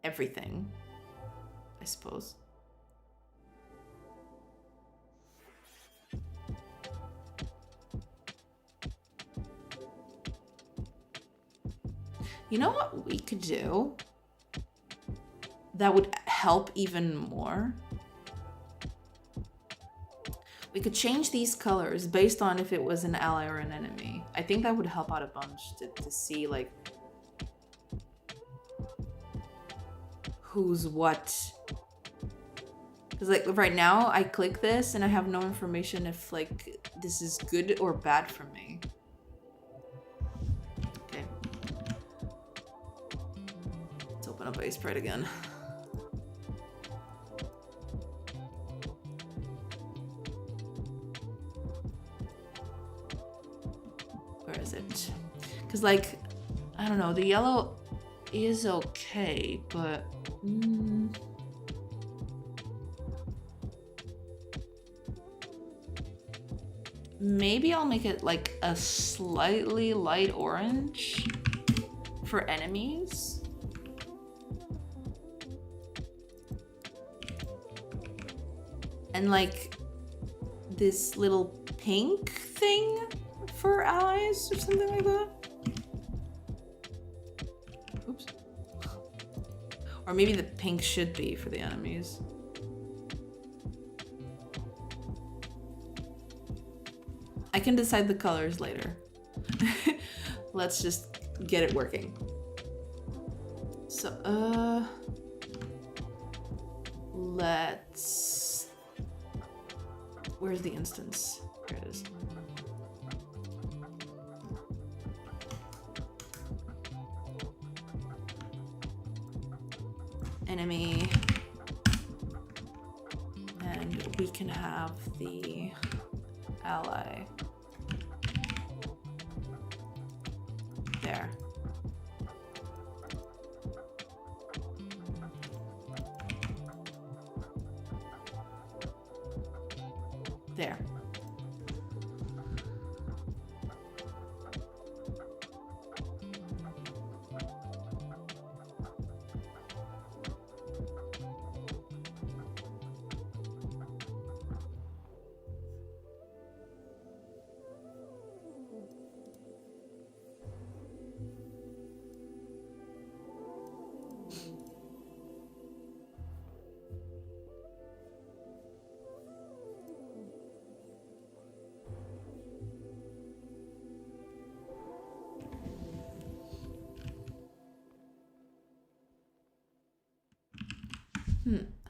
everything, I suppose. You know what we could do that would help even more? We could change these colors based on if it was an ally or an enemy. I think that would help out a bunch to see like who's what. Because like right now I click this and I have no information if like this is good or bad for me. Okay. Let's open up Ace Pride again. Where is it? Because like, I don't know, the yellow is okay, but maybe I'll make it like a slightly light orange for enemies. And like this little pink thing for allies or something like that. Oops. Or maybe the pink should be for the enemies. I can decide the colors later. Let's just get it working. So, let's... Where's the instance? Here it is. Enemy. And we can have the ally. There. There.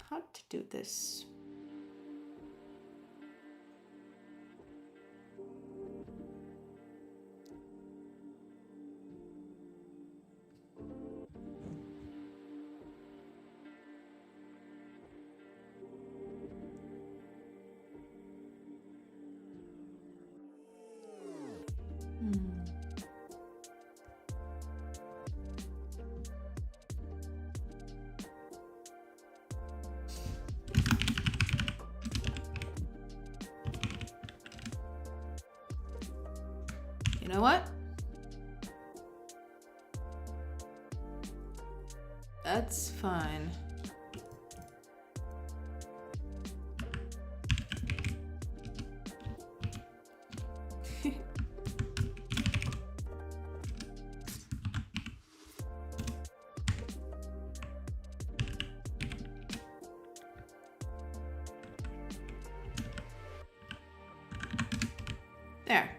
How to do this? You know what? That's fine. There.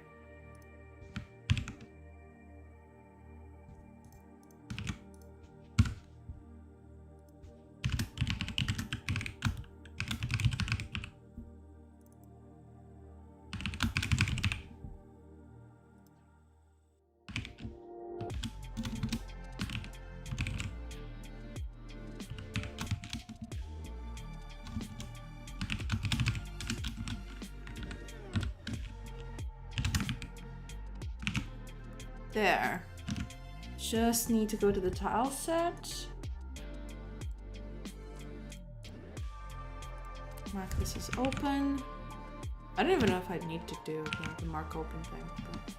There. Just need to go to the tile set. Mark this is open. I don't even know if I need to do the mark open thing. But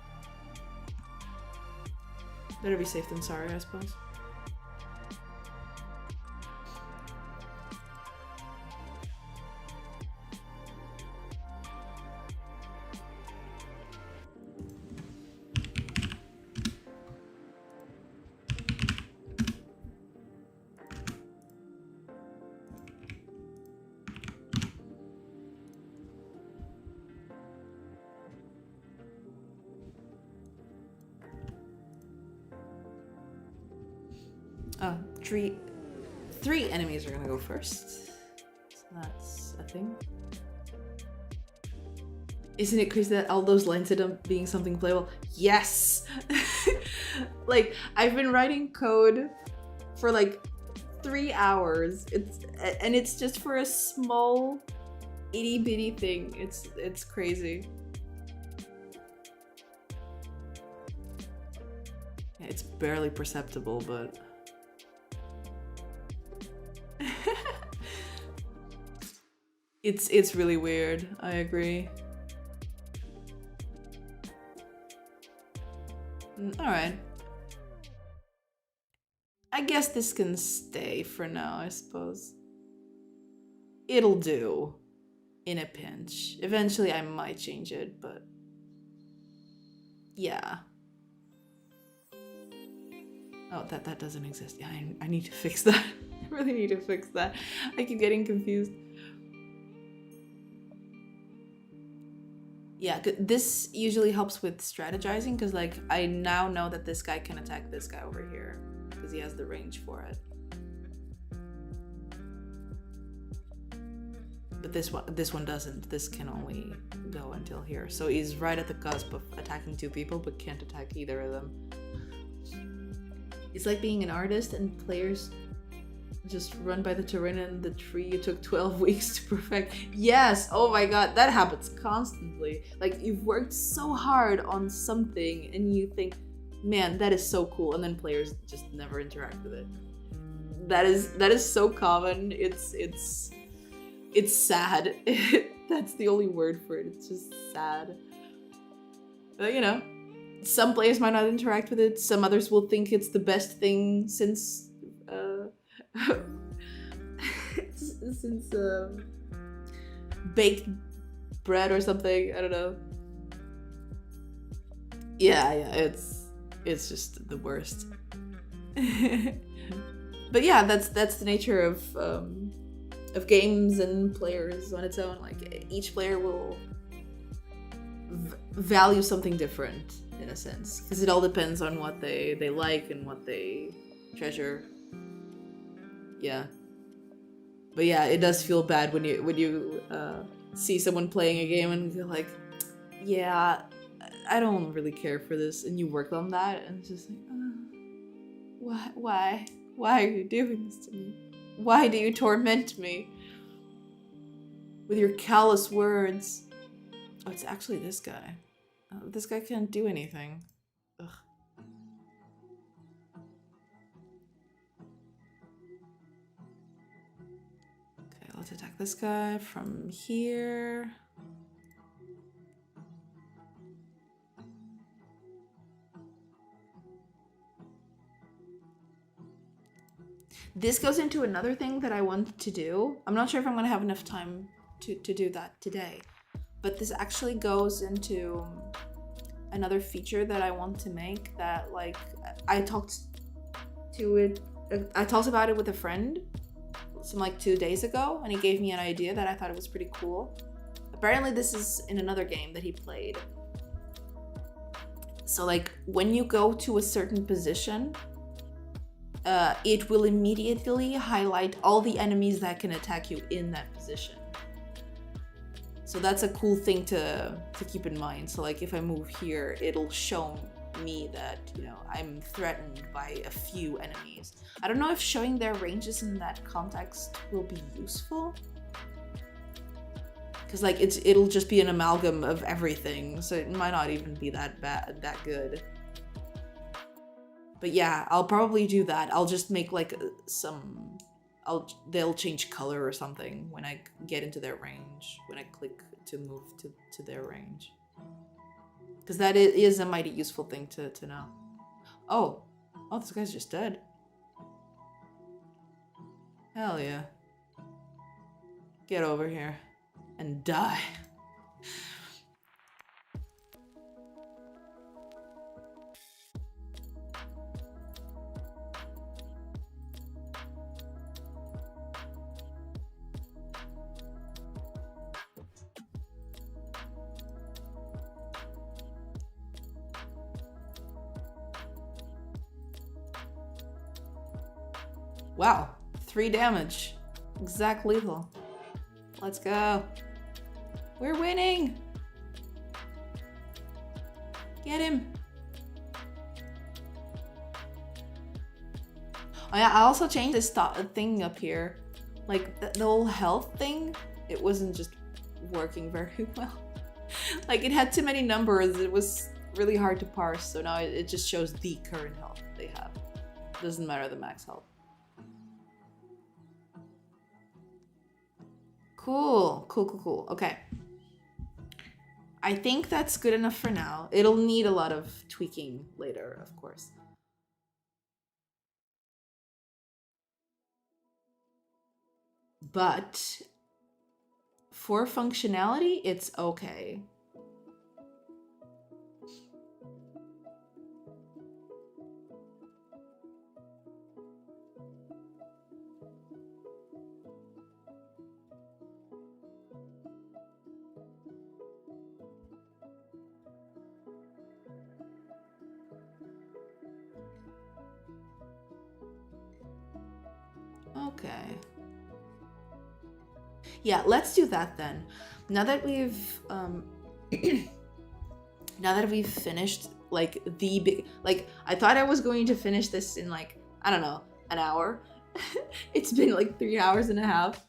better be safe than sorry, I suppose. Oh, three enemies are gonna go first. So that's anything. Isn't it crazy that all those lines end up being something playable? Yes! Like, I've been writing code for like 3 hours. It's just for a small itty bitty thing. It's crazy. Yeah, it's barely perceptible, but it's really weird. I agree. All right. I guess this can stay for now, I suppose. It'll do. In a pinch. Eventually I might change it, but yeah. Oh, that doesn't exist. Yeah, I need to fix that. I really need to fix that. I keep getting confused. Yeah, this usually helps with strategizing because like I now know that this guy can attack this guy over here because he has the range for it. But this one doesn't. This can only go until here. So he's right at the cusp of attacking 2 people but can't attack either of them. It's like being an artist and players just run by the terrain and the tree you took 12 weeks to perfect. Yes! Oh my god, that happens constantly. Like, you've worked so hard on something and you think, man, that is so cool, and then players just never interact with it. That is so common. It's sad. That's the only word for it. It's just sad. But you know, some players might not interact with it. Some others will think it's the best thing since since baked bread or something. I don't know. Yeah, it's just the worst. But yeah, that's the nature of games and players on its own. Like, each player will value something different in a sense, because it all depends on what they like and what they treasure. Yeah. But yeah, it does feel bad when you see someone playing a game and you're like, yeah, I don't really care for this, and you work on that, and it's just like, why are you doing this to me? Why do you torment me with your callous words? Oh, it's actually this guy. This guy can't do anything. Ugh. Okay, let's attack this guy from here. This goes into another thing that I want to do. I'm not sure if I'm gonna have enough time to do that today, but this actually goes into another feature that I want to make that, like, I talked about it with a friend some like 2 days ago, and he gave me an idea that I thought it was pretty cool. Apparently this is in another game that he played. So like, when you go to a certain position, it will immediately highlight all the enemies that can attack you in that position. So that's a cool thing to keep in mind. So like, if I move here, it'll show me that, you know, I'm threatened by a few enemies. I don't know if showing their ranges in that context will be useful, because like it'll just be an amalgam of everything, so it might not even be that good. But yeah, I'll probably do that. I'll just make like they'll change color or something when I get into their range, when I click to move to their range. Because that is a mighty useful thing to know. Oh, this guy's just dead. Hell yeah. Get over here and die. Wow, 3 damage. Exact lethal. Let's go. We're winning. Get him. Oh yeah, I also changed this thing up here. Like the whole health thing, it wasn't just working very well. Like it had too many numbers. It was really hard to parse. So now it just shows the current health they have. Doesn't matter the max health. Cool. Okay. I think that's good enough for now. It'll need a lot of tweaking later, of course. But for functionality, it's okay. Okay. Yeah, let's do that then. Now that we've finished like the big, like I thought I was going to finish this in like, I don't know, an hour. It's been like 3 hours and a half.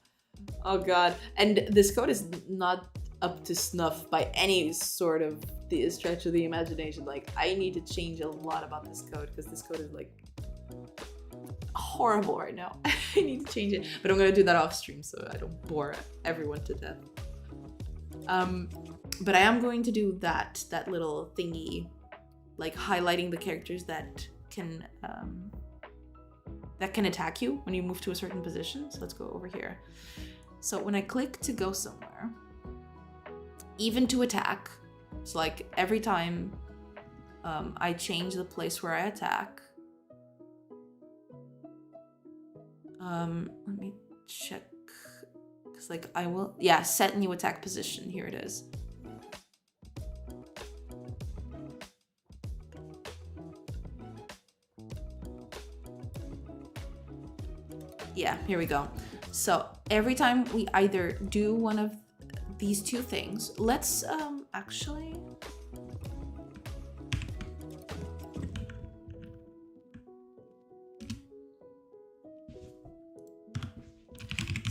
Oh god. And this code is not up to snuff by any sort of the stretch of the imagination. Like I need to change a lot about this code because this code is like horrible right now. I need to change it, but I'm gonna do that off stream so I don't bore everyone to death. But I am going to do that little thingy, like highlighting the characters that can attack you when you move to a certain position. So let's go over here. So when I click to go somewhere, even to attack, so like every time I change the place where I attack, let me check, because like I will, yeah, set new attack position. Here it is. Yeah, here we go. So every time we either do one of these two things, let's actually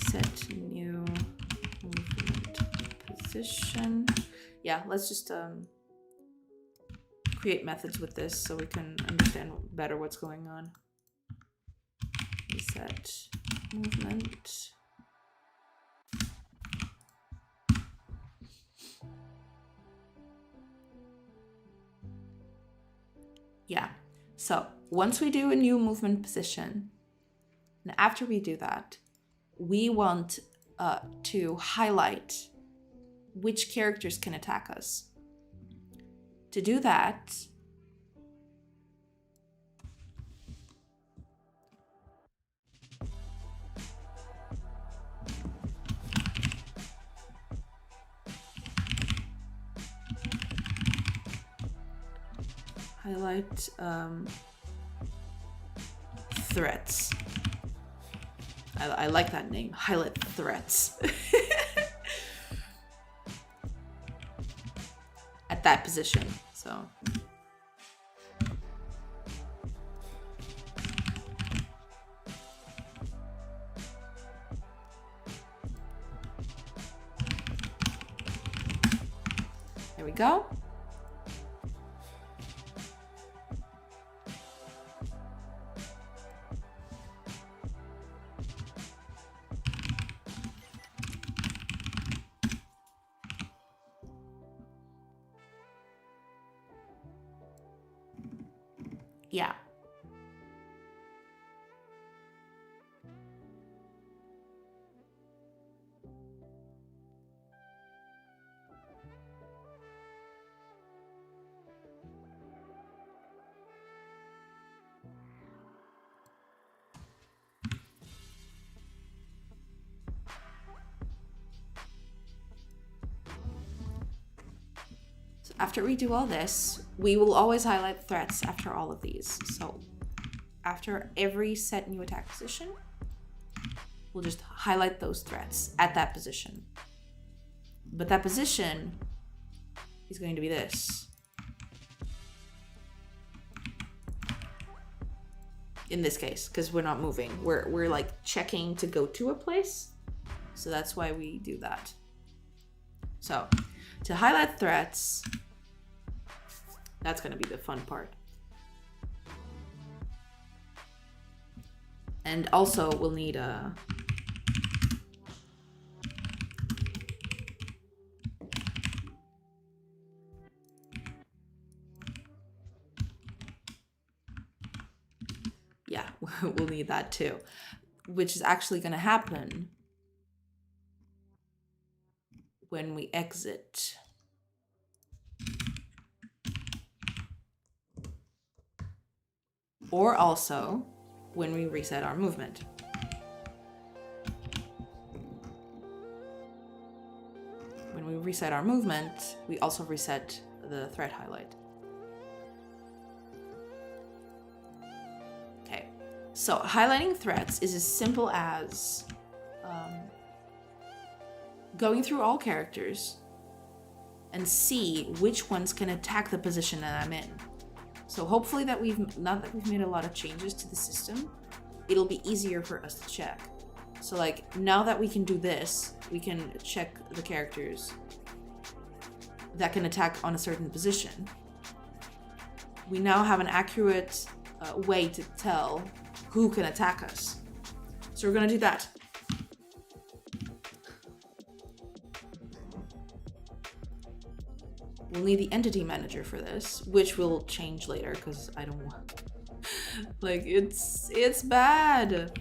set new movement position. Yeah, let's just create methods with this so we can understand better what's going on. Reset movement. Yeah, so once we do a new movement position, and after we do that, we want to highlight which characters can attack us. To do that, highlight threats. I like that name, highlight threats. At that position, so. There we go. Yeah. After we do all this, we will always highlight threats after all of these. So after every set new attack position, we'll just highlight those threats at that position. But that position is going to be this. In this case, because we're not moving. We're like checking to go to a place. So that's why we do that. So to highlight threats, that's going to be the fun part. And also we'll need a yeah, we'll need that too, which is actually going to happen when we exit. Or also when we reset our movement. When we reset our movement, we also reset the threat highlight. Okay, so highlighting threats is as simple as going through all characters and see which ones can attack the position that I'm in. So hopefully that now that we've made a lot of changes to the system, it'll be easier for us to check. So like now that we can do this, we can check the characters that can attack on a certain position. We now have an accurate way to tell who can attack us. So we're gonna do that. We'll need the entity manager for this, which will change later because I don't want, like, it's bad.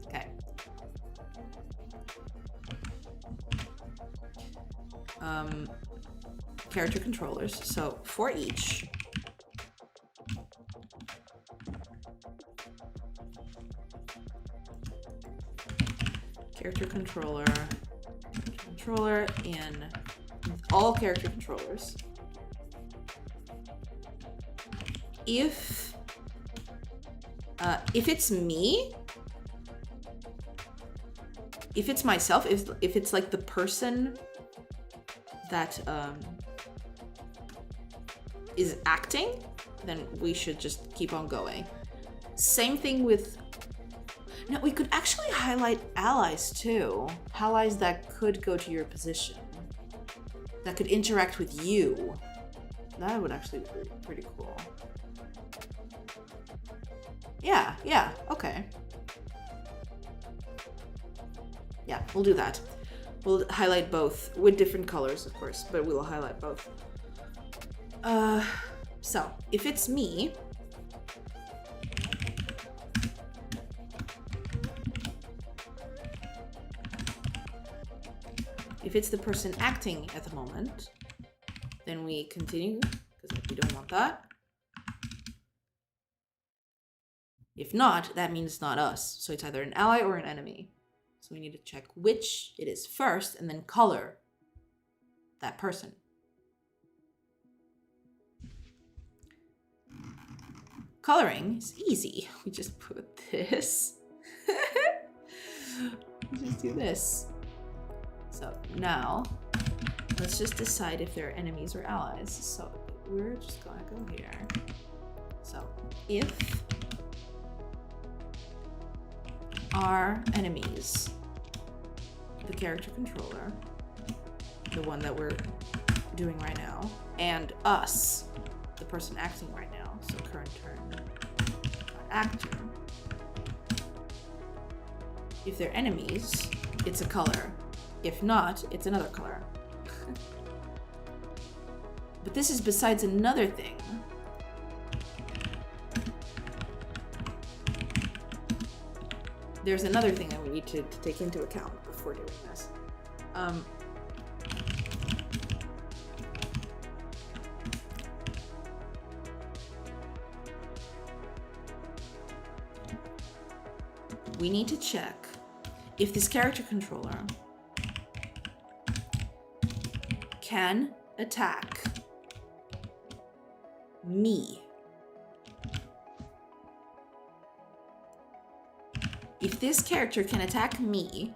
Okay. Character controllers. So for each, character controller in all character controllers. If it's me, if it's myself, if it's like the person that is acting, then we should just keep on going. Same thing with, no, we could actually highlight allies too. Allies that could go to your position, that could interact with you. That would actually be pretty cool. Yeah, okay. Yeah, we'll do that. We'll highlight both with different colors, of course, but we'll highlight both. So if it's me, if it's the person acting at the moment, then we continue, because we don't want that. If not, that means it's not us. So it's either an ally or an enemy. So we need to check which it is first and then color that person. Coloring is easy. We just put this. We just do this. So now, let's just decide if they're enemies or allies. So we're just gonna go here. So if our enemies, the character controller, the one that we're doing right now, and us, the person acting right now, so current turn, actor, if they're enemies, it's a color. If not, it's another color. But this is besides another thing. There's another thing that we need to take into account before doing this. We need to check if this character controller can attack me. if this character can attack me,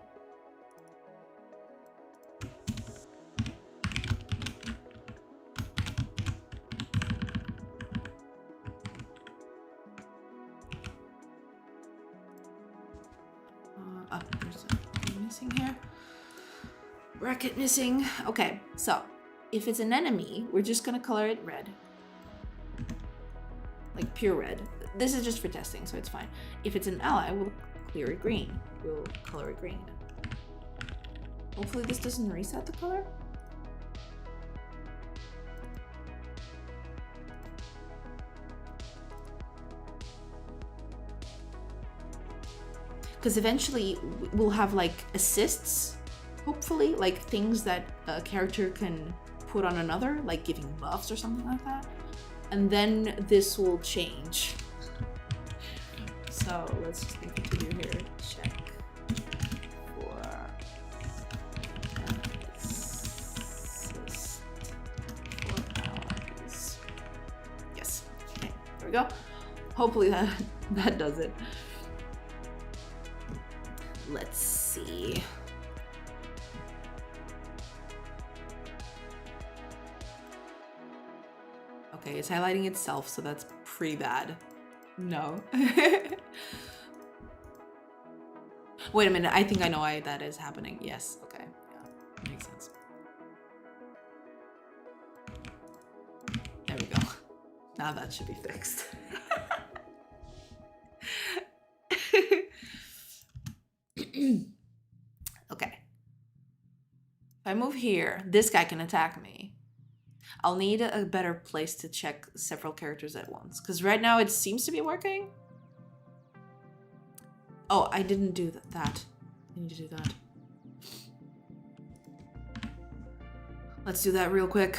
there's a missing here. Bracket missing. Okay, so if it's an enemy, we're just gonna color it red. Like pure red. This is just for testing, so it's fine. If it's an ally, we'll clear it green. We'll color it green. Hopefully this doesn't reset the color. Because eventually we'll have like assists, hopefully, like things that a character can put on another, like giving buffs or something like that. And then this will change. So let's just think what to do here. Check for assist for allies. Yes. Okay, there we go. Hopefully that does it. Let's see. Okay, it's highlighting itself, so that's pretty bad. No. Wait a minute, I think I know why that is happening. Yes, okay. Yeah, makes sense. There we go. Now that should be fixed. Okay. If I move here, this guy can attack me. I'll need a better place to check several characters at once, because right now it seems to be working. Oh, I didn't do that. I need to do that. Let's do that real quick.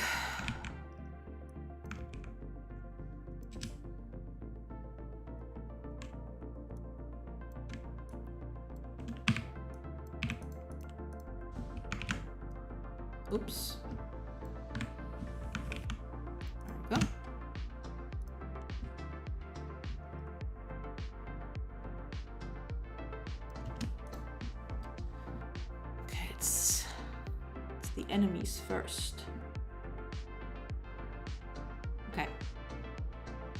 Oops. There we go. Okay, it's the enemies first. Okay.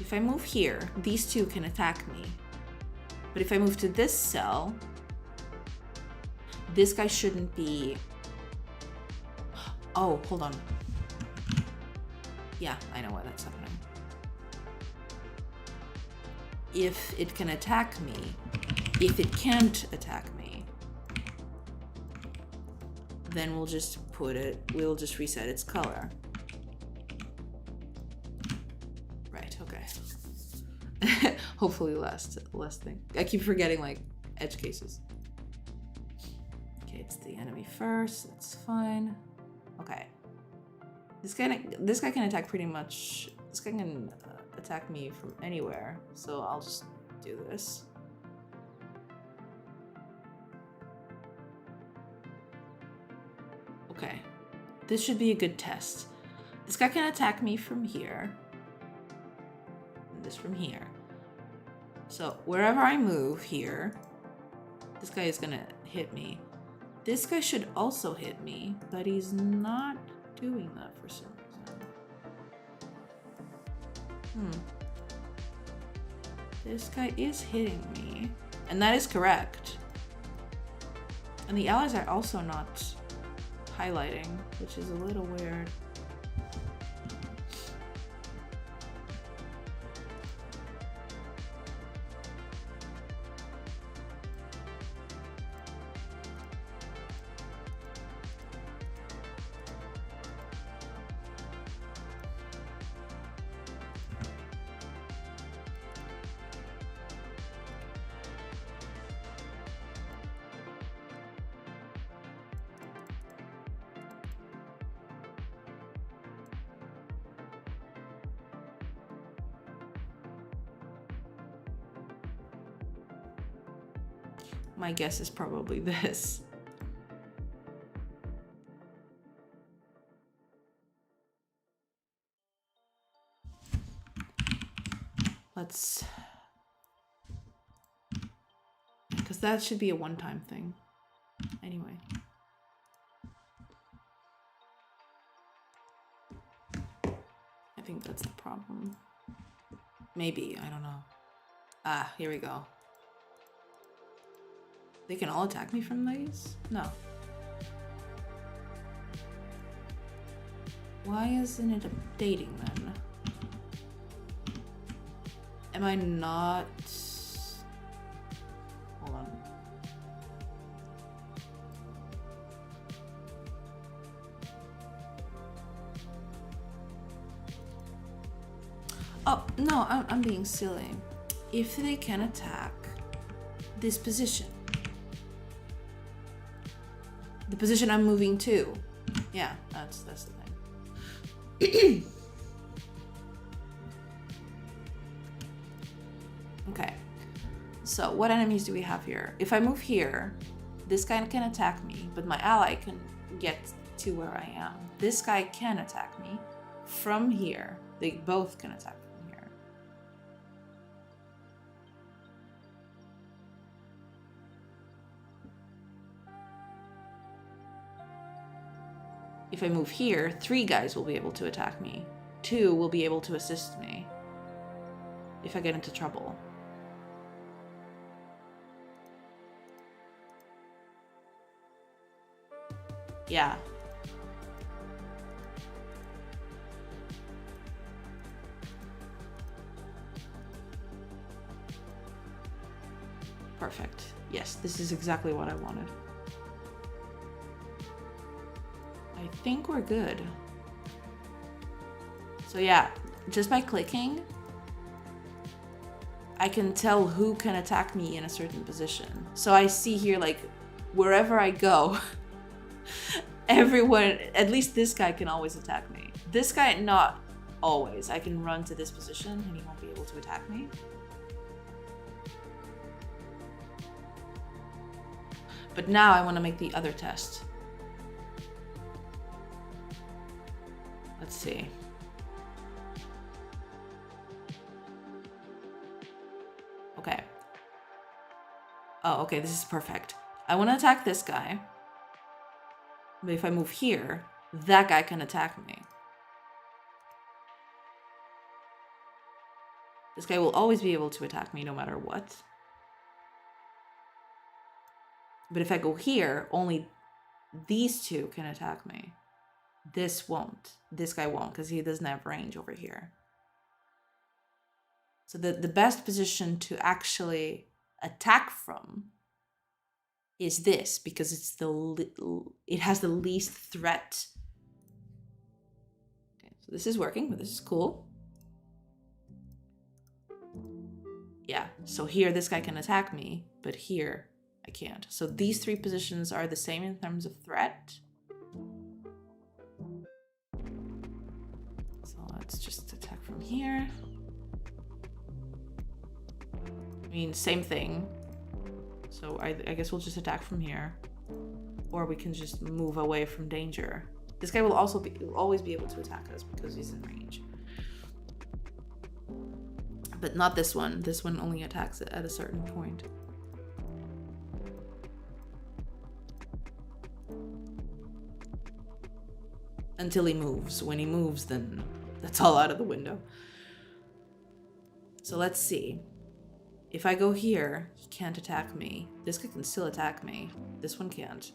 If I move here, these two can attack me. But if I move to this cell, this guy shouldn't be... Oh, hold on. Yeah, I know why that's happening. If it can attack me, if it can't attack me, then we'll just we'll just reset its color. Right, okay. Hopefully less thing. I keep forgetting like edge cases. Okay, it's the enemy first, that's fine. Okay. This guy can attack pretty much. This guy can attack me from anywhere, so I'll just do this. Okay. This should be a good test. This guy can attack me from here. And this from here. So wherever I move here, this guy is gonna hit me. This guy should also hit me, but he's not doing that for some reason. This guy is hitting me, and that is correct. And the allies are also not highlighting, which is a little weird. My guess is probably this. Let's... Because that should be a one-time thing. Anyway. I think that's the problem. Maybe, I don't know. Ah, here we go. They can all attack me from these? No. Why isn't it updating then? Am I not... Hold on. Oh, no, I'm being silly. If they can attack this position, the position I'm moving to, yeah, that's the thing. Okay, so what enemies do we have here? If I move here, this guy can attack me, but my ally can get to where I am. This guy can attack me from here. They both can attack from here. If I move here, 3 guys will be able to attack me. 2 will be able to assist me if I get into trouble. Yeah. Perfect. Yes, this is exactly what I wanted. I think we're good. So yeah, just by clicking, I can tell who can attack me in a certain position. So I see here, like, wherever I go, everyone, at least this guy can always attack me. This guy, not always. I can run to this position and he won't be able to attack me. But now I want to make the other test. Let's see. Okay. Oh, okay, this is perfect. I want to attack this guy. But if I move here, that guy can attack me. This guy will always be able to attack me no matter what. But if I go here, only these 2 can attack me. This won't. This guy won't, because he doesn't have range over here. So the best position to actually attack from is this, because it's it has the least threat. Okay, so this is working, but this is cool. Yeah, so here this guy can attack me, but here I can't. So these 3 positions are the same in terms of threat. So let's just attack from here. I mean, same thing. So I guess we'll just attack from here. Or we can just move away from danger. This guy will always be able to attack us because he's in range. But not this one. This one only attacks it at a certain point. Until he moves. When he moves, then that's all out of the window. So let's see. If I go here, he can't attack me. This guy can still attack me. This one can't.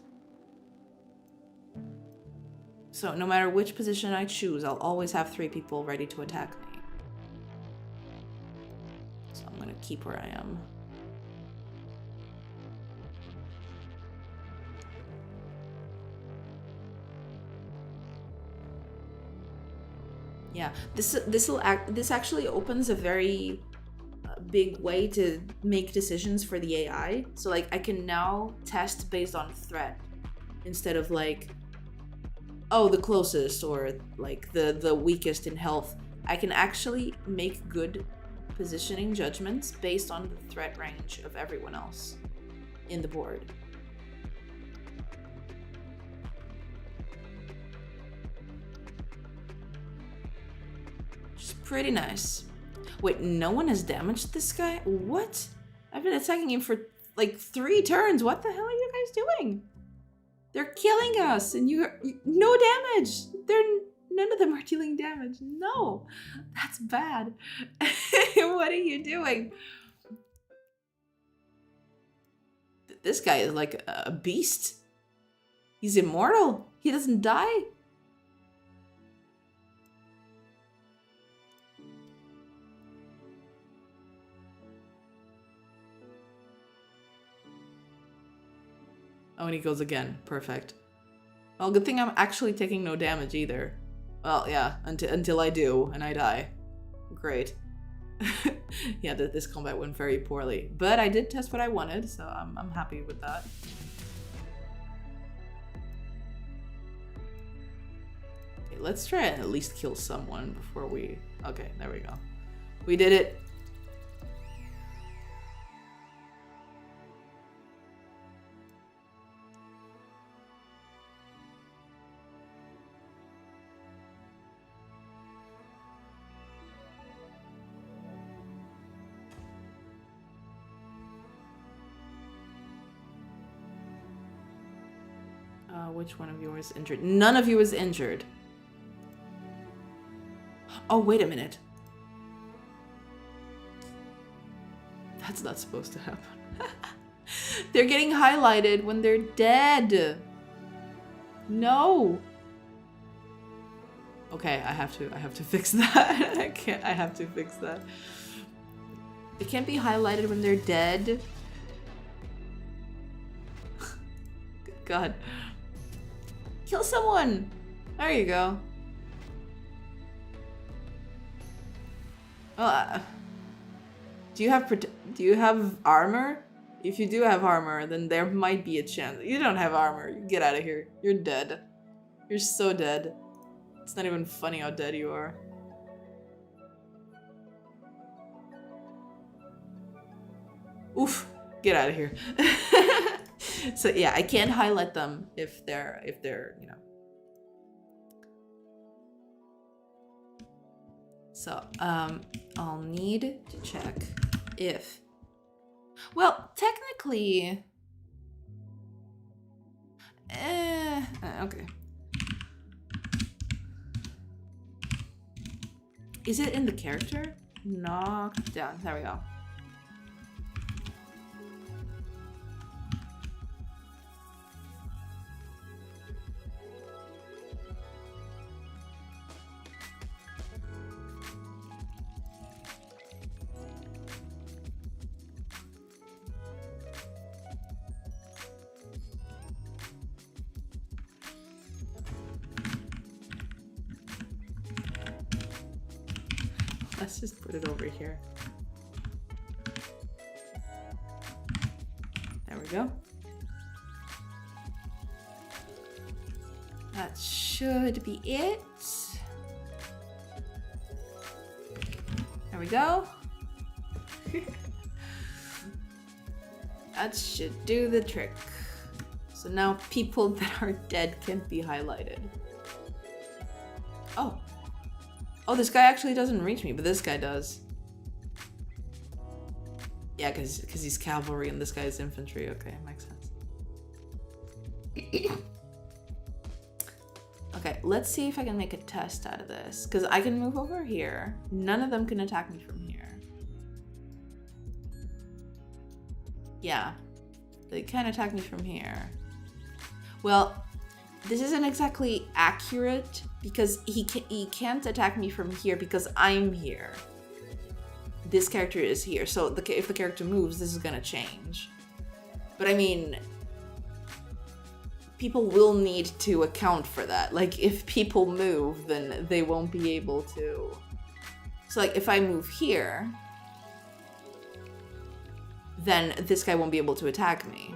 So no matter which position I choose, I'll always have 3 people ready to attack me. So I'm gonna keep where I am. Yeah, this actually opens a very big way to make decisions for the AI. So like I can now test based on threat instead of like, oh, the closest or like the weakest in health. I can actually make good positioning judgments based on the threat range of everyone else in the board. Pretty nice. Wait, no one has damaged this guy? What? I've been attacking him for like 3 turns. What the hell are you guys doing? They're killing us and no damage. None of them are dealing damage. No, that's bad. What are you doing? This guy is like a beast. He's immortal. He doesn't die. Oh, and he goes again. Perfect. Well, good thing I'm actually taking no damage either. Well, yeah, until I do, and I die. Great. Yeah, this combat went very poorly. But I did test what I wanted, so I'm happy with that. Okay, let's try and at least kill someone before we... Okay, there we go. We did it. Which one of you is injured? None of you is injured. Oh, wait a minute. That's not supposed to happen. They're getting highlighted when they're dead. No. Okay, I have to fix that. I have to fix that. They can't be highlighted when they're dead. God. Kill someone! There you go. Do you have armor? If you do have armor, then there might be a chance. You don't have armor. Get out of here. You're dead. You're so dead. It's not even funny how dead you are. Oof. Get out of here. So yeah, I can't highlight them if they're, you know. So, I'll need to check if... Well, technically... okay. Is it in the character? Knocked down. There we go. Let's just put it over here. There we go. That should be it. There we go. That should do the trick. So now people that are dead can't be highlighted. Oh. Oh, this guy actually doesn't reach me, but this guy does. Yeah, because he's cavalry and this guy is infantry. Okay, makes sense. Okay, let's see if I can make a test out of this. Because I can move over here. None of them can attack me from here. Yeah, they can attack me from here. Well, this isn't exactly accurate because he can't attack me from here because I'm here. This character is here, so if the character moves, this is gonna change. But I mean, people will need to account for that. Like, if people move, then they won't be able to. So like, if I move here, then this guy won't be able to attack me.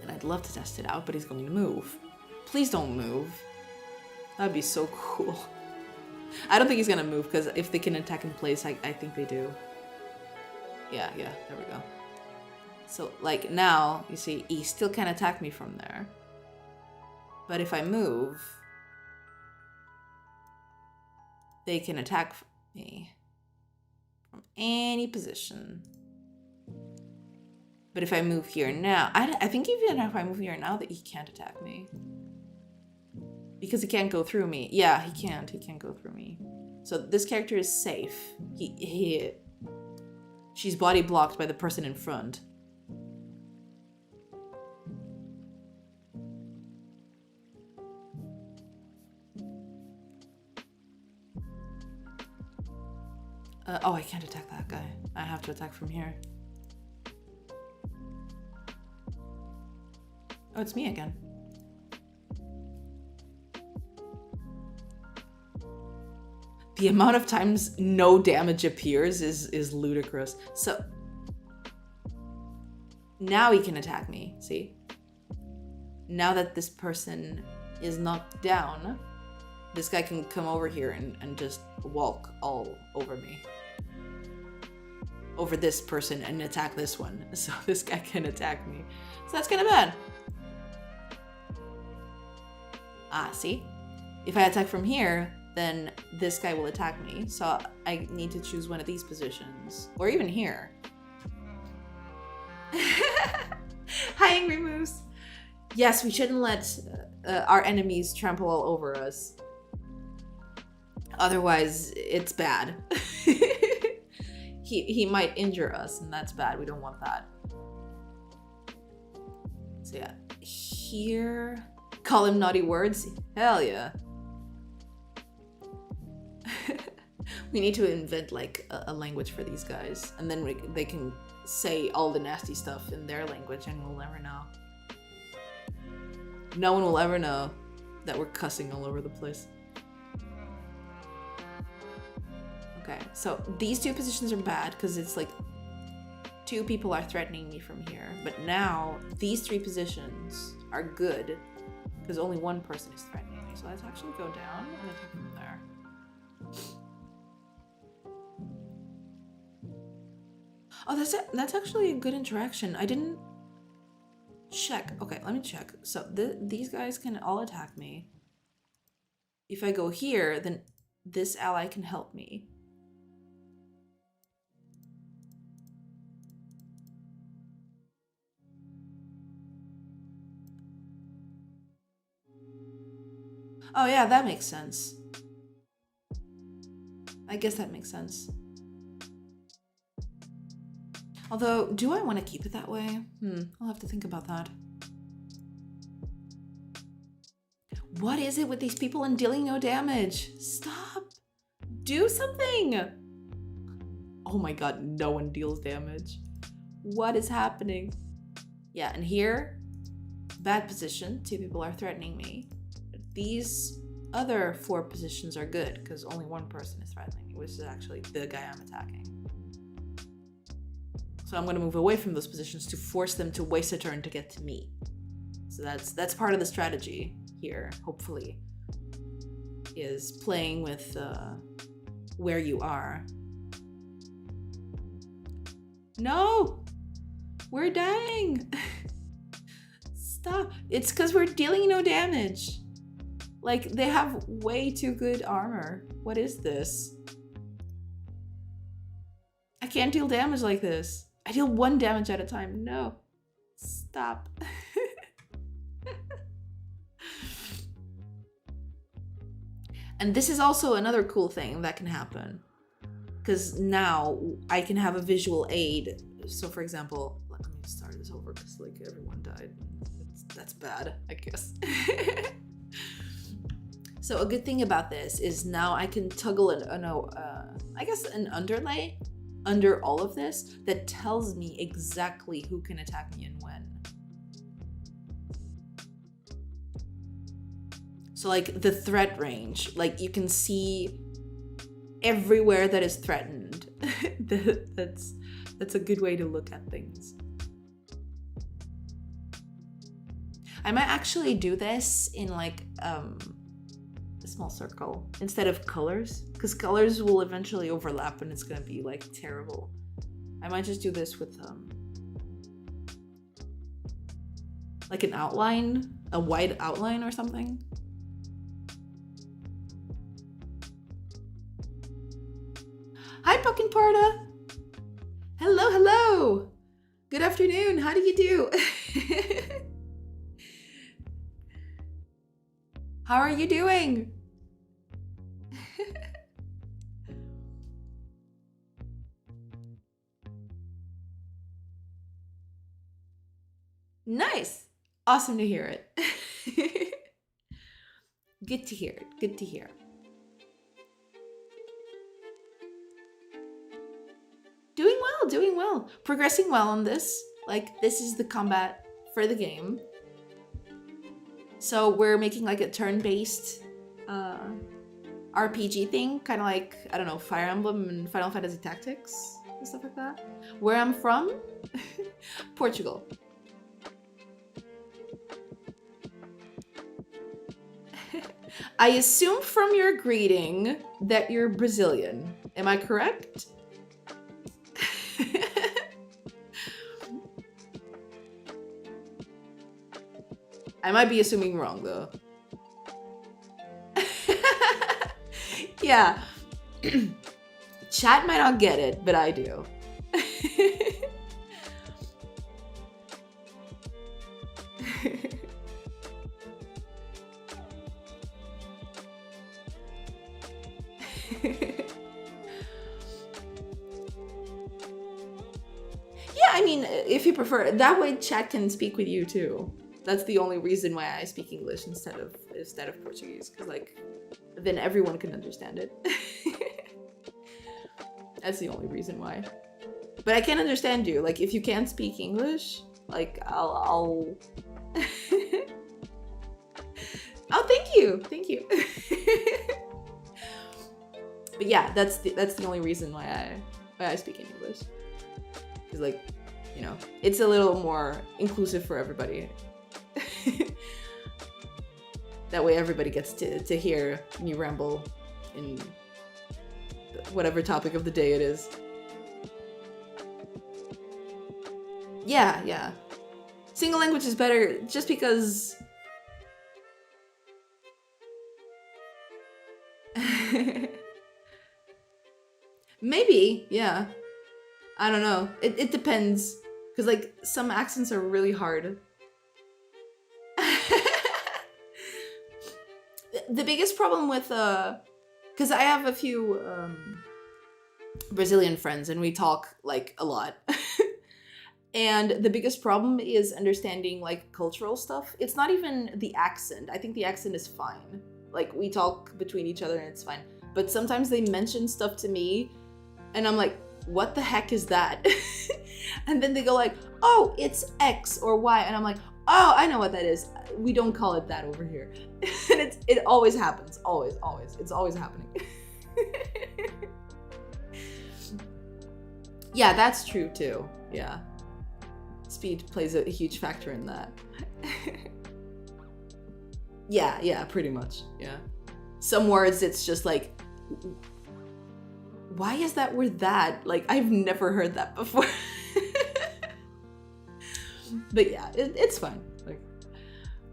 And I'd love to test it out, but he's going to move. Please don't move. That'd be so cool. I don't think he's gonna move, because if they can attack in place, I think they do. Yeah, there we go. So, like, now, you see, he still can attack me from there. But if I move, they can attack me from any position. But if I move here now, I think even if I move here now that he can't attack me. Because he can't go through me. Yeah, he can't. He can't go through me. So this character is safe. She's body blocked by the person in front. Oh, I can't attack that guy. I have to attack from here. Oh, it's me again. The amount of times no damage appears is ludicrous. So now he can attack me, see? Now that this person is knocked down, this guy can come over here and just walk all over me. Over this person and attack this one. So this guy can attack me. So that's kind of bad. Ah, see? If I attack from here, then this guy will attack me. So I need to choose one of these positions. Or even here. Hi, Angry Moose. Yes, we shouldn't let our enemies trample all over us. Otherwise, it's bad. He might injure us, and that's bad. We don't want that. So yeah, here... Call him naughty words? Hell yeah. We need to invent like a language for these guys, and then they can say all the nasty stuff in their language, and we'll never know. No one will ever know that we're cussing all over the place. Okay, so these two positions are bad because it's like two people are threatening me from here, but now these three positions are good because only one person is threatening me. So let's actually go down and attack from there. Oh, that's actually a good interaction. I didn't check. Okay, let me check. So these guys can all attack me. If I go here, then this ally can help me. Oh yeah, that makes sense. I guess that makes sense. Although, do I want to keep it that way? I'll have to think about that. What is it with these people and dealing no damage? Stop! Do something! Oh my god, no one deals damage. What is happening? Yeah, and here, bad position. Two people are threatening me. These other four positions are good because only one person is threatening me, which is actually the guy I'm attacking. So I'm going to move away from those positions to force them to waste a turn to get to me. So that's part of the strategy here, hopefully, is playing with where you are. No! We're dying! Stop! It's because we're dealing no damage. Like, they have way too good armor. What is this? I can't deal damage like this. I deal one damage at a time. No. Stop. And this is also another cool thing that can happen. Because now I can have a visual aid. So for example, let me start this over because like everyone died. That's bad, I guess. So a good thing about this is now I can toggle I guess an underlay under all of this that tells me exactly who can attack me and when. So like the threat range, like you can see everywhere that is threatened. That's a good way to look at things. I might actually do this in like a small circle instead of colors, because colors will eventually overlap and it's gonna be like terrible. I might just do this with like an outline, a white outline or something. Hi, Pumpkin Parda. Hello, hello. Good afternoon. How do you do? How are you doing? Nice. Awesome to hear it. Good to hear it. Good to hear. Doing well, doing well. Progressing well on this. Like, this is the combat for the game. So we're making like a turn-based RPG thing, kind of like, I don't know, Fire Emblem and Final Fantasy Tactics and stuff like that. Where I'm from? Portugal. I assume from your greeting that you're Brazilian. Am I correct? I might be assuming wrong though. Yeah. Chat might not get it, but I do. Yeah, I mean, if you prefer, that way chat can speak with you too. That's the only reason why I speak English instead of Portuguese, because like then everyone can understand it. That's the only reason why. But I can understand you. Like if you can't speak English, like I'll Oh, thank you. Thank you. But yeah, that's the only reason why I speak in English. Cuz like, you know, it's a little more inclusive for everybody. That way everybody gets to hear me ramble in whatever topic of the day it is. Yeah. Single language is better just because maybe, yeah. I don't know. It depends. Because like some accents are really hard. The biggest problem with because I have a few Brazilian friends and we talk like a lot. And the biggest problem is understanding like cultural stuff. It's not even the accent. I think the accent is fine. Like we talk between each other and it's fine. But sometimes they mention stuff to me and I'm like, what the heck is that? And then they go like, oh, it's X or Y. And I'm like, oh, I know what that is. We don't call it that over here. And it always happens. Always. It's always happening. Yeah, that's true too. Yeah. Speed plays a huge factor in that. Yeah, pretty much. Yeah. Some words it's just like, why is that word that? Like, I've never heard that before. But yeah, it's fine. Like,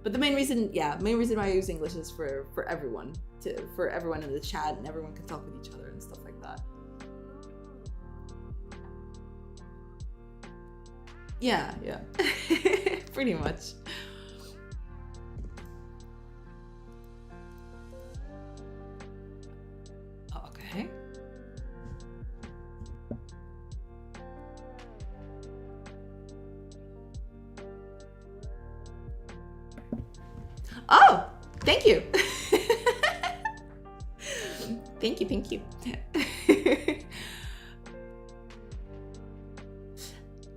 but the main reason why I use English is for everyone, for everyone in the chat, and everyone can talk with each other and stuff like that. Yeah. Pretty much. Okay. Oh, thank you. Thank you.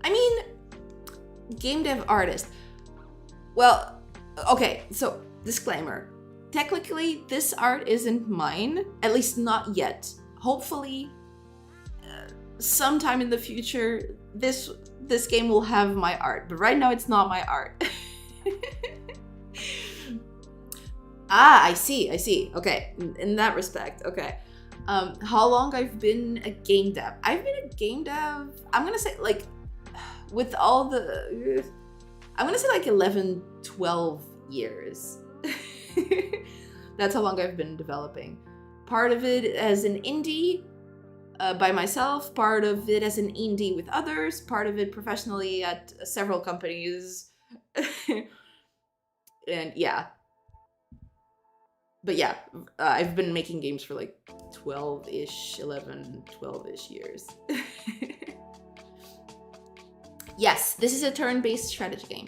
I mean, game dev artist. Well, okay, so disclaimer. Technically, this art isn't mine, at least not yet. Hopefully, sometime in the future, this game will have my art, but right now it's not my art. Ah, I see. Okay, in that respect, okay. How long I've been a game dev? I've been a game dev, I'm gonna say like, with all the, I'm gonna say like 11, 12 years. That's how long I've been developing. Part of it as an indie by myself, part of it as an indie with others, part of it professionally at several companies. And yeah. But yeah, I've been making games for like 12-ish, 11, 12-ish years. Yes, this is a turn-based strategy game.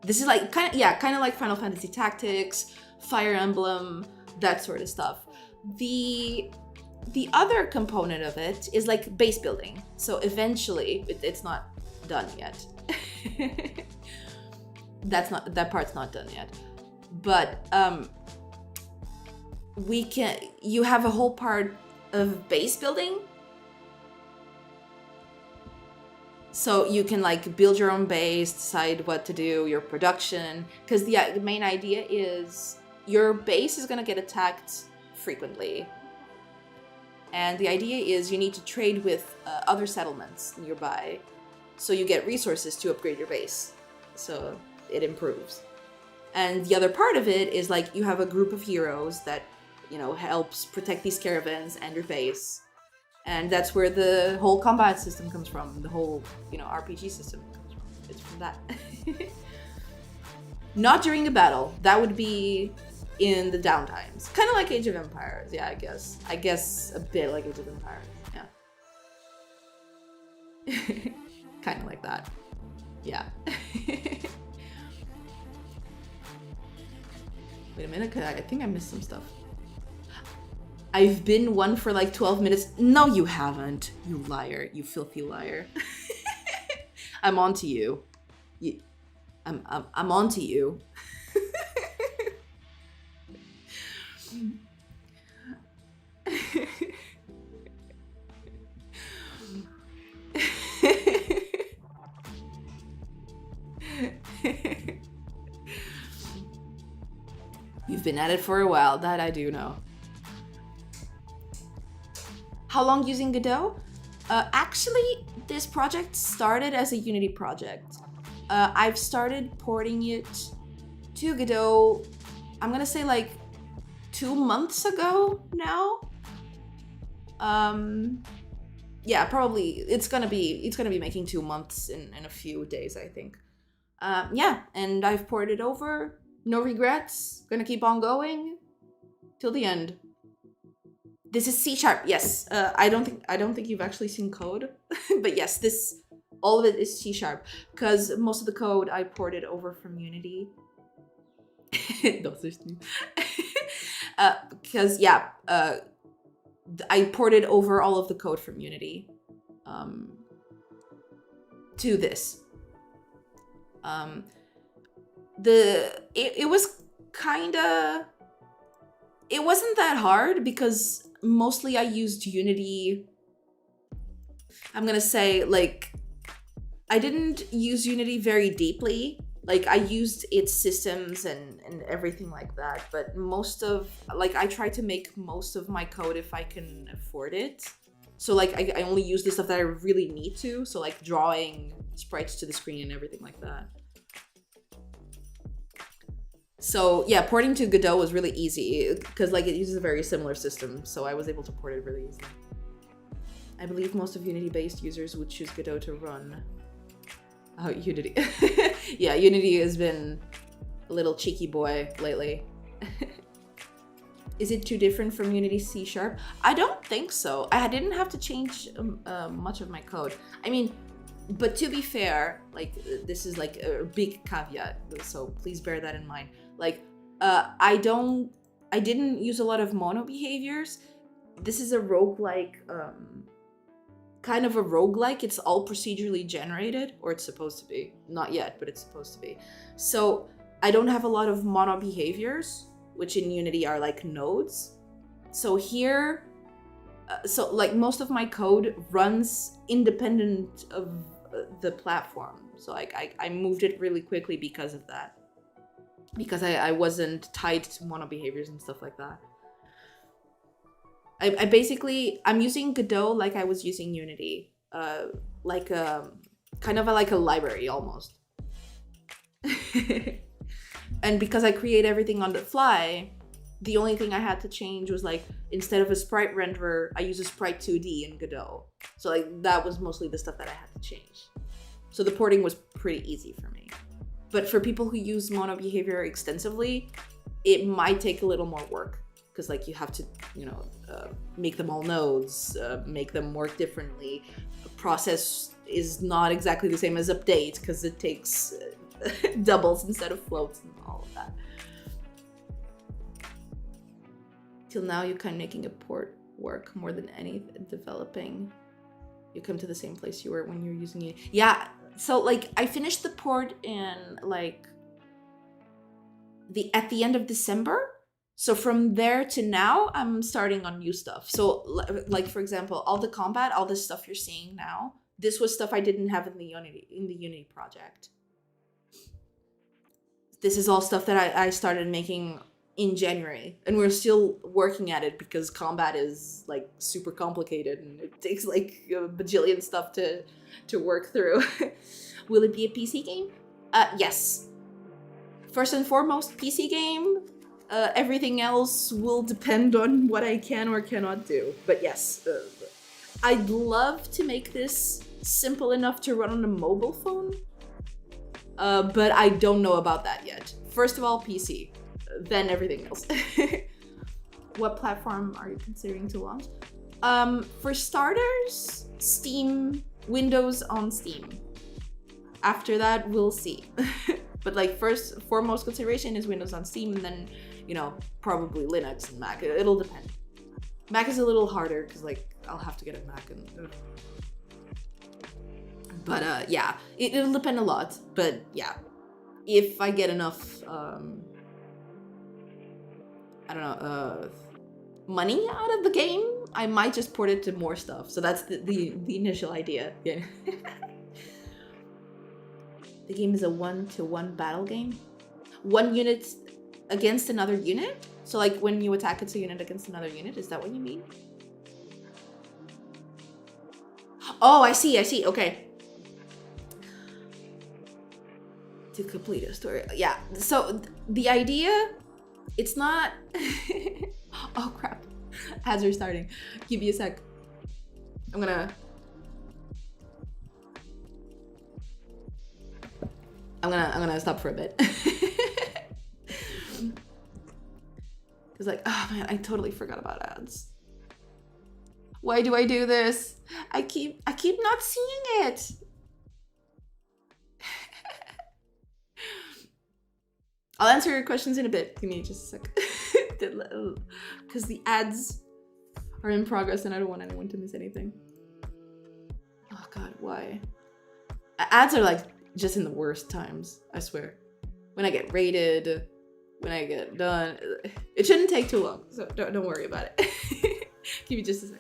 This is like kind of like Final Fantasy Tactics, Fire Emblem, that sort of stuff. The other component of it is like base building. So eventually, it's not done yet. That part's not done yet. But you have a whole part of base building. So you can like build your own base, decide what to do, your production. Because the main idea is your base is gonna get attacked frequently. And the idea is you need to trade with other settlements nearby. So you get resources to upgrade your base. So it improves. And the other part of it is like you have a group of heroes that, helps protect these caravans and your base. And that's where the whole combat system comes from. The whole, RPG system comes from. It's from that. Not during the battle. That would be in the downtimes. Kind of like Age of Empires. Yeah, I guess. I guess a bit like Age of Empires. Yeah. Kind of like that. Yeah. Wait a minute, cause I think I missed some stuff. I've been one for like 12 minutes. No, you haven't. You liar. You filthy liar. I'm on to you. I'm on to you. You've been at it for a while, that I do know. How long using Godot? Actually, this project started as a Unity project. I've started porting it to Godot, I'm gonna say like 2 months ago now. Yeah, probably it's gonna be making 2 months in a few days, I think. Yeah, and I've ported it over. No regrets. Gonna keep on going till the end. This is C#. Yes. I don't think you've actually seen code, but yes, all of it is C#. Because most of the code I ported over from Unity. Because yeah, I ported over all of the code from Unity to this. It was kinda. It wasn't that hard because mostly I used Unity. I'm gonna say, like, I didn't use Unity very deeply. Like, I used its systems and everything like that, but I try to make most of my code if I can afford it. So, like, I only use the stuff that I really need to. So, like, drawing sprites to the screen and everything like that. So yeah, porting to Godot was really easy because like it uses a very similar system, so I was able to port it really easily. I believe most of Unity-based users would choose Godot to run. Oh, Unity. Yeah, Unity has been a little cheeky boy lately. Is it too different from Unity C#? I don't think so. I didn't have to change much of my code. I mean, but to be fair, like this is like a big caveat, so please bear that in mind. Like, I didn't use a lot of mono behaviors. This is a roguelike, kind of a roguelike. It's all procedurally generated, or it's supposed to be. Not yet, but it's supposed to be. So I don't have a lot of mono behaviors, which in Unity are like nodes. So here, so like most of my code runs independent of the platform. So like I moved it really quickly because of that. Because I wasn't tied to mono behaviors and stuff like that. I'm using Godot like I was using Unity. Like kind of like a library almost. And because I create everything on the fly, The only thing I had to change was like, instead of a sprite renderer, I use a sprite 2D in Godot. So like that was mostly the stuff that I had to change. So the porting was pretty easy for me. But for people who use mono behavior extensively, it might take a little more work, because like you have to, you know, make them all nodes, make them work differently. The process is not exactly the same as update, because it takes doubles instead of floats and all of that. Till now, you're kind of making a port work more than anything developing. You come to the same place you were when you were using it. Yeah, so like I finished the port in like at the end of December. So from there to now, I'm starting on new stuff. So like for example, all the combat, all this stuff you're seeing now, this was stuff I didn't have in the Unity project. This is all stuff that I started making in January, and we're still working at it because combat is like super complicated and it takes like a bajillion stuff to work through. Will it be a PC game? Yes. First and foremost, PC game. Everything else will depend on what I can or cannot do. But yes, I'd love to make this simple enough to run on a mobile phone. But I don't know about that yet. First of all, PC. Then everything else. What platform are you considering to launch? For starters, Steam, Windows on Steam. After that, we'll see. But like foremost consideration is Windows on Steam, and then, you know, probably Linux and Mac. It'll depend. Mac is a little harder because like I'll have to get a Mac and. But yeah, it'll depend a lot. But yeah, if I get enough. I don't know, money out of the game, I might just port it to more stuff. So that's the initial idea. Yeah. The game is a 1-to-1 battle game. One unit against another unit? So like when you attack, it's a unit against another unit? Is that what you mean? Oh, I see, okay. To complete a story. Yeah, so the idea, it's not... Oh crap, ads are starting. Give me a sec. I'm gonna stop for a bit. It's like, oh man, I totally forgot about ads. Why do I do this? I keep not seeing it. I'll answer your questions in a bit. Give me just a sec. Because the ads are in progress and I don't want anyone to miss anything. Oh god, why? Ads are like just in the worst times, I swear. When I get rated, when I get done. It shouldn't take too long, so don't worry about it. Give me just a sec.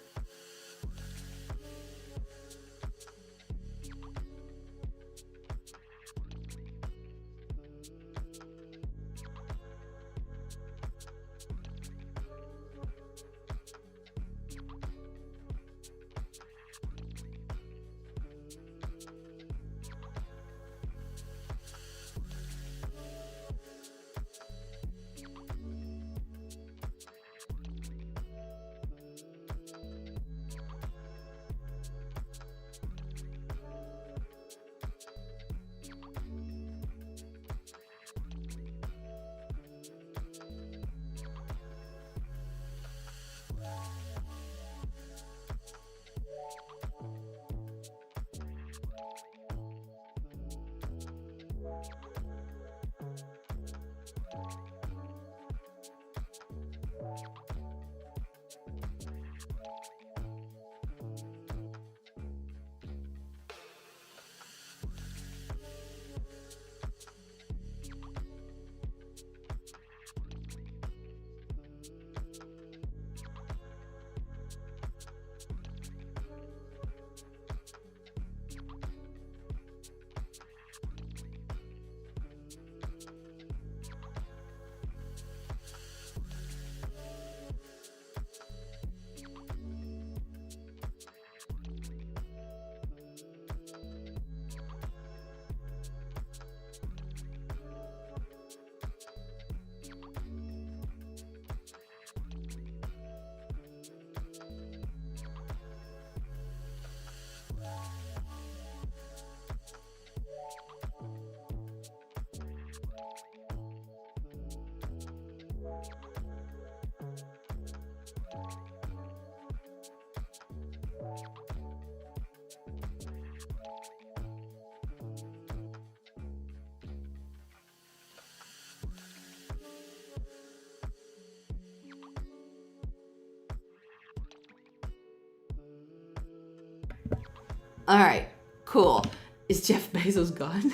All right, cool. Is Jeff Bezos gone?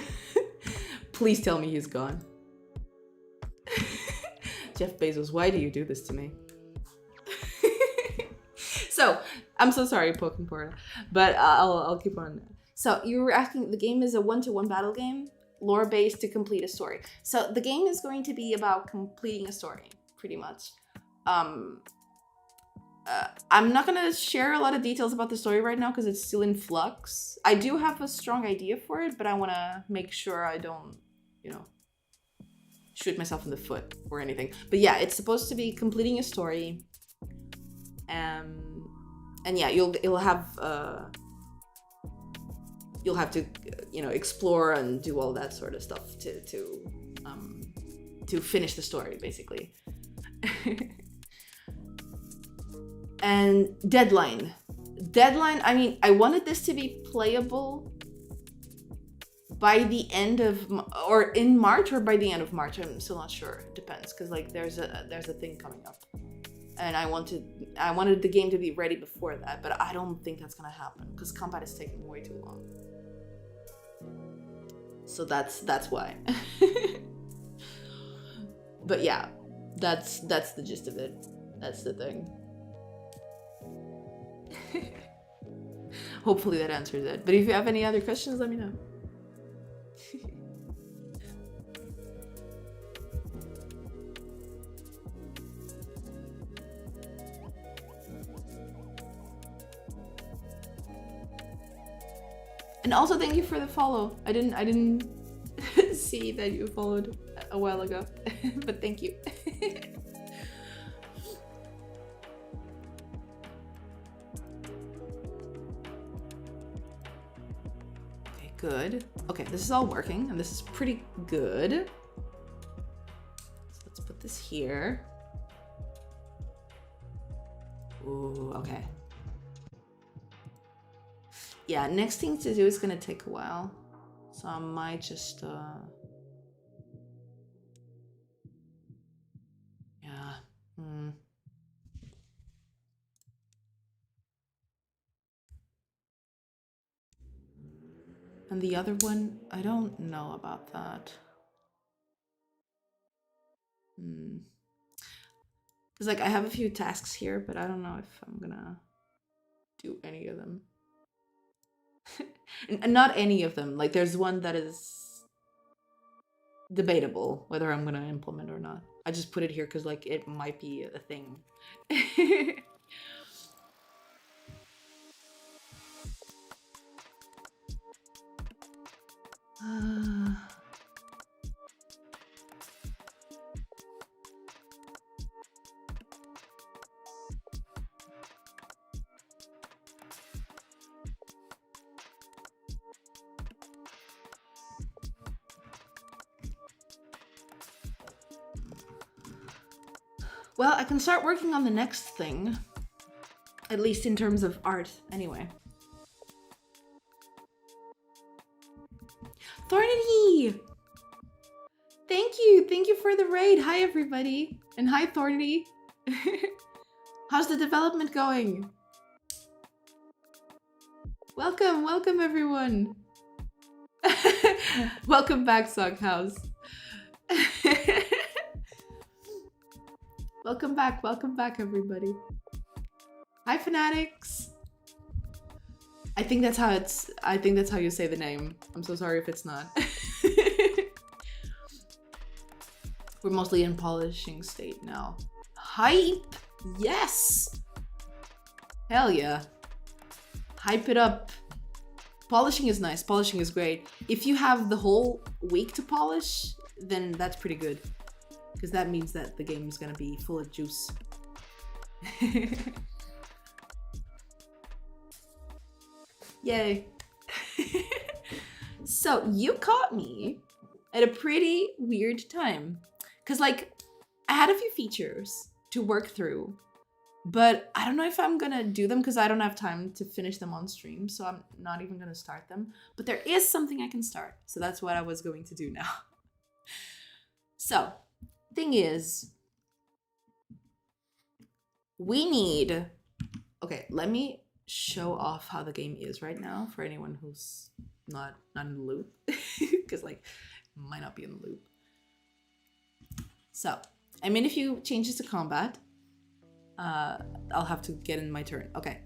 Please tell me he's gone. Jeff Bezos, why do you do this to me? So, I'm so sorry, Pokemon, but I'll keep on. So, you were asking, the game is a one-to-one battle game, lore-based to complete a story. So, the game is going to be about completing a story, pretty much. I'm not gonna share a lot of details about the story right now because it's still in flux. I do have a strong idea for it, but I want to make sure I don't, you know, shoot myself in the foot or anything. But yeah, it's supposed to be completing a story. And yeah, you'll have to, you know, explore and do all that sort of stuff to finish the story, basically. And deadline, I mean, I wanted this to be playable by the end of, or in March, or by the end of March. I'm still not sure. It depends, because like there's a thing coming up, and I wanted the game to be ready before that, but I don't think that's gonna happen because combat is taking way too long. So that's why. But yeah, that's the gist of it. That's the thing. Hopefully that answers it. But if you have any other questions, let me know. And also thank you for the follow. I didn't see that you followed a while ago, but thank you. Okay, good. Okay, this is all working, and this is pretty good. So let's put this here. Ooh, okay. Yeah, next thing to do is gonna take a while. So I might just, yeah. And the other one, I don't know about that. Because like I have a few tasks here, but I don't know if I'm gonna do any of them. And not any of them. Like there's one that is debatable whether I'm gonna implement or not. I just put it here because like it might be a thing. Well, I can start working on the next thing. At least in terms of art, anyway. Thornity! Thank you for the raid. Hi everybody, and hi Thornity. How's the development going? Welcome everyone. Welcome back, Sock House. Welcome back everybody. Hi Fanatics. I think that's how you say the name. I'm so sorry if it's not. We're mostly in polishing state now. Hype! Yes! Hell yeah. Hype it up. Polishing is nice. Polishing is great. If you have the whole week to polish, then that's pretty good. Because that means that the game is going to be full of juice. Yay. So you caught me at a pretty weird time. Because like, I had a few features to work through. But I don't know if I'm gonna do them because I don't have time to finish them on stream. So I'm not even gonna start them. But there is something I can start. So that's what I was going to do now. So, thing is, we need... Okay, let me show off how the game is right now for anyone who's not in the loop, because like might not be in the loop. So I made a few changes to combat. I'll have to get in my turn. Okay,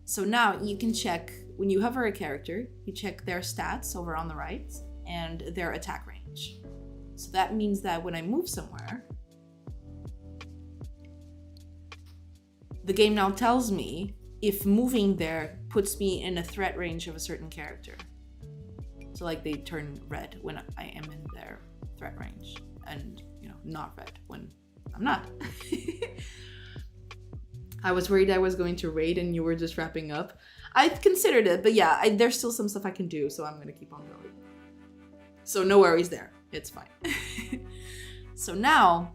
so now you can check when you hover a character, you check their stats over on the right and their attack range. So that means that when I move somewhere, the game now tells me if moving there puts me in a threat range of a certain character. So like they turn red when I am in their threat range, and you know, not red when I'm not. I was worried I was going to raid and you were just wrapping up. I considered it, but yeah, there's still some stuff I can do, so I'm gonna keep on going. So no worries there, it's fine. So now,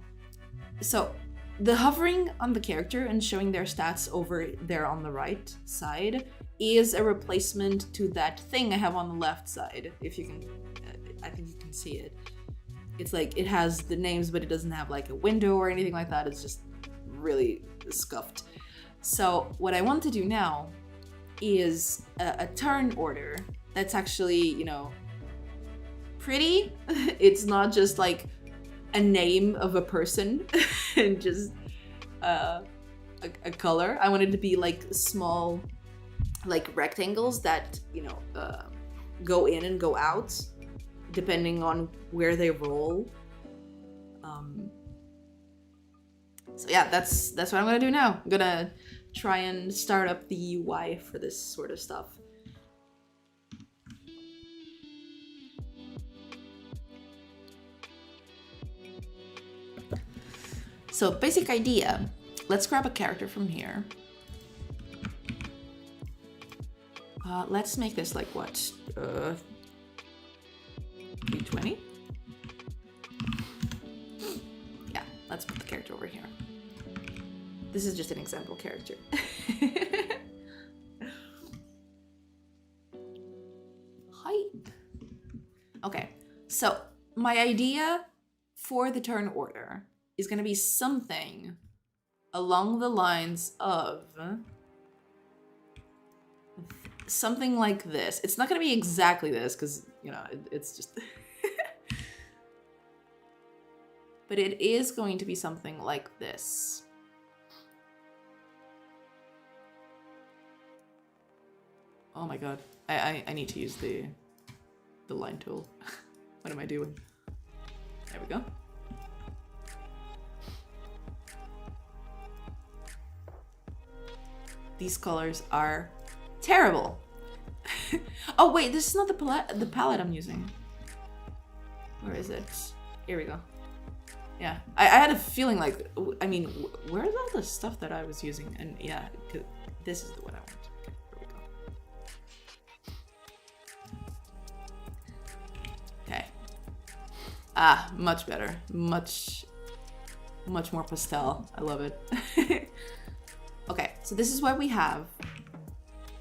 the hovering on the character and showing their stats over there on the right side is a replacement to that thing I have on the left side. If you can, I think you can see it. It's like, it has the names, but it doesn't have like a window or anything like that. It's just really scuffed. So what I want to do now is a turn order that's actually, you know, pretty. It's not just like a name of a person and just a color. I want it to be like small, like rectangles that, you know, go in and go out depending on where they roll. So yeah, that's what I'm gonna do now. I'm gonna try and start up the UI for this sort of stuff. So basic idea, let's grab a character from here. Let's make this like what? 320? Yeah, let's put the character over here. This is just an example character. Hype. Okay, so my idea for the turn order is going to be something along the lines of something like this. It's not going to be exactly this because, you know, it's just... But it is going to be something like this. Oh my god. I need to use the line tool. What am I doing? There we go. These colors are terrible. Oh wait, this is not the palette I'm using. Where is it? Here we go. Yeah, I had a feeling like, I mean, where's all the stuff that I was using? And yeah, this is the one I want. Okay, here we go. Okay. Ah, much better. Much more pastel. I love it. Okay, so this is what we have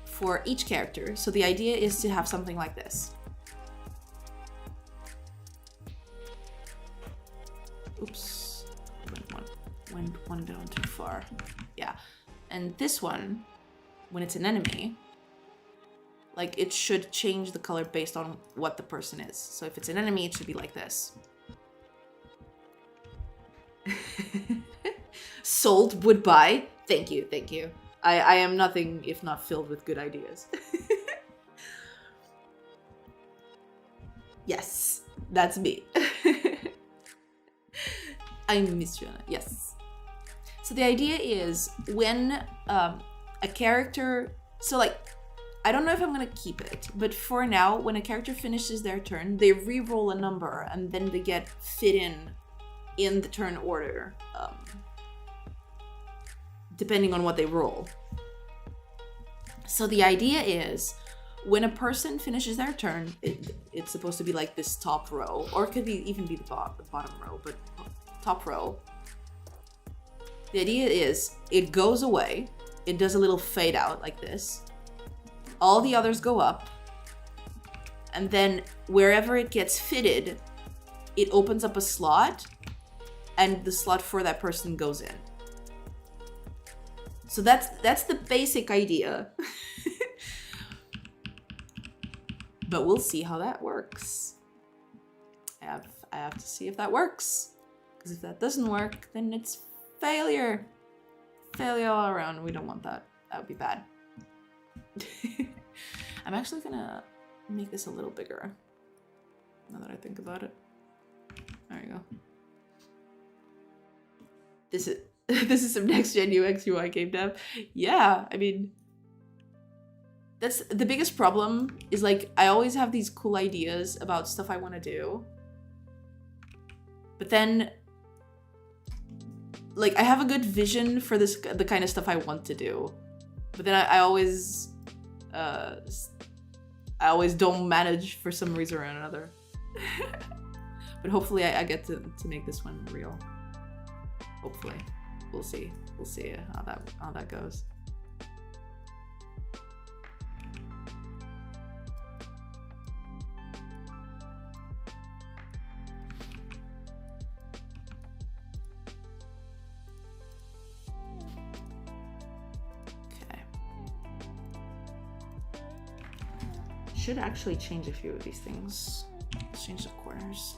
for each character. So the idea is to have something like this. Oops, went one down too far. Yeah, and this one, when it's an enemy, like it should change the color based on what the person is. So if it's an enemy, it should be like this. Sold, would buy. Thank you, thank you. I am nothing if not filled with good ideas. Yes, that's me. I miss Joanna, yes. So the idea is when a character, so like, I don't know if I'm gonna keep it, but for now, when a character finishes their turn, they re-roll a number and then they get fit in the turn order, depending on what they roll. So the idea is when a person finishes their turn, it's supposed to be like this top row, or it could even be the bottom row, but top row. The idea is it goes away, it does a little fade out like this, all the others go up, and then wherever it gets fitted, it opens up a slot, and the slot for that person goes in. So that's the basic idea. But we'll see how that works. I have to see if that works. Because if that doesn't work, then it's failure. Failure all around. We don't want that. That would be bad. I'm actually gonna make this a little bigger. Now that I think about it. There you go. This is some next gen UX UI game dev. Yeah, I mean, that's the biggest problem is like I always have these cool ideas about stuff I want to do. But then like I have a good vision for the kind of stuff I want to do. But then I always don't manage for some reason or another. But hopefully I get to make this one real. Hopefully. We'll see. We'll see how that goes. Okay. Should actually change a few of these things. Let's change the corners.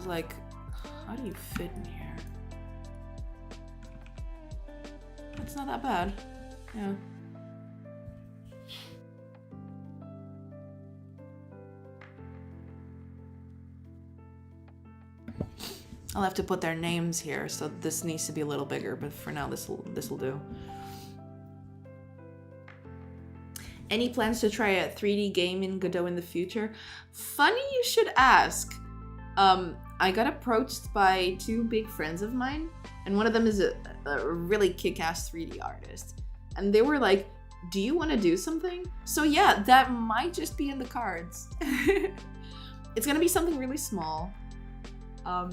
Like, how do you fit in here? It's not that bad. Yeah. I'll have to put their names here, so this needs to be a little bigger, but for now this will do. Any plans to try a 3D game in Godot in the future? Funny you should ask. I got approached by two big friends of mine, and one of them is a really kick-ass 3D artist. And they were like, do you want to do something? So yeah, that might just be in the cards. It's gonna be something really small. I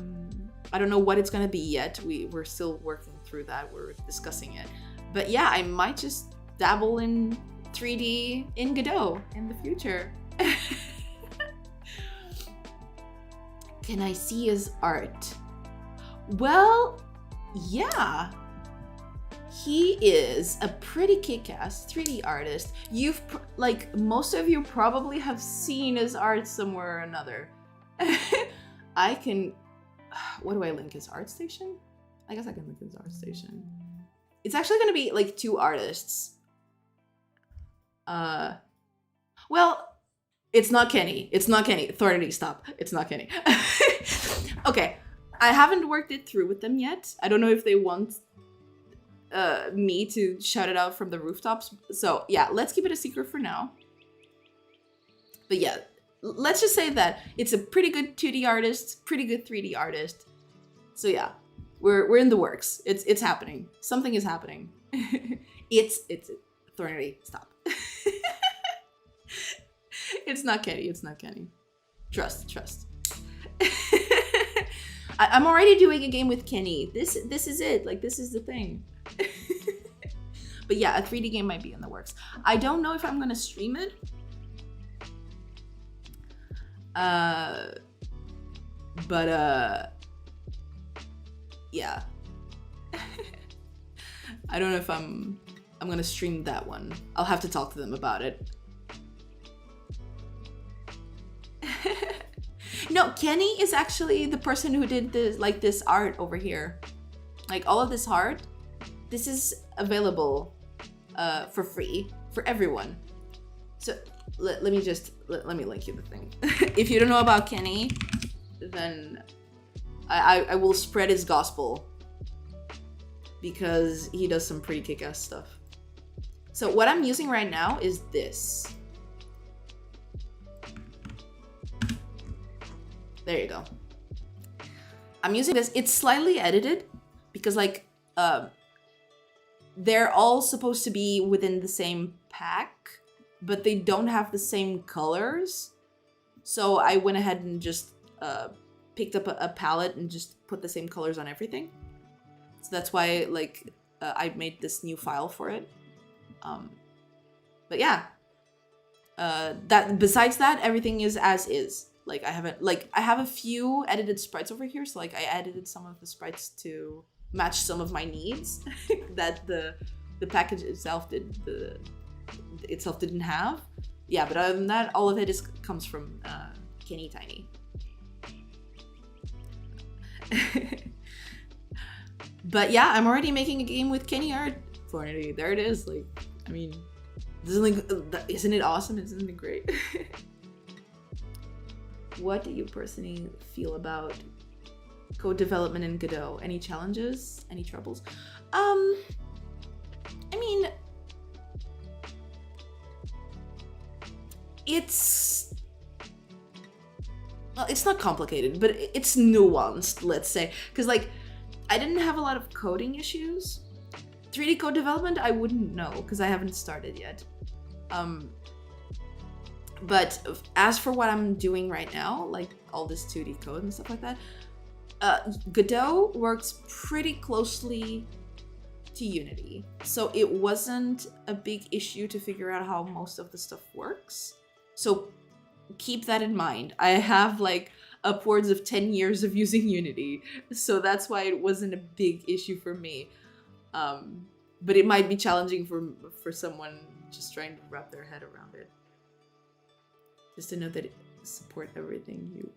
don't know what it's gonna be yet. We're still working through that. We're discussing it. But yeah, I might just dabble in 3D in Godot in the future. Can I see his art? Well, yeah. He is a pretty kick-ass 3D artist. You've, like, most of you probably have seen his art somewhere or another. I can, what do I link, his art station? I guess I can link his art station. It's actually gonna be, like, two artists. Well, it's not Kenny. It's not Kenny. Authority, stop. It's not Kenny. Okay. I haven't worked it through with them yet. I don't know if they want me to shout it out from the rooftops. So yeah, let's keep it a secret for now. But yeah, let's just say that it's a pretty good 2D artist, pretty good 3D artist. So yeah, we're in the works. It's happening. Something is happening. It's Authority, stop. It's not Kenny. It's not Kenny. Trust. I'm already doing a game with Kenny. This is it. Like, this is the thing. But yeah, a 3D game might be in the works. I don't know if I'm gonna stream it. Yeah. I don't know if I'm gonna stream that one. I'll have to talk to them about it. No, Kenny is actually the person who did this art over here. Like, all of this art, this is available for free for everyone. So let me link you the thing. If you don't know about Kenny, then I will spread his gospel, because he does some pretty kick-ass stuff. So what I'm using right now is this. There you go. I'm using this. It's slightly edited because, like, they're all supposed to be within the same pack, but they don't have the same colors. So I went ahead and just picked up a palette and just put the same colors on everything. So that's why, like, I made this new file for it. But yeah, that besides that, everything is as is. Like I haven't, like I have a few edited sprites over here. So like I edited some of the sprites to match some of my needs that the package itself didn't have. Yeah, but other than that, all of it comes from Kenny Tiny. But yeah, I'm already making a game with Kenny art. Fornity, there it is. Like, I mean, isn't it awesome? Isn't it great? What do you personally feel about code development in Godot? Any challenges? Any troubles? I mean, it's not complicated, but it's nuanced, let's say. Because like, I didn't have a lot of coding issues. 3D code development, I wouldn't know because I haven't started yet. But as for what I'm doing right now, like all this 2D code and stuff like that, Godot works pretty closely to Unity. So it wasn't a big issue to figure out how most of the stuff works. So keep that in mind. I have like upwards of 10 years of using Unity, so that's why it wasn't a big issue for me. But it might be challenging for someone just trying to wrap their head around it. Just to know that it support everything you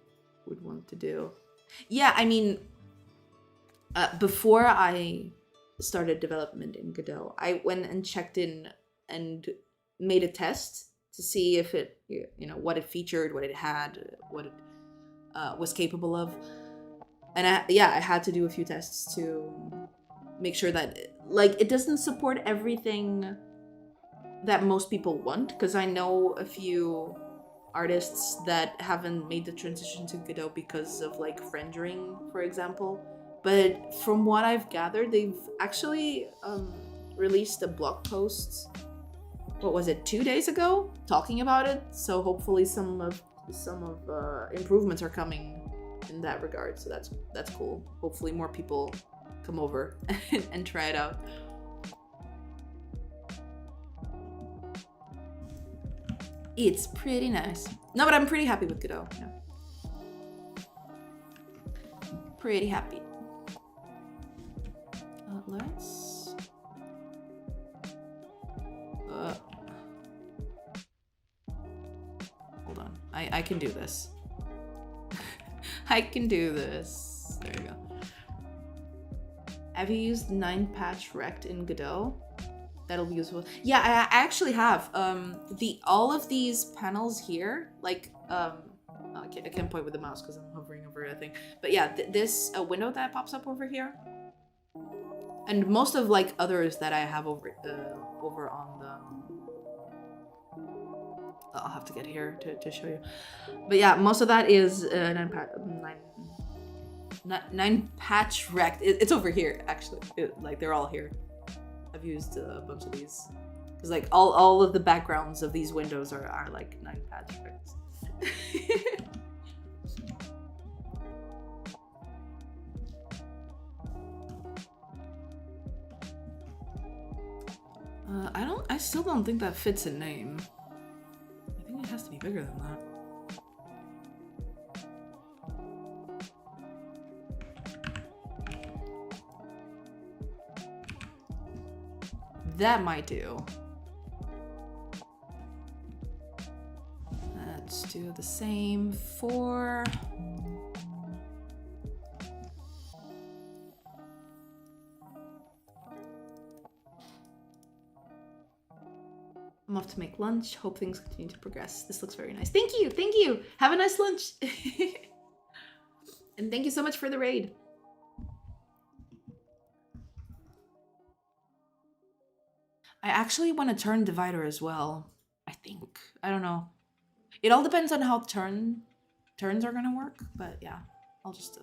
would want to do. Yeah, I mean, before I started development in Godot, I went and checked in and made a test to see if it, you know, what it featured, what it had, what it was capable of. And I had to do a few tests to make sure that, like, it doesn't support everything that most people want, because I know a few artists that haven't made the transition to Godot because of like rendering, for example. But from what I've gathered, they've actually released a blog post, what was it, 2 days ago, talking about it. So hopefully some of improvements are coming in that regard. So that's cool. Hopefully more people come over and try it out. It's pretty nice. No, but I'm pretty happy with Godot. Yeah. Pretty happy. Let's... hold on. I can do this. I can do this. There you go. Have you used 9-patch rect in Godot? That'll be useful. Yeah, I actually have. All of these panels here, like, I can't point with the mouse because I'm hovering over a thing. But yeah, this window that pops up over here, and most of like others that I have over on the. I'll have to get here to show you. But yeah, most of that is 9-patch rect. It's over here actually. Like they're all here. I've used a bunch of these. Because like all of the backgrounds of these windows are like 9-patch rects. I still don't think that fits a name. I think it has to be bigger than that. That might do. Let's do the same for... I'm off to make lunch. Hope things continue to progress. This looks very nice. Thank you. Thank you. Have a nice lunch. And thank you so much for the raid. I actually want to turn divider as well. I think. I don't know. It all depends on how turns are gonna work, but yeah. I'll just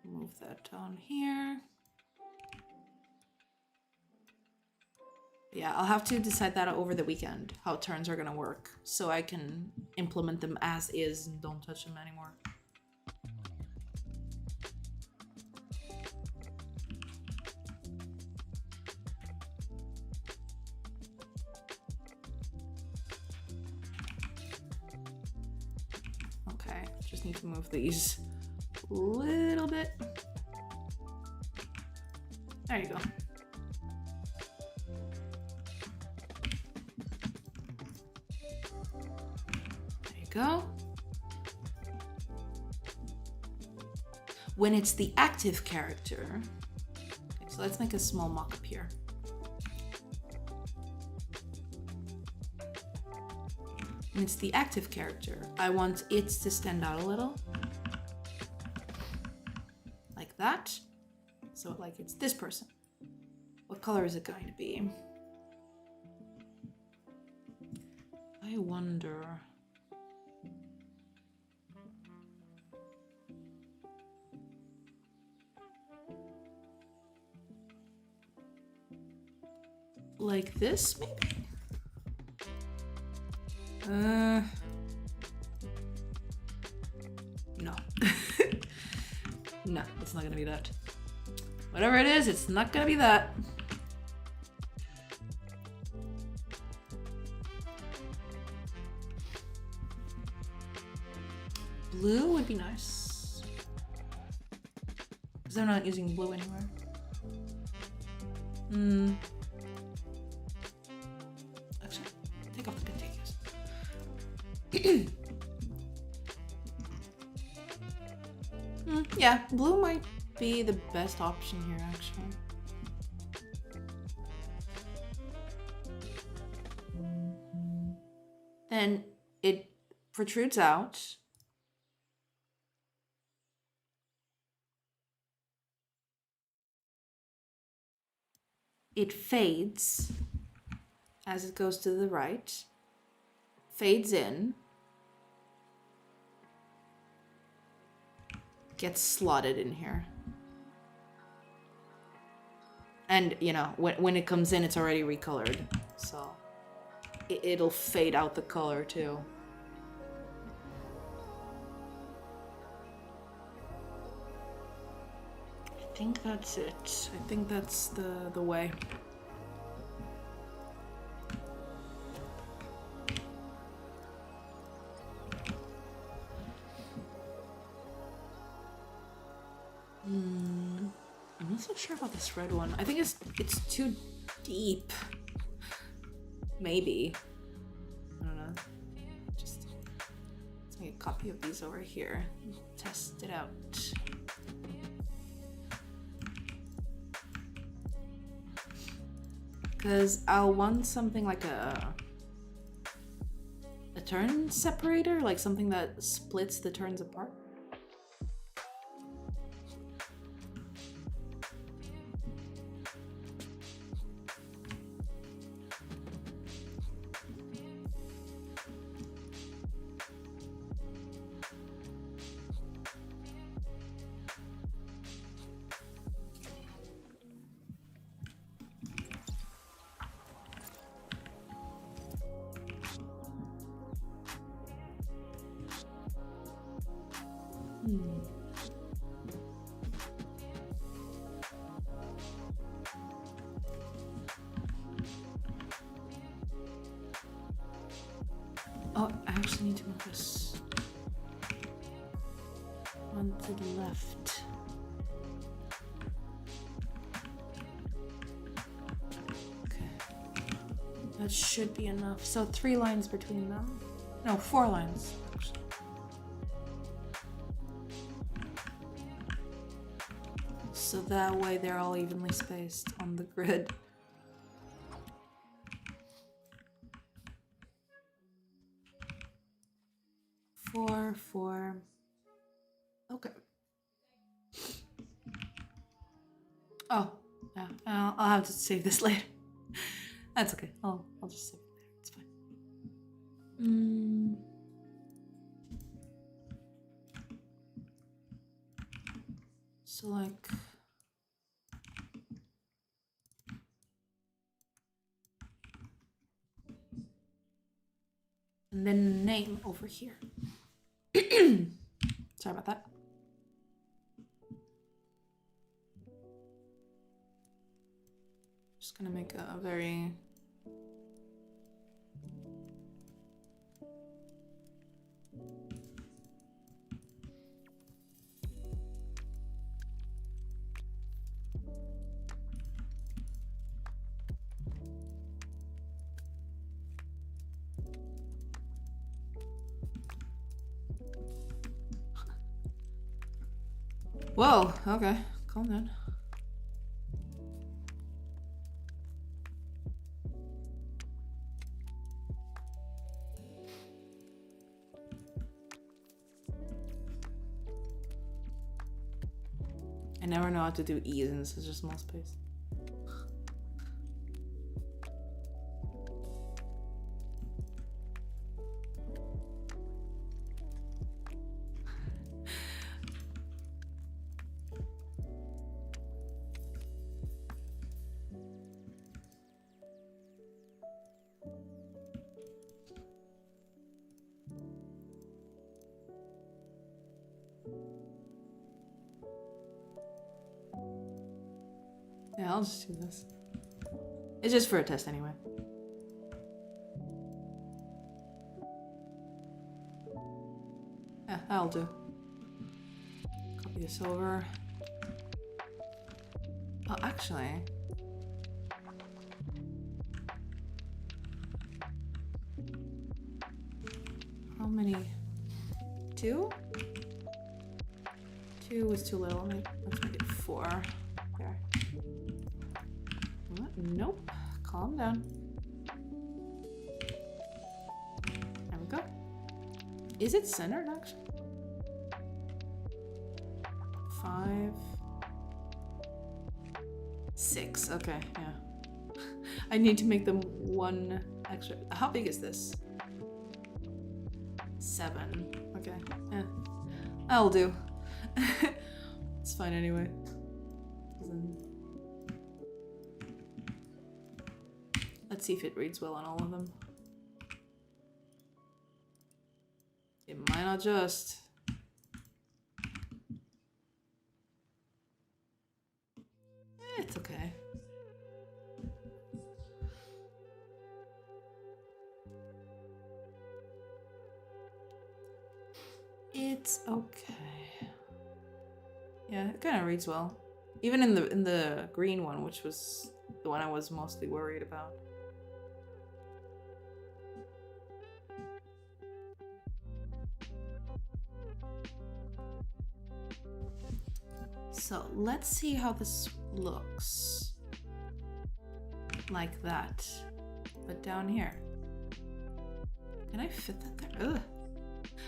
move that down here. Yeah, I'll have to decide that over the weekend, how turns are gonna work, so I can implement them as is and don't touch them anymore. need to move these a little bit. There you go. There you go. When it's the active character, okay, so let's make a small mock-up here. When it's the active character, I want it to stand out a little. Like that. So like it's this person. What color is it going to be? I wonder. Like this, maybe? No. No, it's not gonna be that. Whatever it is, it's not gonna be that. Blue would be nice. Because they're not using blue anywhere. Actually, take off the contagious. Yeah, blue might be the best option here, actually. Then it protrudes out. It fades as it goes to the right, fades in, gets slotted in here. And, you know, when it comes in, it's already recolored, so it'll fade out the color too. I think that's it. I think that's the way. I'm not so sure about this red one. I think it's too deep. Maybe. I don't know. Just let's make a copy of these over here. Test it out. Because I'll want something like a turn separator, like something that splits the turns apart. Oh, I actually need to move this one to the left. Okay. That should be enough. So 3 lines between them. No, 4 lines, actually. So that way they're all evenly spaced on the grid. Four. Okay. Oh, yeah. I'll have to save this later. That's okay. I'll just save it there. It's fine. So like. And then name over here. Sorry about that. Just gonna make a very Whoa, okay. Calm down. I never know how to do E's in such a small space. Yeah, I'll just do this. It's just for a test anyway. Yeah, that'll do. Copy this over. Oh, actually. How many? 2? 2 was too little. Let's make it 4. There. What? Nope. Calm down. There we go. Is it centered actually? 5. 6. Okay, yeah. I need to make them 1 extra. How big is this? 7. Okay. Yeah. That'll do. It's fine anyway. Let's see if it reads well on all of them. It might not just. It's okay. It's okay. Yeah, it kind of reads well. Even in the green one, which was the one I was mostly worried about. So let's see how this looks. Like that. But down here. Can I fit that there? Ugh.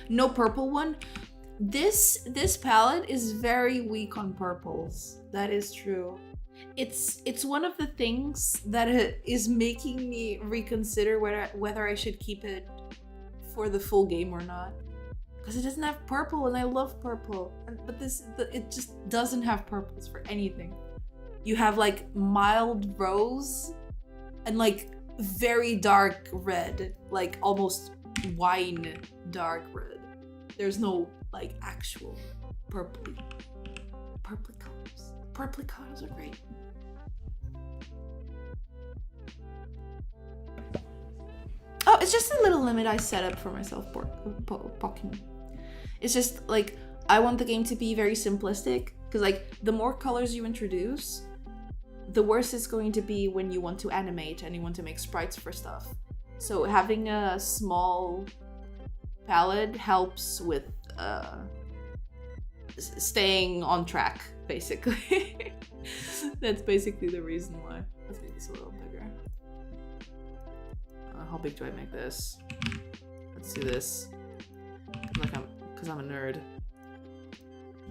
No purple one. This palette is very weak on purples. That is true. It's one of the things that is making me reconsider whether I should keep it for the full game or not. Because it doesn't have purple and I love purple. But it just doesn't have purples for anything. You have like mild rose and like very dark red, like almost wine dark red. There's no like actual purpley colors. Purpley colors are great. Oh, it's just a little limit I set up for myself, poking. It's just like I want the game to be very simplistic because like the more colors you introduce, the worse it's going to be when you want to animate and you want to make sprites for stuff. So having a small palette helps with staying on track, basically. That's basically the reason why. Let's make this a little bigger. How big do I make this? Let's do this. Because I'm a nerd.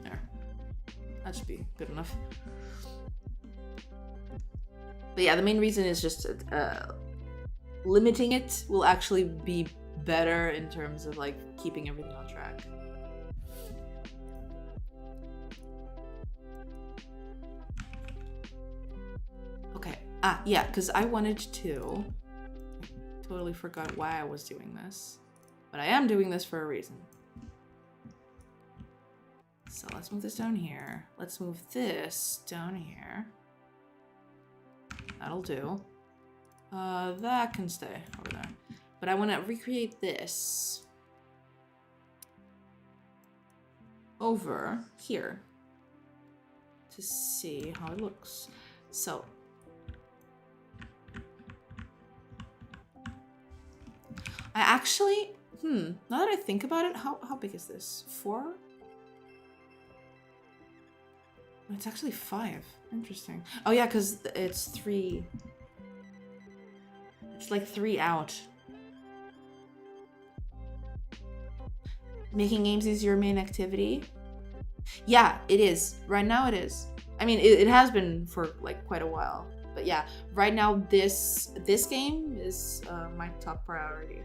There. That should be good enough. But yeah, the main reason is just limiting it will actually be better in terms of like keeping everything on track. Okay. Yeah, because I wanted to. Totally forgot why I was doing this, but I am doing this for a reason. So let's move this down here. Let's move this down here. That'll do. That can stay over there. But I want to recreate this over here to see how it looks. So I actually, now that I think about it, how big is this? 4? It's actually 5. Interesting. Oh yeah, because it's 3. It's like 3 out. Making games is your main activity? Yeah, it is. Right now it is. I mean, it has been for like quite a while. But yeah, right now this game is my top priority.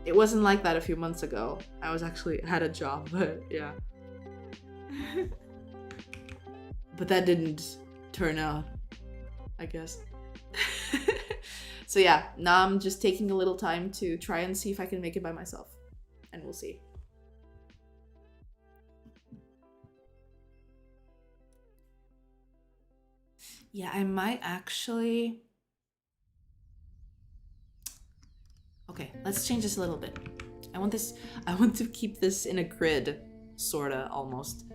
It wasn't like that a few months ago. I was actually had a job, but yeah. But that didn't turn out, I guess. So yeah, now I'm just taking a little time to try and see if I can make it by myself. And we'll see. Yeah, I might actually... Okay, let's change this a little bit. I want to keep this in a grid, sorta, almost.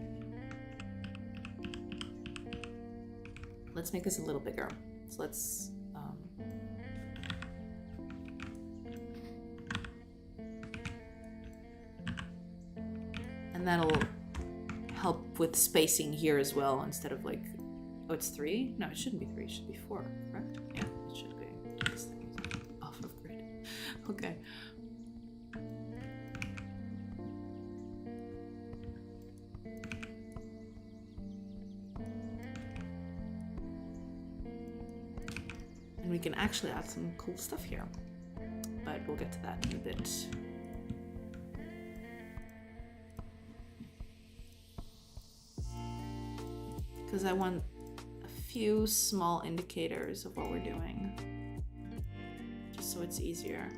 Let's make this a little bigger. So let's... and that'll help with spacing here as well, instead of like... Oh, it's 3? No, it shouldn't be 3, it should be 4, correct? Yeah, it should be. This thing is off of grid. Okay. And we can actually add some cool stuff here. But we'll get to that in a bit. Because I want a few small indicators of what we're doing. Just so it's easier.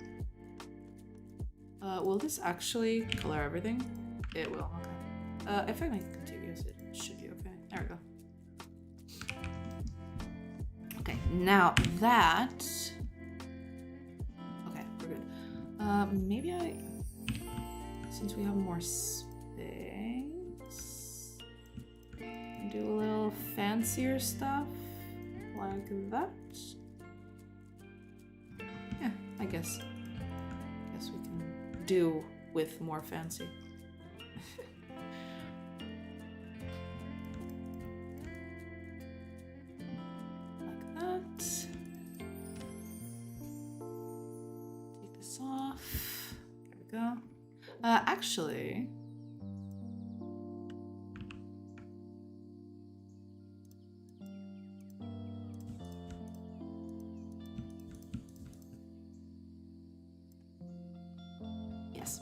Will this actually color everything? It will, okay. If I make it contiguous, it should be okay. There we go. Okay, now that... Okay, we're good. Maybe since we have more space, do a little fancier stuff like that. Yeah, I guess we can do with more fancy. Like that. Take this off. There we go. Actually, yes.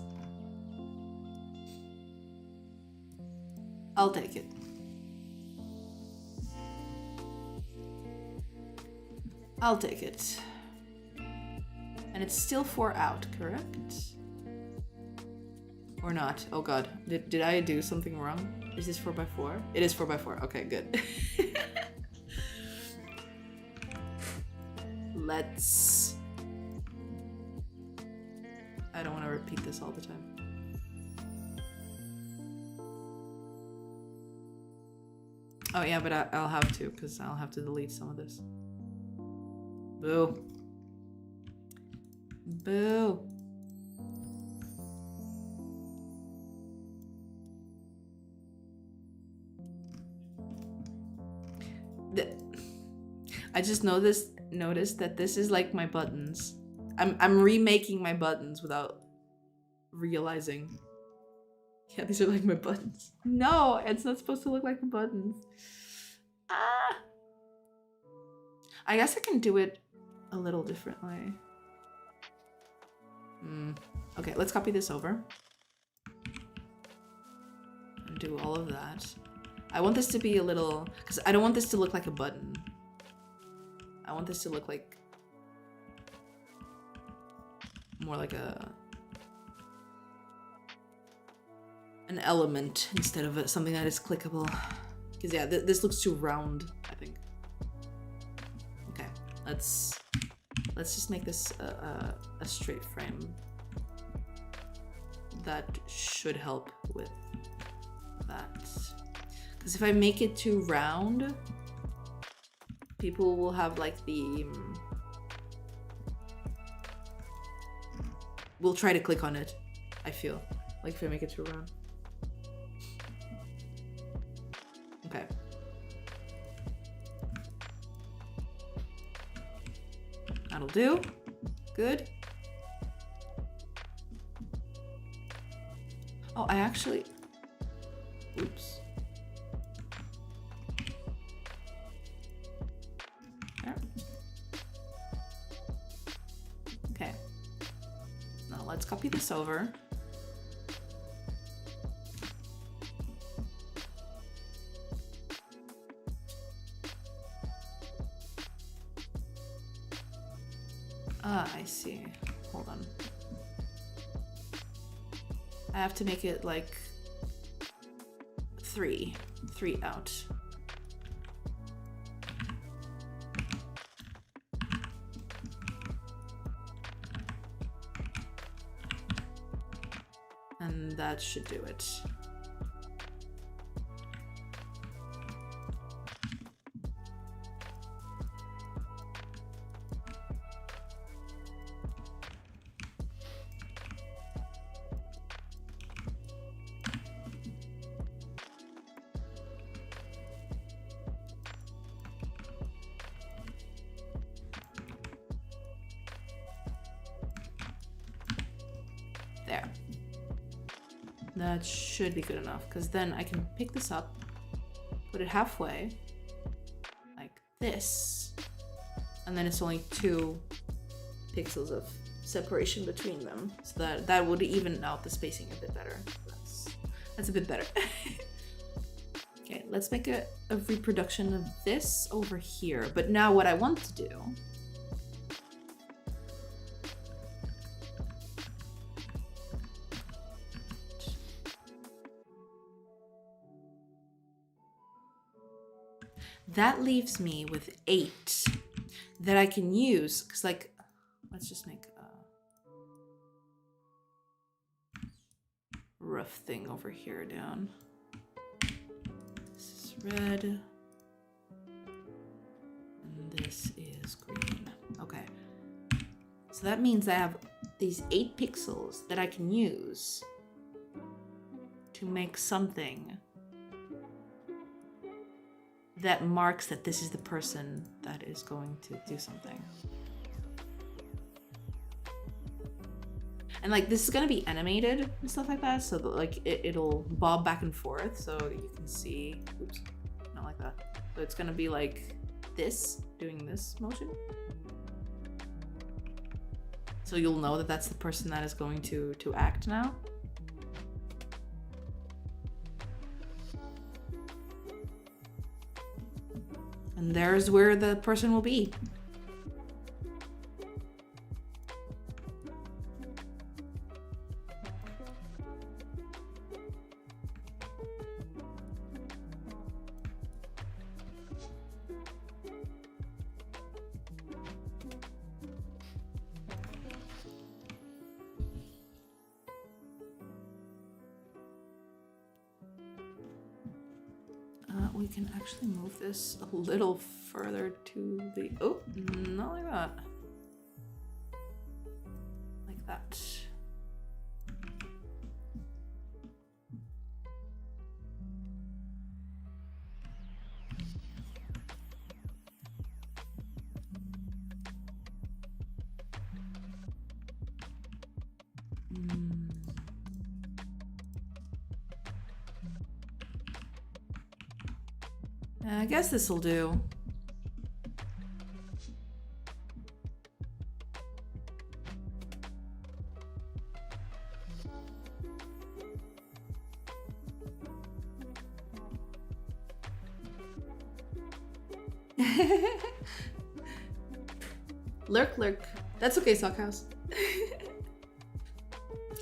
I'll take it. I'll take it. And it's still 4 out, correct? Or not? Oh god. Did I do something wrong? Is this 4x4? It is 4x4. Okay, good. Let's... I don't want to repeat this all the time. Oh yeah, but I'll have to, because I'll have to delete some of this. Boo. Boo. I just noticed that this is like my buttons. I'm remaking my buttons without realizing. Yeah, these are like my buttons. No, it's not supposed to look like the buttons. Ah. I guess I can do it a little differently. Okay, let's copy this over. And do all of that. I want this to be a little... Because I don't want this to look like a button. I want this to look like... more like an element instead of something that is clickable. Because yeah, this looks too round, I think. Okay, let's just make this a straight frame. That should help with that. Because if I make it too round, people will have like the... will try to click on it, I feel. Like if I make it too round. Okay. do. Good. Oh, I actually... Oops. There. Okay. Now let's copy this over. Ah, I see. Hold on. I have to make it like 3 out. And that should do it. There. That should be good enough, because then I can pick this up, put it halfway, like this, and then it's only 2 pixels of separation between them, so that would even out the spacing a bit better. That's a bit better. Okay, let's make a reproduction of this over here, but now what I want to do that leaves me with 8 that I can use, because like, let's just make a rough thing over here down. This is red. And this is green. Okay. So that means I have these 8 pixels that I can use to make something that marks that this is the person that is going to do something. And like, this is gonna be animated and stuff like that, so that like it'll bob back and forth, so you can see, oops, not like that. So it's gonna be like this, doing this motion. So you'll know that that's the person that is going to act now. And there's where the person will be. We can actually move this a little further to the, oh, not like that. Like that. I guess this'll do. Lurk. That's okay, Sockhouse.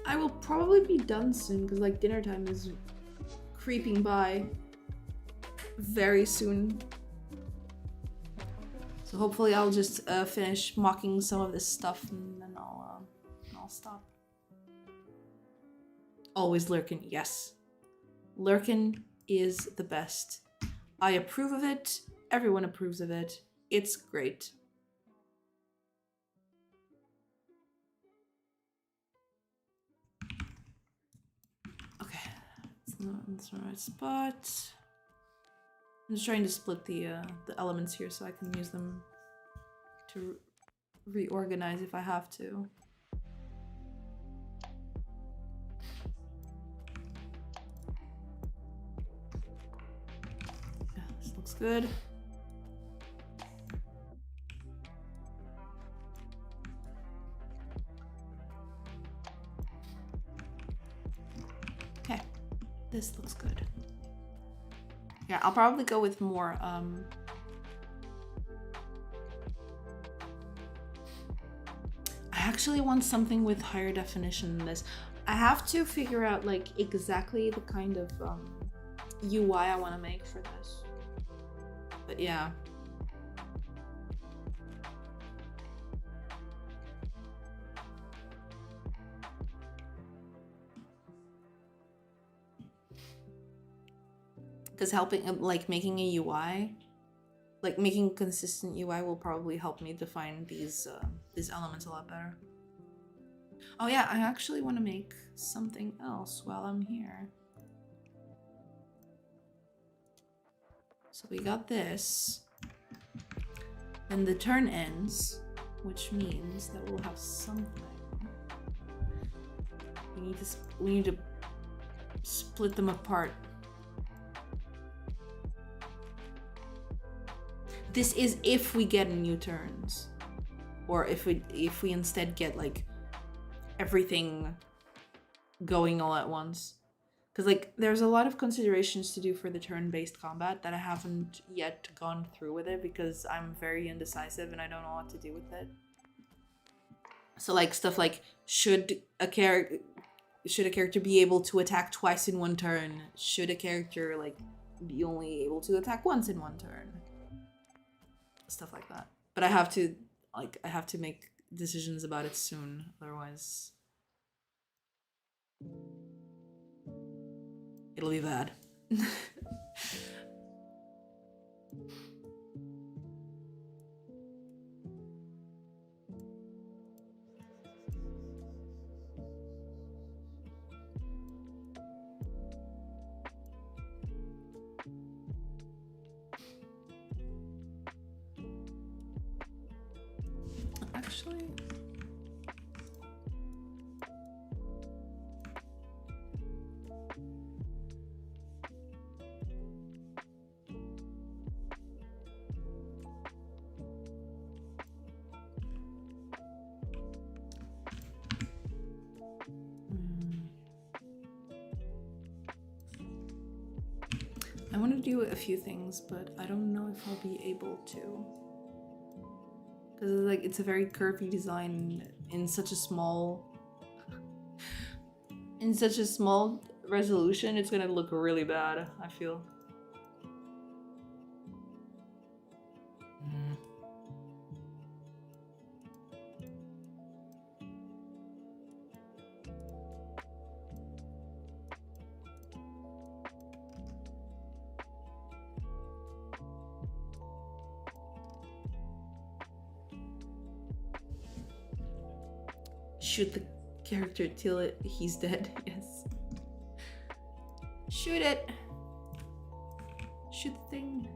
I will probably be done soon because like dinner time is creeping by very soon. So hopefully I'll just finish mocking some of this stuff and then I'll stop. Always lurking, yes. Lurking is the best. I approve of it. Everyone approves of it. It's great. Okay, that's the right spot. I'm just trying to split the elements here so I can use them to reorganize if I have to. Yeah, this looks good. Okay, this looks good. Yeah, I'll probably go with more I actually want something with higher definition than this. I have to figure out like exactly the kind of UI I want to make for this. But yeah. Because helping, like making a UI, like making consistent UI will probably help me define these elements a lot better. Oh yeah, I actually want to make something else while I'm here. So we got this. Then the turn ends, which means that we'll have something. We need to split them apart. This is if we get new turns, or if we instead get like everything going all at once. Because like there's a lot of considerations to do for the turn-based combat that I haven't yet gone through with it because I'm very indecisive and I don't know what to do with it. So like stuff like should a character be able to attack twice in one turn? Should a character like be only able to attack once in one turn? Stuff like that. But I have to make decisions about it soon, otherwise it'll be bad. Actually, I want to do a few things, but I don't know if I'll be able to. Because like it's a very curvy design in such a small resolution, it's gonna look really bad, I feel. Shoot the character till he's dead. Yes. Shoot it. Shoot the thing.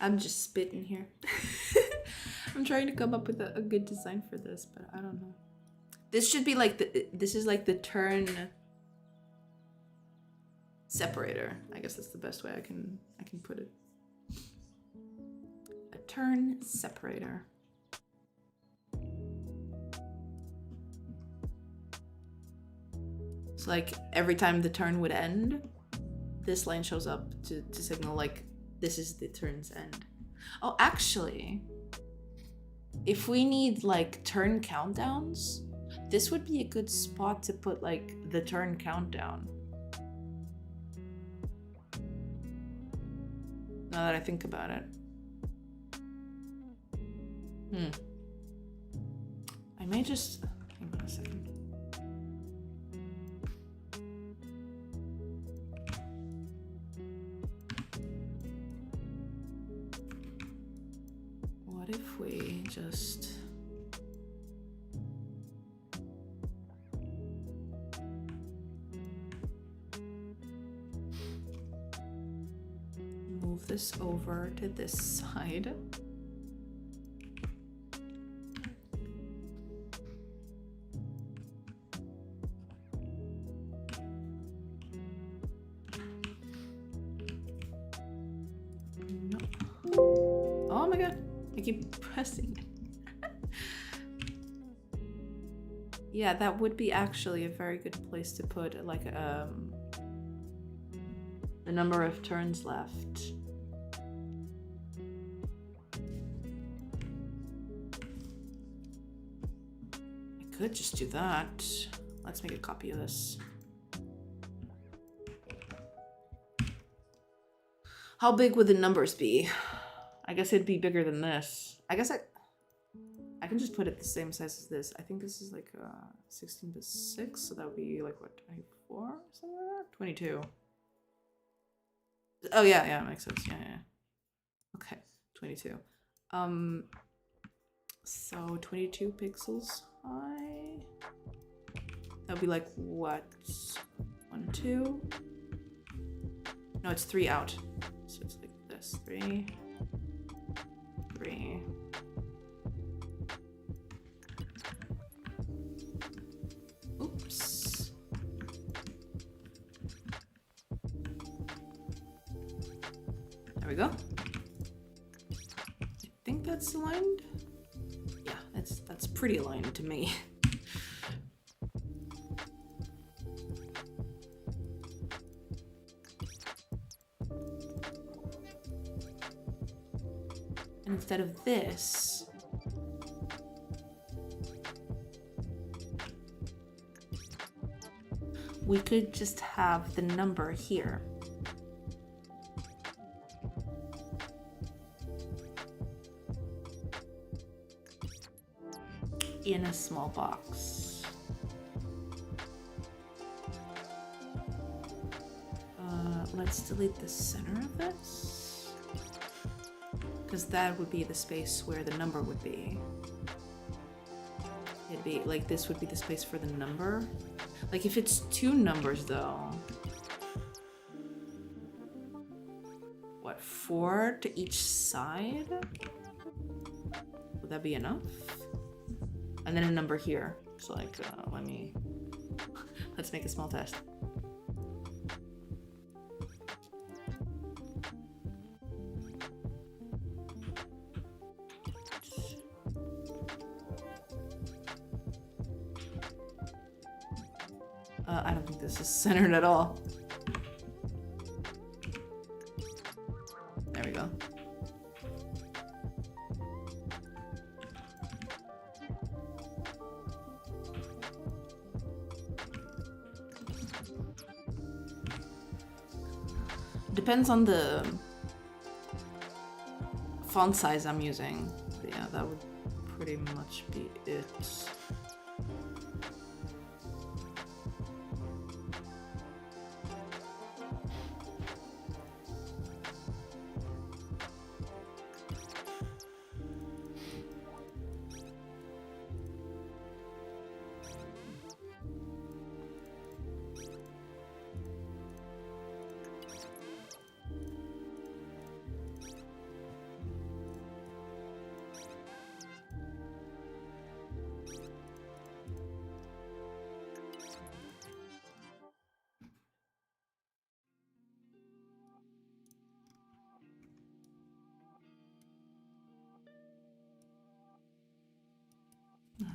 I'm just spitting here. I'm trying to come up with a good design for this, but I don't know. This should be like this is like the turn separator. I guess that's the best way I can put it. A turn separator. So like every time the turn would end, this line shows up to signal like this is the turn's end. Oh, actually, if we need like turn countdowns, this would be a good spot to put like the turn countdown. Now that I think about it. I may just... Hang on a second. What if we just... move this over to this side. Oh my god, I keep pressing it. Yeah, that would be actually a very good place to put like the number of turns left. I could just do that. Let's make a copy of this. How big would the numbers be? I guess it'd be bigger than this. I guess I can just put it the same size as this. I think this is like 16 to 6, so that would be like what, 24? Something like that? 22. Oh yeah, it makes sense. Yeah. Okay, 22. So 22 pixels high. That would be like what? 1, 2. No, it's 3 out. So it's like this. 3. 3. Oops. There we go. I think that's aligned. Yeah, that's pretty aligned to me. And instead of this, we could just have the number here. In a small box. Let's delete the center of this, because that would be the space where the number would be. It'd be like this would be the space for the number. Like if it's 2 numbers though, what, 4 to each side? Would that be enough? And then a number here. So like, let's make a small test. I don't think this is centered at all. There we go. Depends on the font size I'm using. But yeah, that would pretty much be it.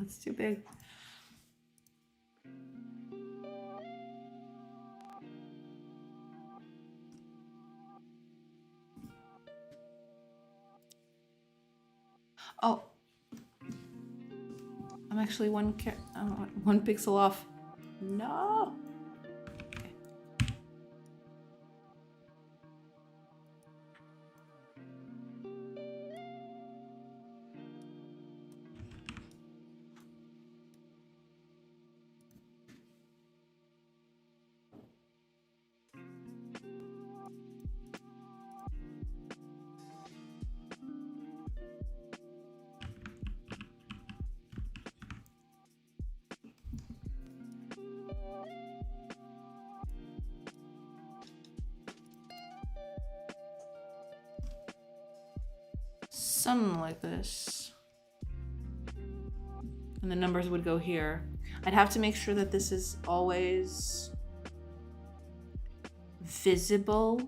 That's too big. Oh, I'm actually one pixel off. No. Okay. something like this. And the numbers would go here. I'd have to make sure that this is always visible.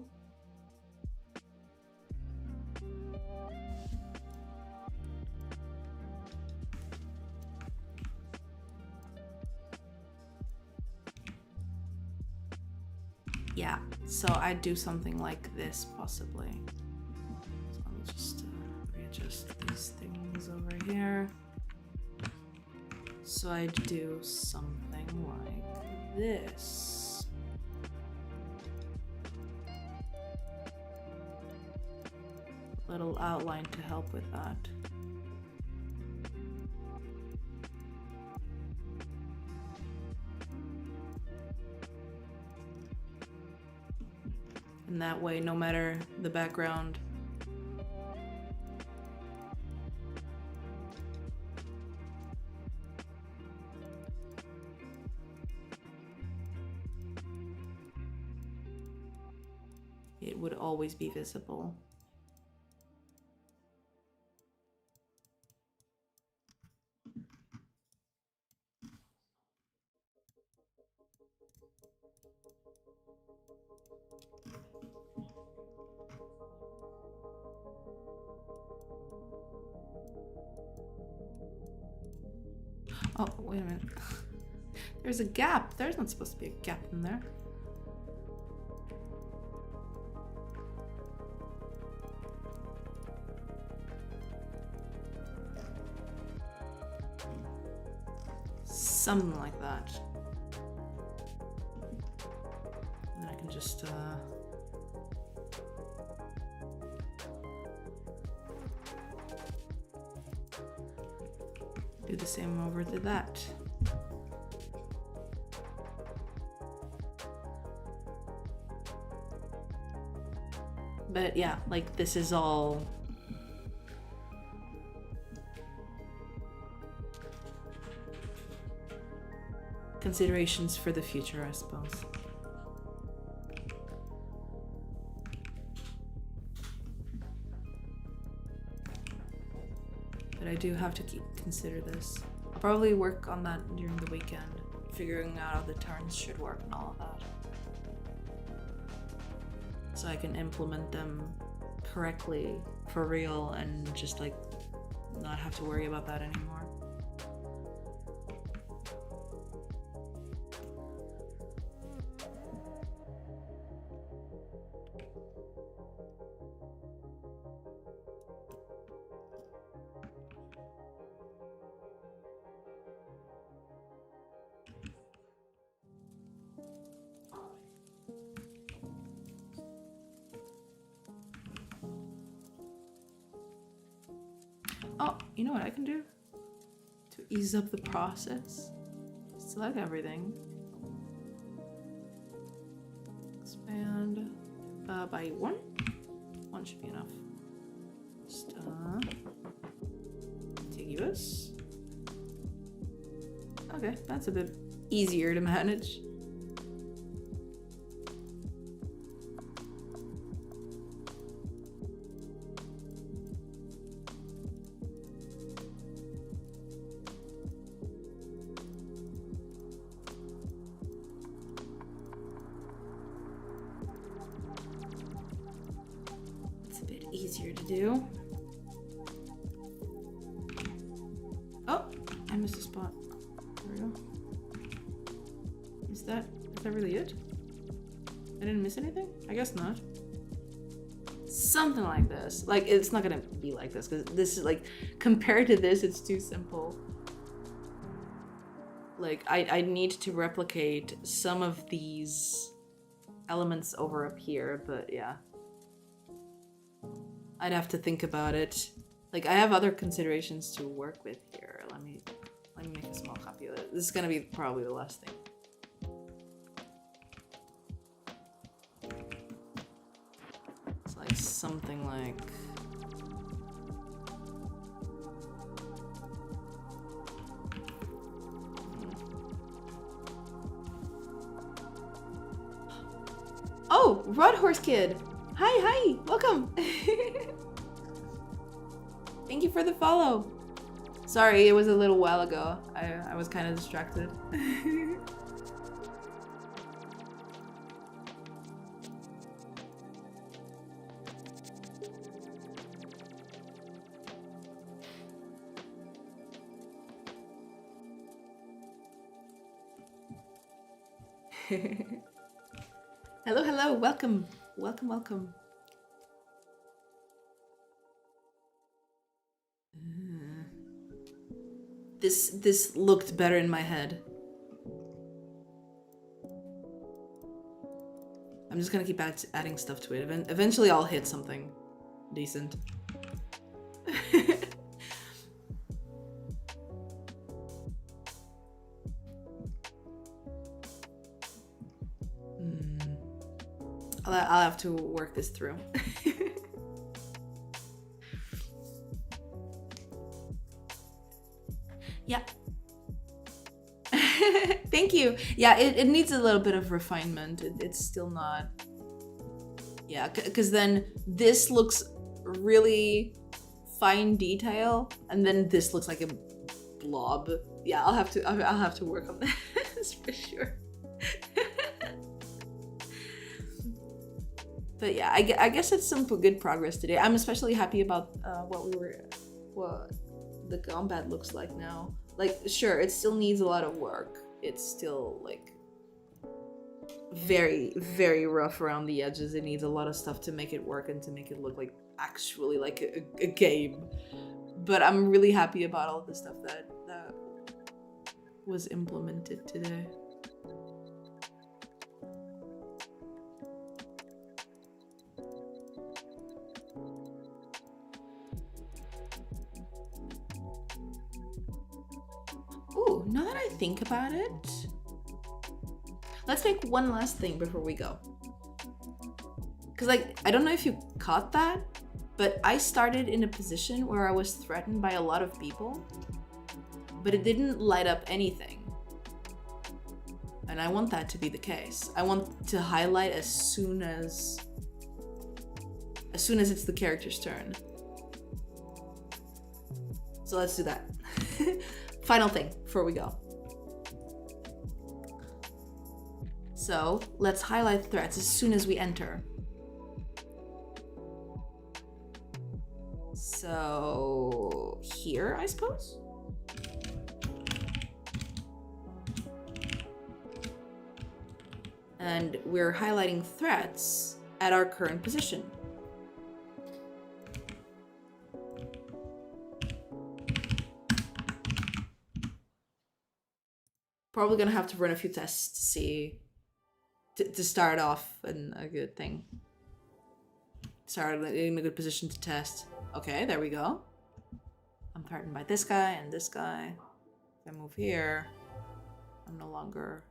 Yeah, so I'd do something like this possibly. So let me just readjust these things over here. So I'd do something like this. Little outline to help with that. And that way, no matter the background, it would always be visible. Oh, wait a minute. There's a gap. There's not supposed to be a gap in there. Something like that. And then I can just do the same over to that. But yeah, like this is all considerations for the future, I suppose. But I do have to consider this. I'll probably work on that during the weekend, figuring out how the turns should work and all of that. So I can implement them correctly for real and just like not have to worry about that anymore. Oh, you know what I can do? To ease up the process? Select everything. Expand by one? One should be enough. Just contiguous. Okay, that's a bit easier to manage. Easier to do. Oh, I missed a spot. There we go. Is that really it? I didn't miss anything? I guess not. Something like this. Like, it's not gonna be like this, because this is like, compared to this, it's too simple. Like, I need to replicate some of these elements over up here, but yeah. I'd have to think about it. Like, I have other considerations to work with here. Let me make a small copy of it. This is gonna be probably the last thing. It's like something like... Oh, Rod Horse Kid! Hi, welcome! Thank you for the follow. Sorry, it was a little while ago. I was kind of distracted. Hello, hello, welcome. Welcome, welcome. This looked better in my head. I'm just gonna keep adding stuff to it. Eventually I'll hit something decent. I'll have to work this through. Yeah. Thank you. Yeah, it needs a little bit of refinement. It's still not... Yeah, because then this looks really fine detail, and then this looks like a blob. Yeah, I'll have to work on this for sure. But yeah, I guess it's some good progress today. I'm especially happy about what the combat looks like now. Like, sure, it still needs a lot of work. It's still like very, very rough around the edges. It needs a lot of stuff to make it work and to make it look like actually like a game. But I'm really happy about all the stuff that was implemented today. Ooh, now that I think about it, let's make one last thing before we go. Because, like, I don't know if you caught that, but I started in a position where I was threatened by a lot of people, but it didn't light up anything. And I want that to be the case. I want to highlight as soon as it's the character's turn. So let's do that. Final thing before we go. So let's highlight threats as soon as we enter. So here, I suppose? And we're highlighting threats at our current position. Probably gonna have to run a few tests to see, to start off in a good thing. Start in a good position to test. Okay, there we go. I'm threatened by this guy and this guy. If I move here, I'm no longer...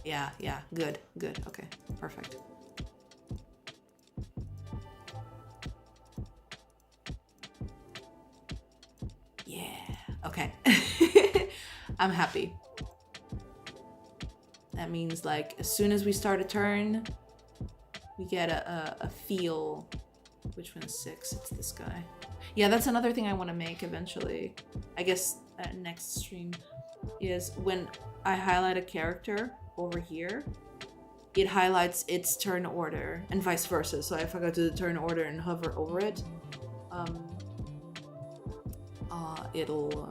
Yeah, good, okay, perfect. Yeah, okay. I'm happy. That means, like, as soon as we start a turn, we get a feel. Which one's 6? It's this guy. Yeah, that's another thing I want to make eventually. I guess next stream is when I highlight a character over here, it highlights its turn order and vice versa. So if I go to the turn order and hover over it, it'll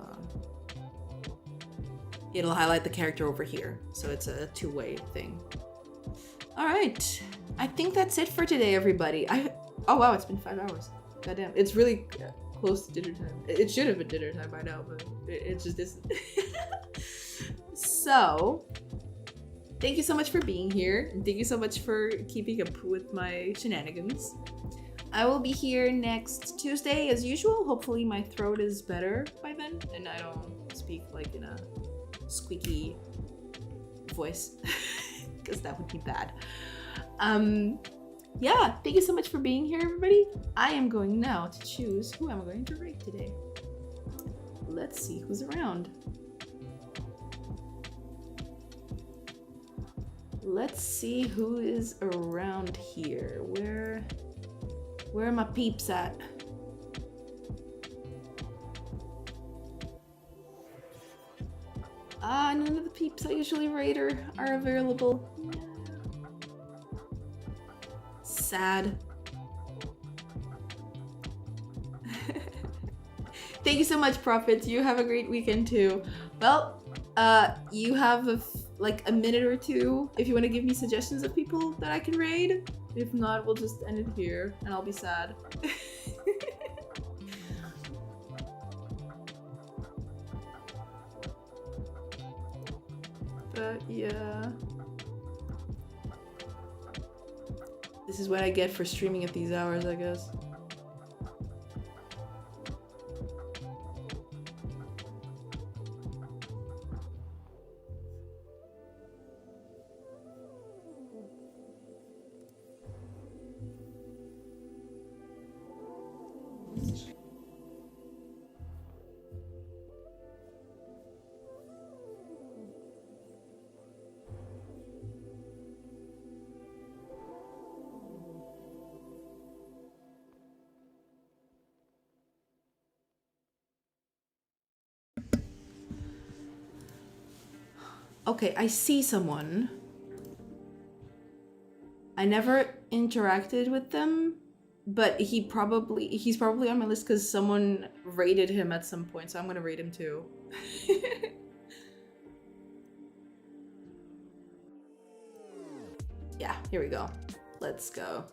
highlight the character over here. So it's a two-way thing. All right, I think that's it for today, everybody. Oh wow, it's been 5 hours. Goddamn, it's really close to dinner time. It should have been dinner time by now, but it just isn't. So, thank you so much for being here. And thank you so much for keeping up with my shenanigans. I will be here next Tuesday as usual. Hopefully my throat is better by then and I don't speak like in a squeaky voice because that would be bad. Yeah, thank you so much for being here, everybody. I am going now to choose who I'm going to rate today. Let's see who's around. Let's see who is around here. Where Where are my peeps at? None of the peeps I usually raid are available. Sad. Thank you so much, Prophet. You have a great weekend too. Well, you have like a minute or two if you want to give me suggestions of people that I can raid. If not, we'll just end it here and I'll be sad. But yeah. This is what I get for streaming at these hours, I guess. Okay, I see someone. I never interacted with them, but he's probably on my list because someone rated him at some point, so I'm gonna rate him too. Yeah, here we go. Let's go.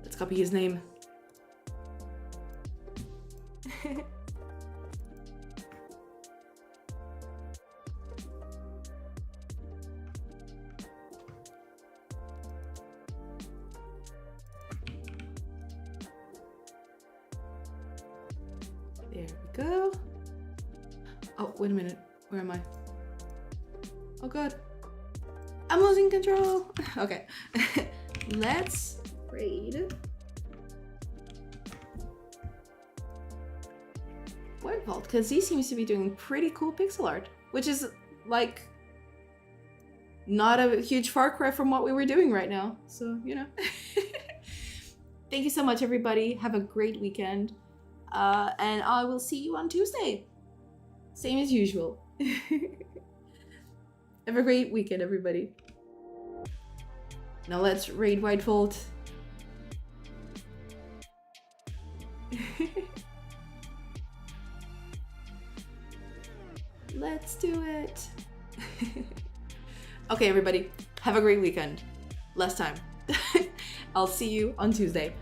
Let's copy his name. There we go. Oh, wait a minute. Where am I? Oh god. I'm losing control. Okay. Let's raid White Vault, because he seems to be doing pretty cool pixel art, which is like not a huge far cry from what we were doing right now. So, you know. Thank you so much, everybody. Have a great weekend. And I will see you on Tuesday. Same as usual. Have a great weekend, everybody. Now let's raid White Vault. Let's do it. Okay, everybody. Have a great weekend. Less time. I'll see you on Tuesday.